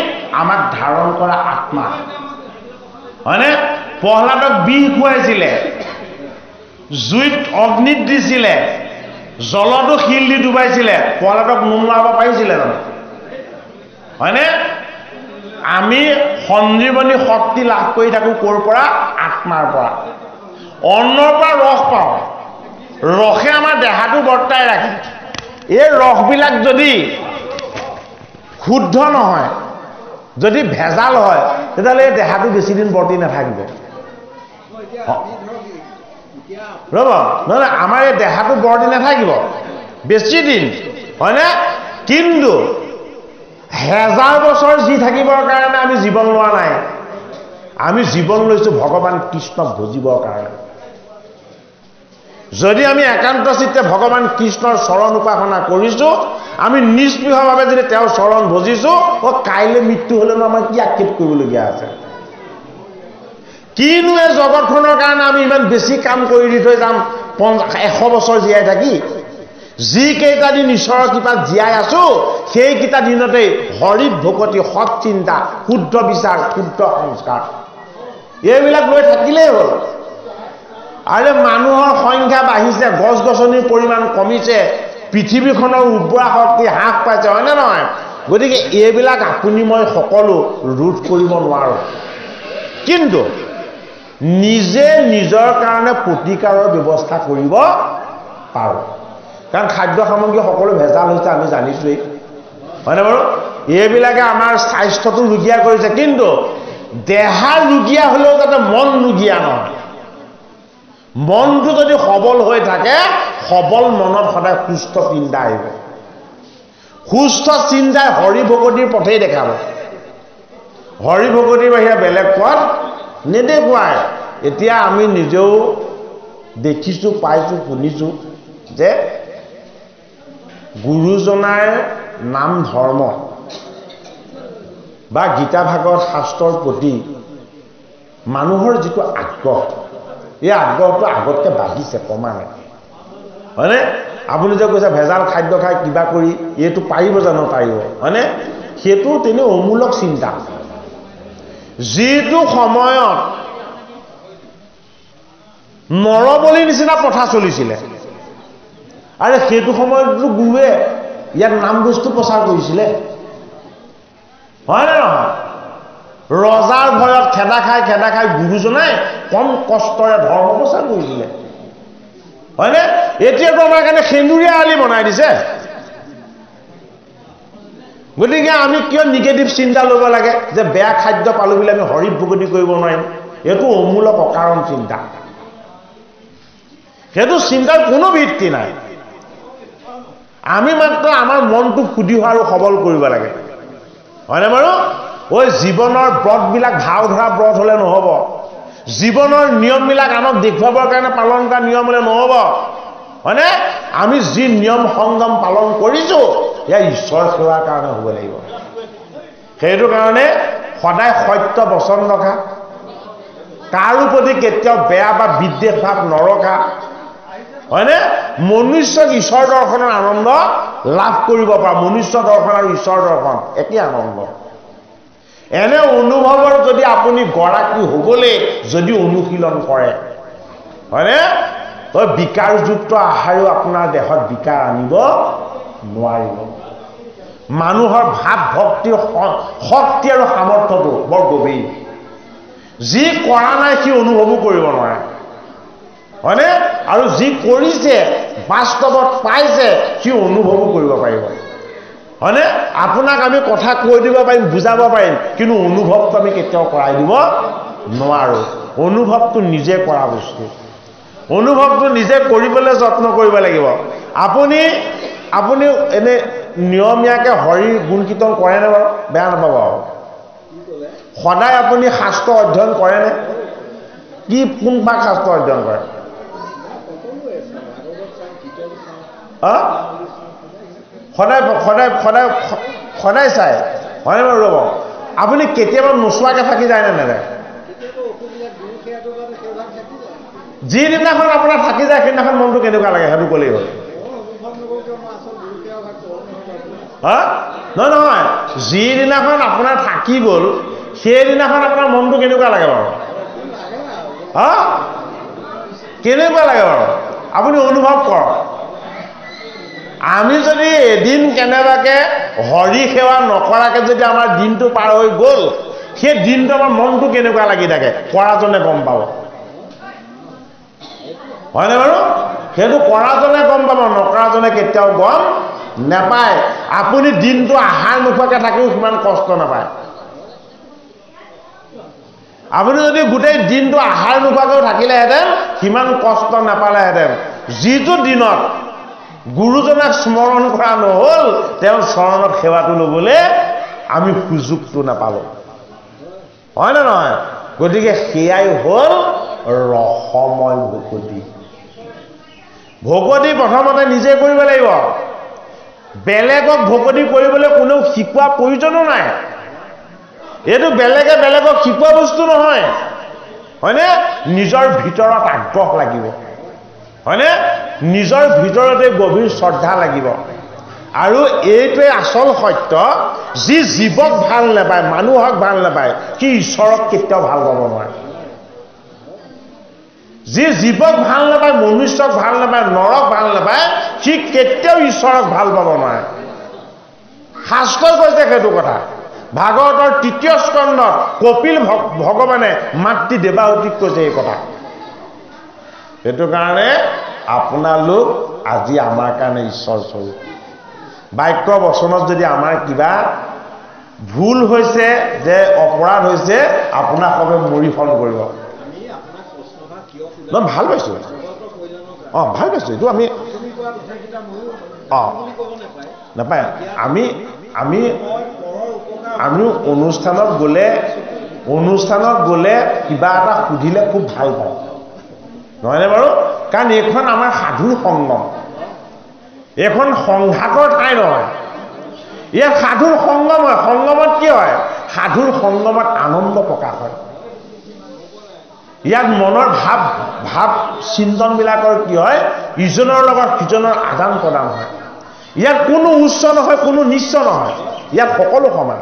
আমাক ধাৰণ কৰা আত্মা হয়নে প্ৰহ্লাদক বিষ খুৱাইছিলে জুইত অগ্নিত দিছিলে জলতো শিল দি ডুবাইছিলে প্ৰহ্লাদক নুমুৱাব পাৰিছিলে জানো হয়নে আমি সঞ্জীৱনী শক্তি লাভ কৰি থাকোঁ ক'ৰ পৰা আত্মাৰ পৰা অন্নৰ পৰা ৰস পাওঁ ৰসে আমাৰ দেহাটো বৰ্তাই ৰাখে এই ৰসবিলাক যদি শুদ্ধ নহয় যদি ভেজাল হয় তেতিয়াহ'লে এই দেহাটো বেছি দিন বৰ্তি নাথাকিব ৰ'ব নহয় আমাৰ এই দেহাটো বৰ্তি নাথাকিব বেছি দিন হয়নে কিন্তু 1000 বছৰ যি থাকিবৰ কাৰণে আমি জীৱন লোৱা নাই আমি জীৱন লৈছোঁ ভগৱান কৃষ্ণক ভজিবৰ কাৰণে যদি আমি একান্ত চিত্তে ভগৱান কৃষ্ণৰ চৰণ উপাসনা কৰিছোঁ আমি নিষ্পৃহভাৱে যদি তেওঁৰ চৰণ ভজিছোঁ কাইলৈ মৃত্যু হ'লেনো আমাৰ কি আক্ষেপ কৰিবলগীয়া আছে কিনো এই জগতখনৰ কাৰণে আমি ইমান বেছি কাম কৰি দি থৈ যাম 100 বছৰ জীয়াই থাকি যিকেইটা দিন ঈশ্বৰৰ কৃপাত জীয়াই আছোঁ সেইকেইটা দিনতেই হৰিত ভকতি সৎ চিন্তা শুদ্ধ বিচাৰ শুদ্ধ সংস্কাৰ এইবিলাক লৈ থাকিলেই হ'ল আৰু মানুহৰ সংখ্যা বাঢ়িছে গছ গছনিৰ পৰিমাণ কমিছে পৃথিৱীখনৰ উৰ্বৰা শক্তি হ্ৰাস পাইছে হয়নে নহয় গতিকে এইবিলাক আপুনি মই সকলো ৰোধ কৰিব নোৱাৰোঁ কিন্তু নিজে নিজৰ কাৰণে প্ৰতিকাৰৰ ব্যৱস্থা কৰিব পাৰোঁ কাৰণ খাদ্য সামগ্ৰী সকলো ভেজাল হৈছে আমি জানিছোঁৱেই হয়নে বাৰু এইবিলাকে আমাৰ স্বাস্থ্যটো ৰুগীয়া কৰিছে কিন্তু দেহা ৰুগীয়া হ'লেও যাতে মন ৰুগীয়া নহয় মনটো যদি সবল হৈ থাকে সবল মনত সদায় সুস্থ চিন্তা আহিব সুস্থ চিন্তাই হৰি ভকতিৰ পথেই দেখাব হৰি ভকতিৰ বাহিৰে বেলেগ পথ নেদেখুৱায় এতিয়া আমি নিজেও দেখিছোঁ পাইছোঁ শুনিছোঁ যে গুৰুজনাৰ নাম ধৰ্ম বা গীতা ভাগৱত শাস্ত্ৰৰ প্ৰতি মানুহৰ যিটো আগ্ৰহ এই আগ্ৰহটো আগতকৈ বাঢ়িছে ক্ৰমান্বয়ে হয়নে আপুনি যে কৈছে ভেজাল খাদ্য খাই কিবা কৰি এইটো পাৰিব জানো পাৰিব হয়নে সেইটো তেনে অমূলক চিন্তা যিটো সময়ত নৰবলিৰ নিচিনা প্ৰথা চলিছিলে আৰু সেইটো সময়তো গুৰুৱে ইয়াত নাম বস্তু প্ৰচাৰ কৰিছিলে হয়নে নহয় ৰজাৰ ভয়ত খেদা খাই গুৰুজনাই কম কষ্টৰে ধৰ্ম প্ৰচাৰ কৰিছিলে হয়নে এতিয়াতো আমাৰ কাৰণে সেন্দুৰীয়া আলি বনাই দিছে গতিকে আমি কিয় নিগেটিভ চিন্তা ল'ব লাগে যে বেয়া খাদ্য পালোঁ বুলি আমি হৰি ভকতি কৰিব নোৱাৰিম এইটো অমূলক অকাৰণ চিন্তা সেইটো চিন্তাৰ কোনো ভিত্তি নাই আমি মাত্ৰ আমাৰ মনটো শুদ্ধি হোৱা আৰু সবল কৰিব লাগে হয়নে বাৰু ঐ জীৱনৰ ব্ৰতবিলাক ভাও ধৰা ব্ৰত হ'লে নহ'ব জীৱনৰ নিয়মবিলাক আনক দেখুৱাবৰ কাৰণে পালন কৰা নিয়ম হ'লে নহ'ব হয়নে আমি যি নিয়ম সংযম পালন কৰিছোঁ এয়া ঈশ্বৰ সেৱাৰ কাৰণে হ'ব লাগিব সেইটো কাৰণে সদায় সত্য বচন ৰখা কাৰো প্ৰতি কেতিয়াও বেয়া বা বিদ্বেষ ভাৱ নৰখা হয়নে মনুষ্যক ঈশ্বৰ দৰ্শনৰ আনন্দ লাভ কৰিব পৰা মনুষ্য দৰ্শন আৰু ঈশ্বৰ দৰ্শন একে আনন্দ এনে অনুভৱৰ যদি আপুনি গৰাকী হ'বলৈ যদি অনুশীলন কৰে হয়নে তই বিকাৰযুক্ত আহাৰেও আপোনাৰ দেহত বিকাৰ আনিব নোৱাৰিব মানুহৰ ভাৱ ভক্তিৰ শক্তি আৰু সামৰ্থ্যটো বৰ গভীৰ যি কৰা নাই সি অনুভৱো কৰিব নোৱাৰে হয়নে আৰু যি কৰিছে বাস্তৱত পাইছে সি অনুভৱো কৰিব পাৰিব হয়নে আপোনাক আমি কথা কৈ দিব পাৰিম বুজাব পাৰিম কিন্তু অনুভৱটো আমি কেতিয়াও কৰাই দিব নোৱাৰোঁ অনুভৱটো নিজে কৰা বস্তু অনুভৱটো নিজে কৰিবলৈ যত্ন কৰিব লাগিব আপুনি এনে নিয়মীয়াকৈ হৰিৰ গুণ কীৰ্তন কৰেনে বাৰু বেয়া নাপাব আৰু সদায় আপুনি শাস্ত্ৰ অধ্যয়ন কৰেনে কি কোন ভাগ শাস্ত্ৰ অধ্যয়ন কৰে সদায় চাই হয়নে বাৰু ৰ'ব আপুনি কেতিয়াবা নোচোৱাকৈ থাকি যায় নে নেযায় যিদিনাখন আপোনাৰ থাকি যায় সেইদিনাখন মনটো কেনেকুৱা লাগে সেইটো ক'লেই হ'ল নহয় যিদিনাখন আপোনাৰ থাকি গ'ল সেইদিনাখন আপোনাৰ মনটো কেনেকুৱা লাগে বাৰু কেনেকুৱা লাগে বাৰু আপুনি অনুভৱ কৰক আমি যদি এদিন কেনেবাকৈ হৰি সেৱা নকৰাকৈ যদি আমাৰ দিনটো পাৰ হৈ গ'ল সেই দিনটো আমাৰ মনটো কেনেকুৱা লাগি থাকে কৰাজনে গম পাব হয়নে বাৰু সেইটো কৰাজনে গম পাব নকৰাজনে কেতিয়াও গম নাপায় আপুনি দিনটো আহাৰ নোখোৱাকৈ থাকিও সিমান কষ্ট নাপায় আপুনি যদি গোটেই দিনটো আহাৰ নোখোৱাকৈও থাকিলেহেঁতেন সিমান কষ্ট নাপালেহেঁতেন যিটো দিনত গুৰুজনাক স্মৰণ কৰা নহ'ল তেওঁৰ চৰণত সেৱাটো ল'বলৈ আমি সুযোগটো নাপালোঁ হয় নে নহয় গতিকে সেয়াই হ'ল ৰসময় ভকতি প্ৰথমতে নিজে কৰিব লাগিব বেলেগক ভকতি কৰিবলৈ কোনেও শিকোৱা প্ৰয়োজনো নাই এইটো বেলেগে বেলেগক শিকোৱা বস্তু নহয় হয়নে নিজৰ ভিতৰত আগ্ৰহ লাগিব হয়নে নিজৰ ভিতৰতে গভীৰ শ্ৰদ্ধা লাগিব আৰু এইটোৱে আচল সত্য যি জীৱক ভাল নাপায় মানুহক ভাল নাপায় সি ঈশ্বৰক কেতিয়াও ভাল পাব নোৱাৰে যি জীৱক ভাল নাপায় মনুষ্যক ভাল নাপায় নৰক ভাল নাপায় সি কেতিয়াও ঈশ্বৰক ভাল পাব নোৱাৰে শাস্ত্ৰই কৈছে সেইটো কথা ভাগৱতৰ ৩য় স্কন্ধত কপিল ভগৱানে মাতৃ দেৱাহুতিক কৈছে এই কথা সেইটো কাৰণে আপোনালোক আজি আমাৰ কাৰণে ঈশ্বৰ স্বৰূপ বাক্য বচনত যদি আমাৰ কিবা ভুল হৈছে যে অপৰাধ হৈছে আপোনাক সবে মৰিফল কৰিব ভাল পাইছোঁ ভাল পাইছোঁ এইটো আমি বুলি ক'ব নাপায়। নাপায়। আমি আমি মই পৰৰ উপকাৰ আমি অনুষ্ঠানত গ'লে কিবা এটা সুধিলে খুব ভাল পাওঁ, নহয়নে বাৰু? কাৰণ এইখন আমাৰ সাধুৰ সংগম, এইখন সংঘাতৰ ঠাই নহয়, ইয়াত সাধুৰ সংগম হয়। সংগমত কি হয়? সাধুৰ সংগমত আনন্দ প্ৰকাশ হয়। ইয়াত মনৰ ভাৱ চিন্তনবিলাকৰ কি হয়? ইজনৰ লগত সিজনৰ আদান প্ৰদান হয়। ইয়াত কোনো উচ্চ নহয়, কোনো নিচ্চ নহয়, ইয়াত সকলো সমান,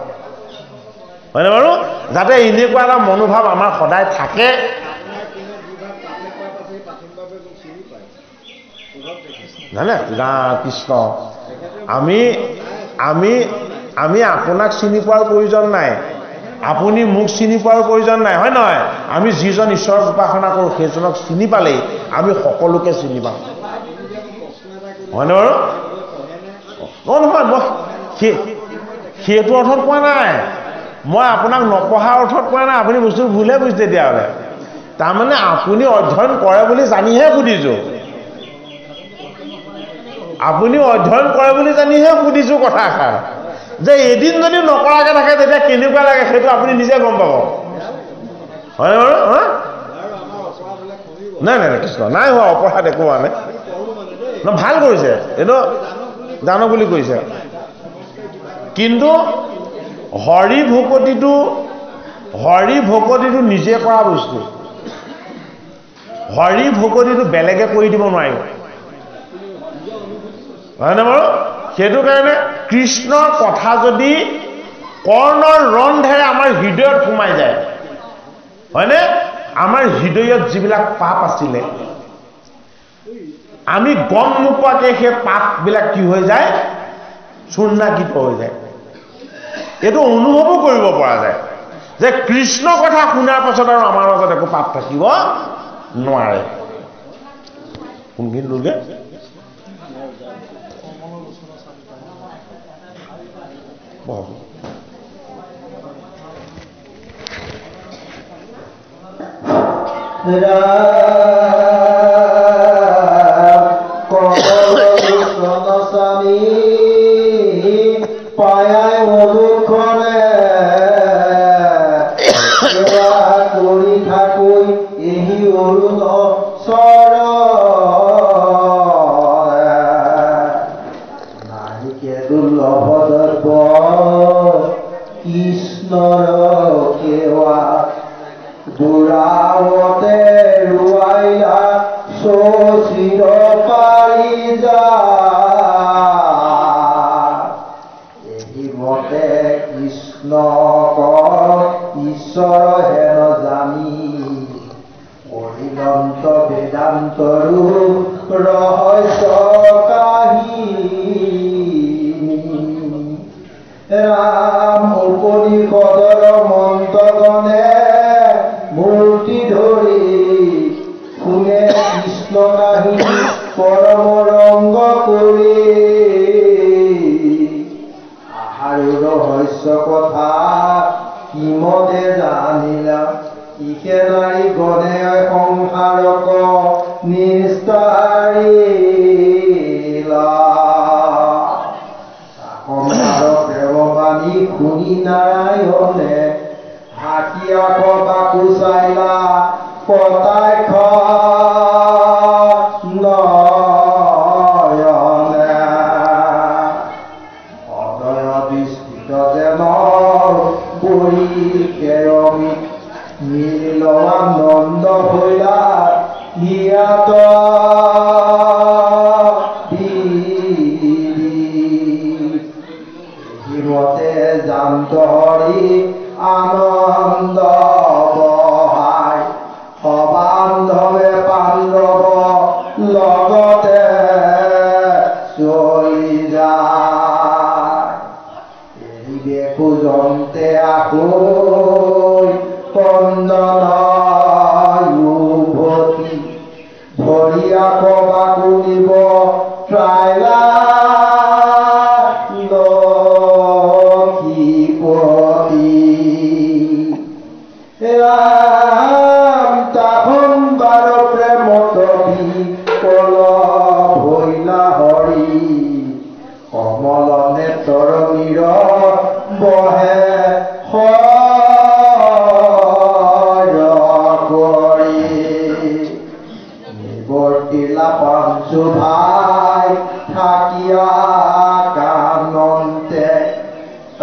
হয়নে বাৰু? যাতে এনেকুৱা এটা মনোভাৱ আমাৰ সদায় থাকে। জানে কৃষ্ণ, আমি আপোনাক চিনি পোৱাৰ প্ৰয়োজন নাই, আপুনি মোক চিনি পোৱাৰ প্ৰয়োজন নাই, হয় নহয়? আমি যিজন ঈশ্বৰক উপাসনা কৰোঁ সেইজনক চিনি পালেই আমি সকলোকে চিনি পাওঁ, হয়নে বাৰু? নহয়, মই সেইটো অৰ্থত কোৱা নাই, মই আপোনাক নপঢ়াৰ অৰ্থত কোৱা নাই। আপুনি বস্তু ভুলহে বুজিছে তেতিয়াহ'লে। তাৰমানে আপুনি অধ্যয়ন কৰে বুলি জানিহে সুধিছোঁ, আপুনি অধ্যয়ন কৰে বুলি জানিহে সুধিছোঁ কথাষাৰ। যে এদিন যদি নকৰাকৈ থাকে তেতিয়া কেনেকুৱা লাগে সেইটো আপুনি নিজে গম পাব, হয়নে বাৰু? নাই কৃষ্ণ, নাই হোৱা অপৰাধ একো হোৱা নাই। ভাল কৰিছে, এইটো জানক বুলি কৈছে। কিন্তু হৰি ভকতিটো নিজে কৰা বস্তু, হৰি ভকতিটো বেলেগে কৰি দিব নোৱাৰিব, হয়নে বাৰু? সেইটো কাৰণে কৃষ্ণৰ কথা যদি কৰ্ণৰ ৰন্ধেৰে আমাৰ হৃদয়ত সোমাই যায়, হয়নে? আমাৰ হৃদয়ত যিবিলাক পাপ আছিলে আমি গম নোপোৱাকৈ সেই পাপবিলাক কি হৈ যায়? চূৰ্ণাকৃত হৈ যায়। এইটো অনুভৱো কৰিব পৰা যায় যে কৃষ্ণ কথা শুনাৰ পাছত আৰু আমাৰ মাজত একো পাপ থাকিব নোৱাৰে। কোনখিনি লোকে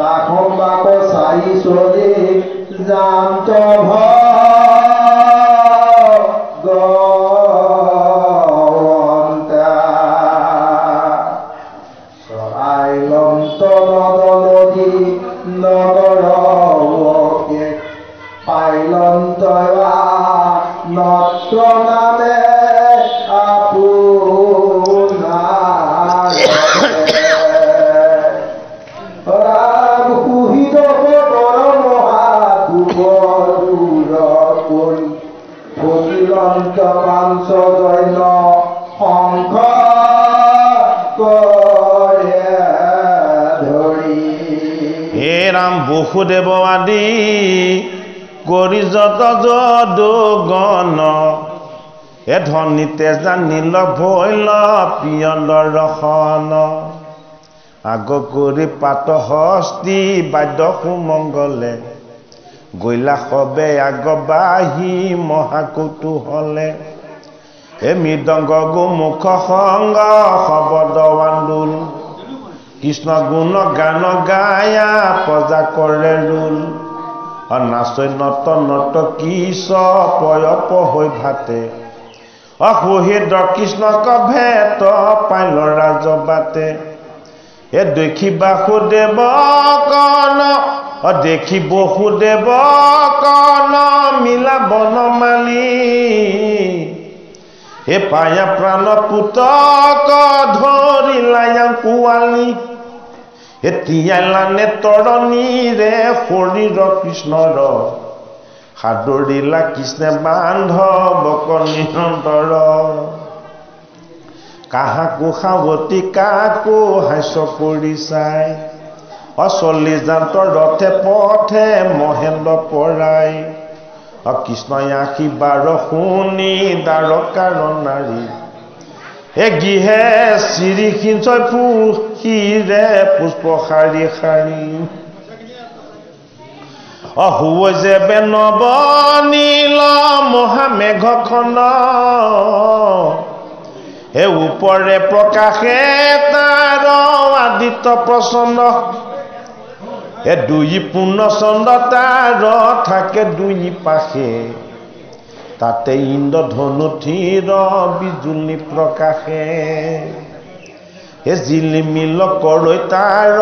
বাঘম বাক চাই চলি যান্ত ভগৱন্তা চৰাই লন্ত নদী নগৰ পাইলন্ত নত্ৰ নামে আপোনাৰ ৰাম সুহিত কৰ মহাদুৰ কৰি ভগিলন্ত পাঞ্চ জৈন শংখ কৰে ধৰি হে ৰাম বসুদেৱ আদি কৰি যত যদু গণ এ ধনিতে জানিল ভৈল পিয়ল ৰসন আগ কৰি পাত হস্তি বাদ্য সুমংগলে গৈলা সবে আগ বাহি মহাকুতুহলে এ মৃদংগ গোমুখ সংগ শবদ আন্দোল কৃষ্ণ গুণ গান গায়া প্ৰজা কৰে ৰোল নাচৈ নত নত কিছ পয়প হৈ ভাতে অসুহিত কৃষ্ণক ভেট পাইল ৰাজবাতে এ দেখি বাসুদেৱ কন দেখি বসুদেৱ কন মিলা বনমালী হে পায়া প্ৰাণ পুতক ধৰিলা পোৱালী এতিয়ালানে তৰণীৰে শৰীৰ কৃষ্ণৰ সাদৰিলা কৃষ্ণে বান্ধৱক নিৰন্তৰ কাহাকো সাৱতী কাকো হাস্য কৰি চাই অচলি যান্তৰ ৰথে পথে মহেন্দ্ৰ পৰাই কৃষ্ণই আশী বাৰ শুনি দ্বাৰকাৰ নাৰী এ গৃহে চিৰি সিঞ্চয় পুহিৰে পুষ্প শাৰী শাৰী অহুৱ যে বেনব নীল মহামেঘখন হে ওপৰে প্ৰকাশে তাৰ আদিত্য প্ৰচণ্ড এ দুই পূৰ্ণ চন্দ্ৰ তাৰ থাকে দুই পাশে তাতে ইন্দ্ৰ ধনুঠিৰ বিজুলি প্ৰকাশে হে জিলিমিল কৰৈ তাৰ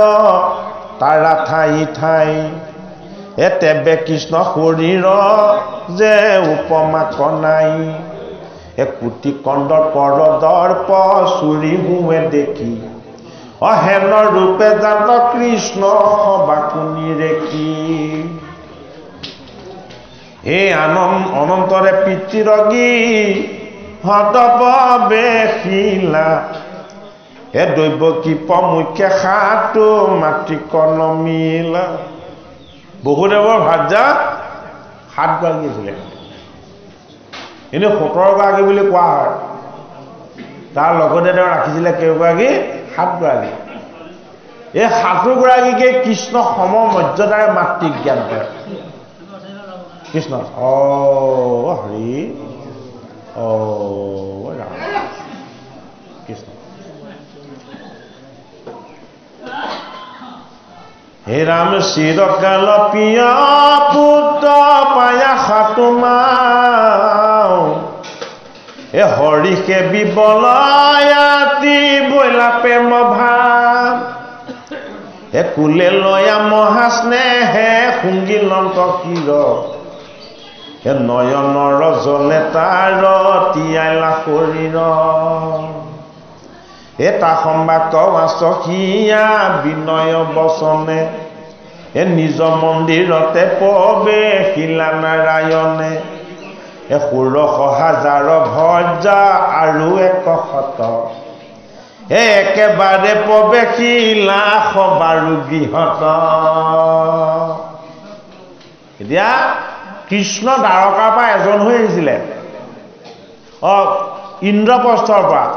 তাৰা ঠাই ঠাই এ তেবে কৃষ্ণ শৰীৰ যে উপমা কনাই এ কোটি কন্দৰ পৰ দৰ্প চুৰি হুৱে দেখি অহেন ৰূপে জাত কৃষ্ণ বাকুনি ৰেখি হে অনন্তৰে পিতৃৰগী হতপ বেখিলা হে দৈৱকী প্ৰমুখ্যে সাতো মাতৃক নমিলা বসুদেৱৰ ভাৰ্যা 7 গৰাকী আছিলে এনে 17 গৰাকী বুলি কোৱা হয় তাৰ লগতে তেওঁ ৰাখিছিলে কেইগৰাকী 7 গৰাকী এই 7 গৰাকীকে কৃষ্ণ সম মৰ্যাদাৰে মাতৃক জ্ঞান কৰে কৃষ্ণ হৰি ৰাম কৃষ্ণ হে ৰাম চিৰকাল পিয়া পুত্ৰ পায়া খাতুমাও এ হৰিকে বিবলয়াতি বৈলা প্ৰেম ভাৱ এ কুলে লয়া মহাস্নেহে শুংগিলন্ত কিৰ এ নয়নৰ জলে তাৰ তিয়াইলা শৰীৰ এটা সম্বাক আচকীয়া বিনয় বচনে এ নিজ মন্দিৰতে প্ৰৱেশিলা নাৰায়ণে এ 16,000 ভজা আৰু 100 এ একেবাৰে প্ৰৱেশিলা সবাৰো গৃহত এতিয়া কৃষ্ণ দ্বাৰকাৰ পৰা এজন হৈ আহিছিলে ইন্দ্ৰপ্ৰস্থৰ পৰা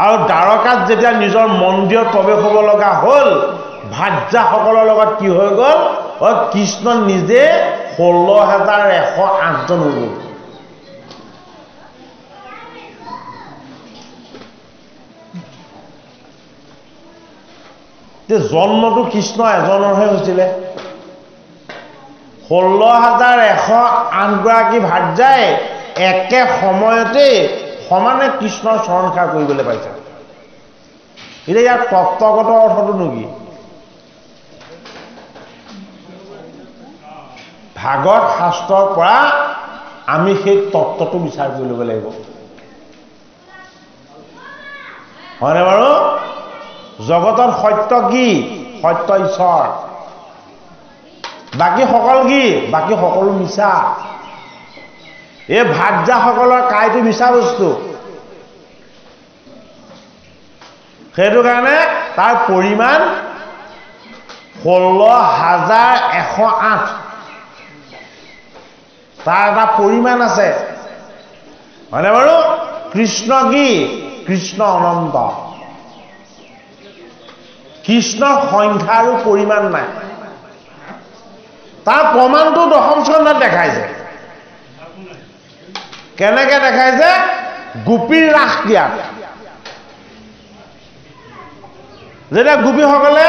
আৰু দ্বাৰকাত যেতিয়া নিজৰ মন্দিৰত প্ৰৱেশ হ'ব লগা হ'ল ভাৰ্যাসকলৰ লগত কি হৈ গ'ল কৃষ্ণ নিজে 16,108 জন হৈ গ'ল জন্মটো কৃষ্ণ এজনৰহে হৈছিলে 16,108 গৰাকী ভাৰ্যাই একে সময়তে সমানে কৃষ্ণৰ চৰণ সেৱা কৰিবলৈ পাইছে এতিয়া ইয়াৰ তত্ত্বগত অৰ্থটো কি ভাগৱত শাস্ত্ৰৰ পৰা আমি সেই তত্ত্বটো বিচাৰ কৰি ল'ব লাগিব হয়নে বাৰু জগতত সত্য কি সত্য ঈশ্বৰ বাকি সকল কি বাকি সকলো মিছা এই ভাৰ্যাসকলৰ কাইটো মিছা বস্তু সেইটো কাৰণে তাৰ পৰিমাণ 16,108 তাৰ এটা পৰিমাণ আছে হয়নে বাৰু কৃষ্ণ কি কৃষ্ণ অনন্ত কৃষ্ণৰ সংখ্যা আৰু পৰিমাণ নাই তাৰ প্ৰমাণটো দশম স্কন্ধত দেখাইছে কেনেকৈ দেখাইছে গোপীৰ ৰাস ক্ৰিয়াত যেতিয়া গোপীসকলে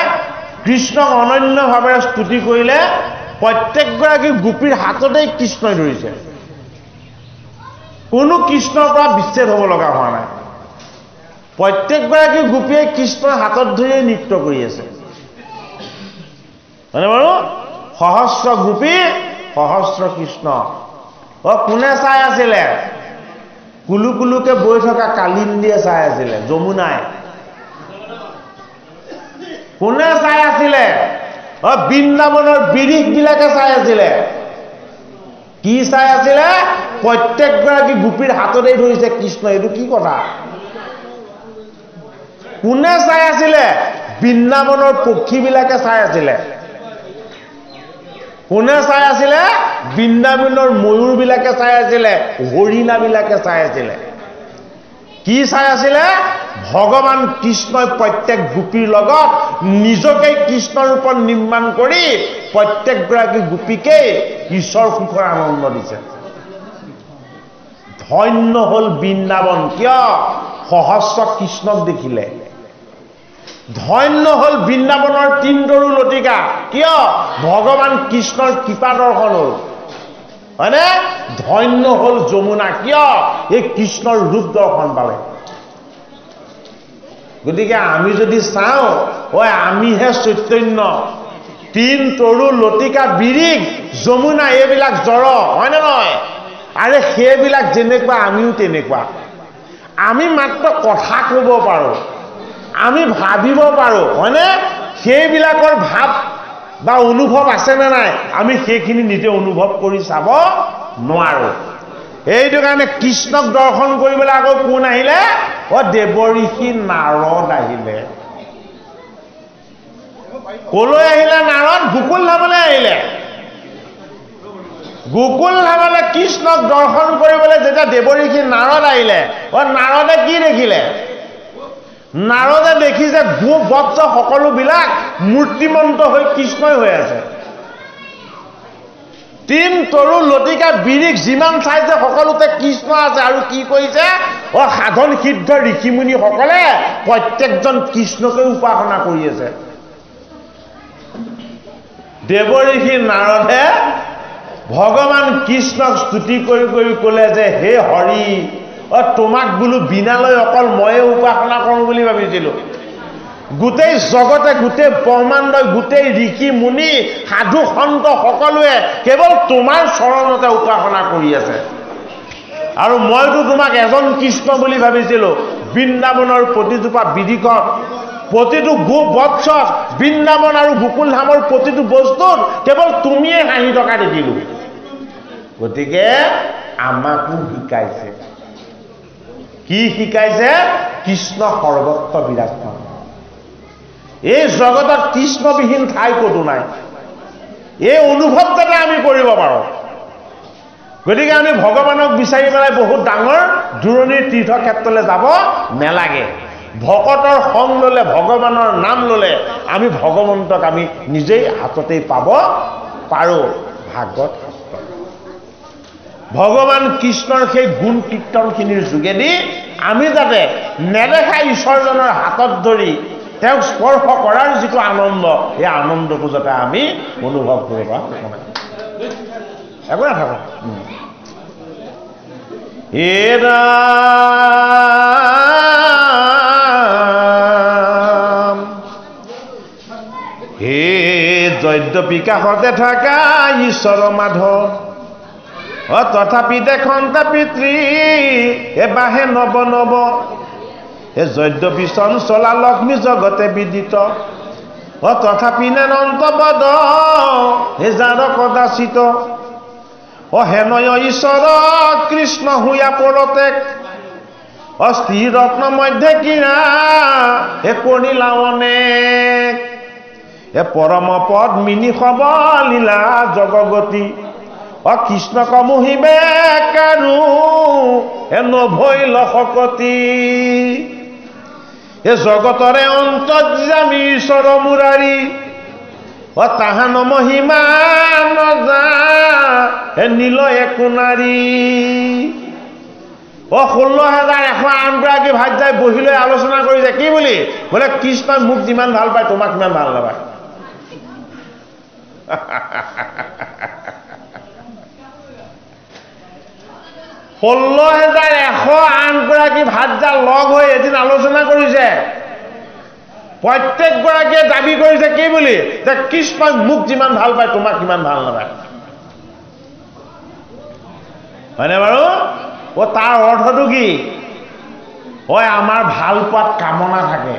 কৃষ্ণক অনন্যভাৱে স্তুতি কৰিলে প্ৰত্যেকগৰাকী গোপীৰ হাততেই কৃষ্ণই ধৰিছে কোনো কৃষ্ণৰ পৰা বিচ্ছেদ হ'ব লগা হোৱা নাই প্ৰত্যেকগৰাকী গোপীয়ে কৃষ্ণৰ হাতত ধৰি নৃত্য কৰি আছে হয়নে বাৰু সহস্ৰ গোপী সহস্ৰ কৃষ্ণ কোনে চাই আছিলে কুলু কুলুকে বৈ থকা কালিন্দীয়ে চাই আছিলে যমুনাই কোনে চাই আছিলে বৃন্দাবনৰ বিৰিখবিলাকে চাই আছিলে কি চাই আছিলে প্ৰত্যেকগৰাকী গোপীৰ হাততেই ধৰিছে কৃষ্ণ এইটো কি কথা কোনে চাই আছিলে বৃন্দাবনৰ পক্ষীবিলাকে চাই আছিলে কোনে চাই আছিলে বৃন্দাবনৰ ময়ূৰবিলাকে চাই আছিলে হৰিণাবিলাকে চাই আছিলে কি চাই আছিলে ভগৱান কৃষ্ণই প্ৰত্যেক গোপীৰ লগত নিজকে কৃষ্ণ ৰূপত নিৰ্মাণ কৰি প্ৰত্যেকগৰাকী গোপীকে ঈশ্বৰ সুখৰ আনন্দ দিছে ধন্য হ'ল বৃন্দাবন কিয় সহস্ৰ কৃষ্ণক দেখিলে ধন্য হ'ল বৃন্দাবনৰ তিনতৰু লতিকা কিয় ভগৱান কৃষ্ণৰ কৃপা দৰ্শন হ'ল হয়নে ধন্য হ'ল যমুনা কিয় এই কৃষ্ণৰ ৰূপ দৰ্শন পালে গতিকে আমি যদি চাওঁ আমিহে চৈতন্য তিন তৰু লতিকা বিৰিখ যমুনা এইবিলাক জড় হয়নে নহয় আৰে সেইবিলাক যেনেকুৱা আমিও তেনেকুৱা আমি মাত্ৰ কথা ক'ব পাৰোঁ আমি ভাবিব পাৰোঁ হয়নে সেইবিলাকৰ ভাৱ বা অনুভৱ আছে নে নাই আমি সেইখিনি নিজে অনুভৱ কৰি চাব নোৱাৰোঁ এইটো কাৰণে কৃষ্ণক দৰ্শন কৰিবলৈ আকৌ কোন আহিলে দেৱঋষি নাৰদ আহিলে কলৈ আহিলে নাৰদ গোকুল ধামলৈ আহিলে গোকুল ধামলৈ কৃষ্ণক দৰ্শন কৰিবলৈ যেতিয়া দেৱঋষি নাৰদ আহিলে নাৰদে কি দেখিলে নাৰদে দেখিছে গো বৎস সকলোবিলাক মূৰ্তিমন্ত হৈ কৃষ্ণই হৈ আছে তিন তৰু লতিকা বিৰিখ যিমান চাইছে সকলোতে কৃষ্ণ আছে আৰু কি কৰিছে সাধন সিদ্ধ ঋষিমুনি সকলে প্ৰত্যেকজন কৃষ্ণকে উপাসনা কৰি আছে দেৱঋষি নাৰদে ভগৱান কৃষ্ণক স্তুতি কৰি কৰি ক'লে যে হে হৰি তোমাক বোলো বিনালৈ অকল ময়ে উপাসনা কৰোঁ বুলি ভাবিছিলোঁ গোটেই জগতে গোটেই ব্ৰহ্মাণ্ডই গোটেই ঋষি মুনি সাধু সন্ত সকলোৱে কেৱল তোমাৰ চৰণতে উপাসনা কৰি আছে আৰু মইতো তোমাক এজন কৃষ্ণ বুলি ভাবিছিলোঁ বৃন্দাবনৰ প্ৰতিজোপা বিৰিখত প্ৰতিটো গো বৎসত বৃন্দাবন আৰু গোকুল ধামৰ প্ৰতিটো বস্তুত কেৱল তুমিয়ে হাঁহি থকা দেখিলোঁ গতিকে আমাকো শিকাইছে কি শিকাইছে কৃষ্ণ সৰ্বত্ৰ বিৰাজমান এই জগতত কৃষ্ণবিহীন ঠাই ক'তো নাই এই অনুভৱ যাতে আমি কৰিব পাৰোঁ গতিকে আমি ভগৱানক বিচাৰি পেলাই বহুত ডাঙৰ দূৰণিৰ তীৰ্থক্ষেত্ৰলৈ যাব নালাগে ভকতৰ সং ল'লে ভগৱানৰ নাম ল'লে আমি ভগৱন্তক আমি নিজেই হাততেই পাব পাৰোঁ ভাগৱত ভগৱান কৃষ্ণৰ সেই গুণ কীৰ্তনখিনিৰ যোগেদি আমি যাতে নেদেখা ঈশ্বৰজনৰ হাতত ধৰি তেওঁক স্পৰ্শ কৰাৰ যিটো আনন্দ, এই আনন্দটো যাতে আমি অনুভৱ কৰিব পাৰোঁ। একো নাথাকক হে যদ্যপি কাষতে থকা ঈশ্বৰ মাধৱ, তথাপি দেখন্তা পিতৃ এবাহে নৱ নৱ, হে যদ্যপি চঞ্চলা লক্ষ্মী জগতে বিদিত, তথাপি নেনন্ত পদ হে যাৰ কদাচিত, হেনয় ঈশ্বৰ কৃষ্ণ হুয়া পৰতেক, স্থিৰ ৰত্ন মধ্যে কিৰা হে কণিলাৱনেক, হে পৰম পদ্মিনী সব লীলা জগগতি, কৃষ্ণক মোহিবে কাৰু হে নভৈল শকতি, হে জগতৰে অন্তৰ্যামী ঈশ্বৰ মুৰাৰী, তাহান মহিমা নজা হে নীল একো নাৰী। 16,108 ভাৰ্যাই বহি লৈ আলোচনা কৰিছে কি বুলি? বোলে কৃষ্ণই মোক যিমান ভাল পায় তোমাক কিমান ভাল নাপায়। 16,108 ভাৰ্যা লগ হৈ এদিন আলোচনা কৰিছে। প্ৰত্যেকগৰাকীয়ে দাবী কৰিছে কি বুলি? যে কৃষ্ণই মোক যিমান ভাল পায় তোমাক কিমান ভাল নাপায়। হয়নে বাৰু? তাৰ অৰ্থটো কি? হয়, আমাৰ ভাল পোৱাত কামনা থাকে,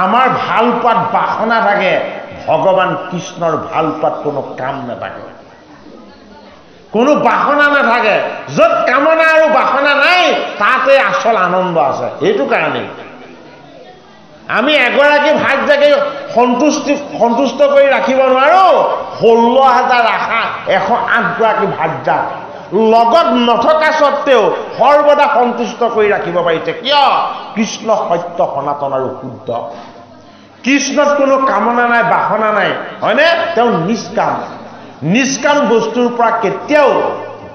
আমাৰ ভাল পোৱাত বাসনা থাকে, ভগৱান কৃষ্ণৰ ভাল পোৱাত কোনো কাম নাথাকে, কোনো বাসনা নাথাকে। য'ত কামনা আৰু বাসনা নাই তাতে আচল আনন্দ আছে। এইটো কাৰণেই আমি এগৰাকী ভাৰ্যাকে সন্তুষ্ট কৰি ৰাখিব নোৱাৰো। 16,108 ভাৰ্যা লগত নথকা স্বত্তেও সৰ্বদা সন্তুষ্ট কৰি ৰাখিব পাৰিছে। কিয়? কৃষ্ণ সত্য, সনাতন আৰু শুদ্ধ। কৃষ্ণত কোনো কামনা নাই, বাসনা নাই, হয়নে? তেওঁ নিষ্কাম। নিষ্কাম বস্তুৰ পৰা কেতিয়াও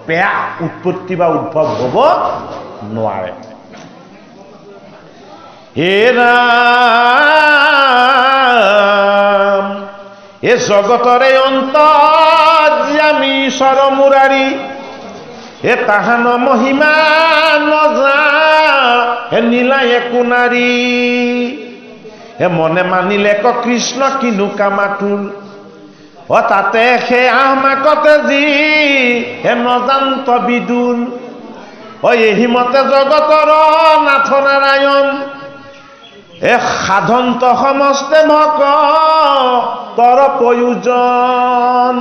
বেয়া উৎপত্তি বা উদ্ভৱ হ'ব নোৱাৰে। হে ৰাম, এ জগতৰে অন্তৰ্যামী ঈশ্বৰ মুৰাৰী, হে তাহান মহিমা নজা হে নীলা একো নাৰী, হে মনে মানিলে ক কৃষ্ণ কিনো কামাতুল, তাতে সেই আহমাকতে যি হে নজান্ত বিদুল, এহিমতে জগতৰ নাথ নাৰায়ণ, এ সাধন্ত সমস্তে ভকতৰ প্ৰয়োজন,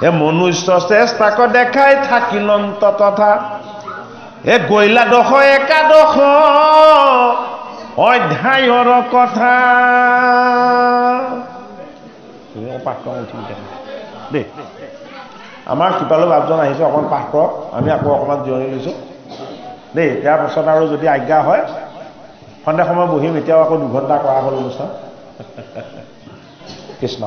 এ মনুষ্য চেষ্টাক দেখাই থাকিলন্ত তথা, এ গৈলা দশ একাদশ অধ্যায়ৰ কথা। পাঠ কৰা উঠিম দেই। আমাৰ কৃপালু বাপজন আহিছে, অকণমান পাঠ কৰক, আমি আকৌ অকণমান জিৰণি লৈছোঁ দেই। তাৰ পাছত আৰু যদি আজ্ঞা হয় সন্ধিয়া সময় বহিম। এতিয়াও আকৌ 2 ঘণ্টা কৰা হ'ল অনুষ্ঠান। কৃষ্ণ।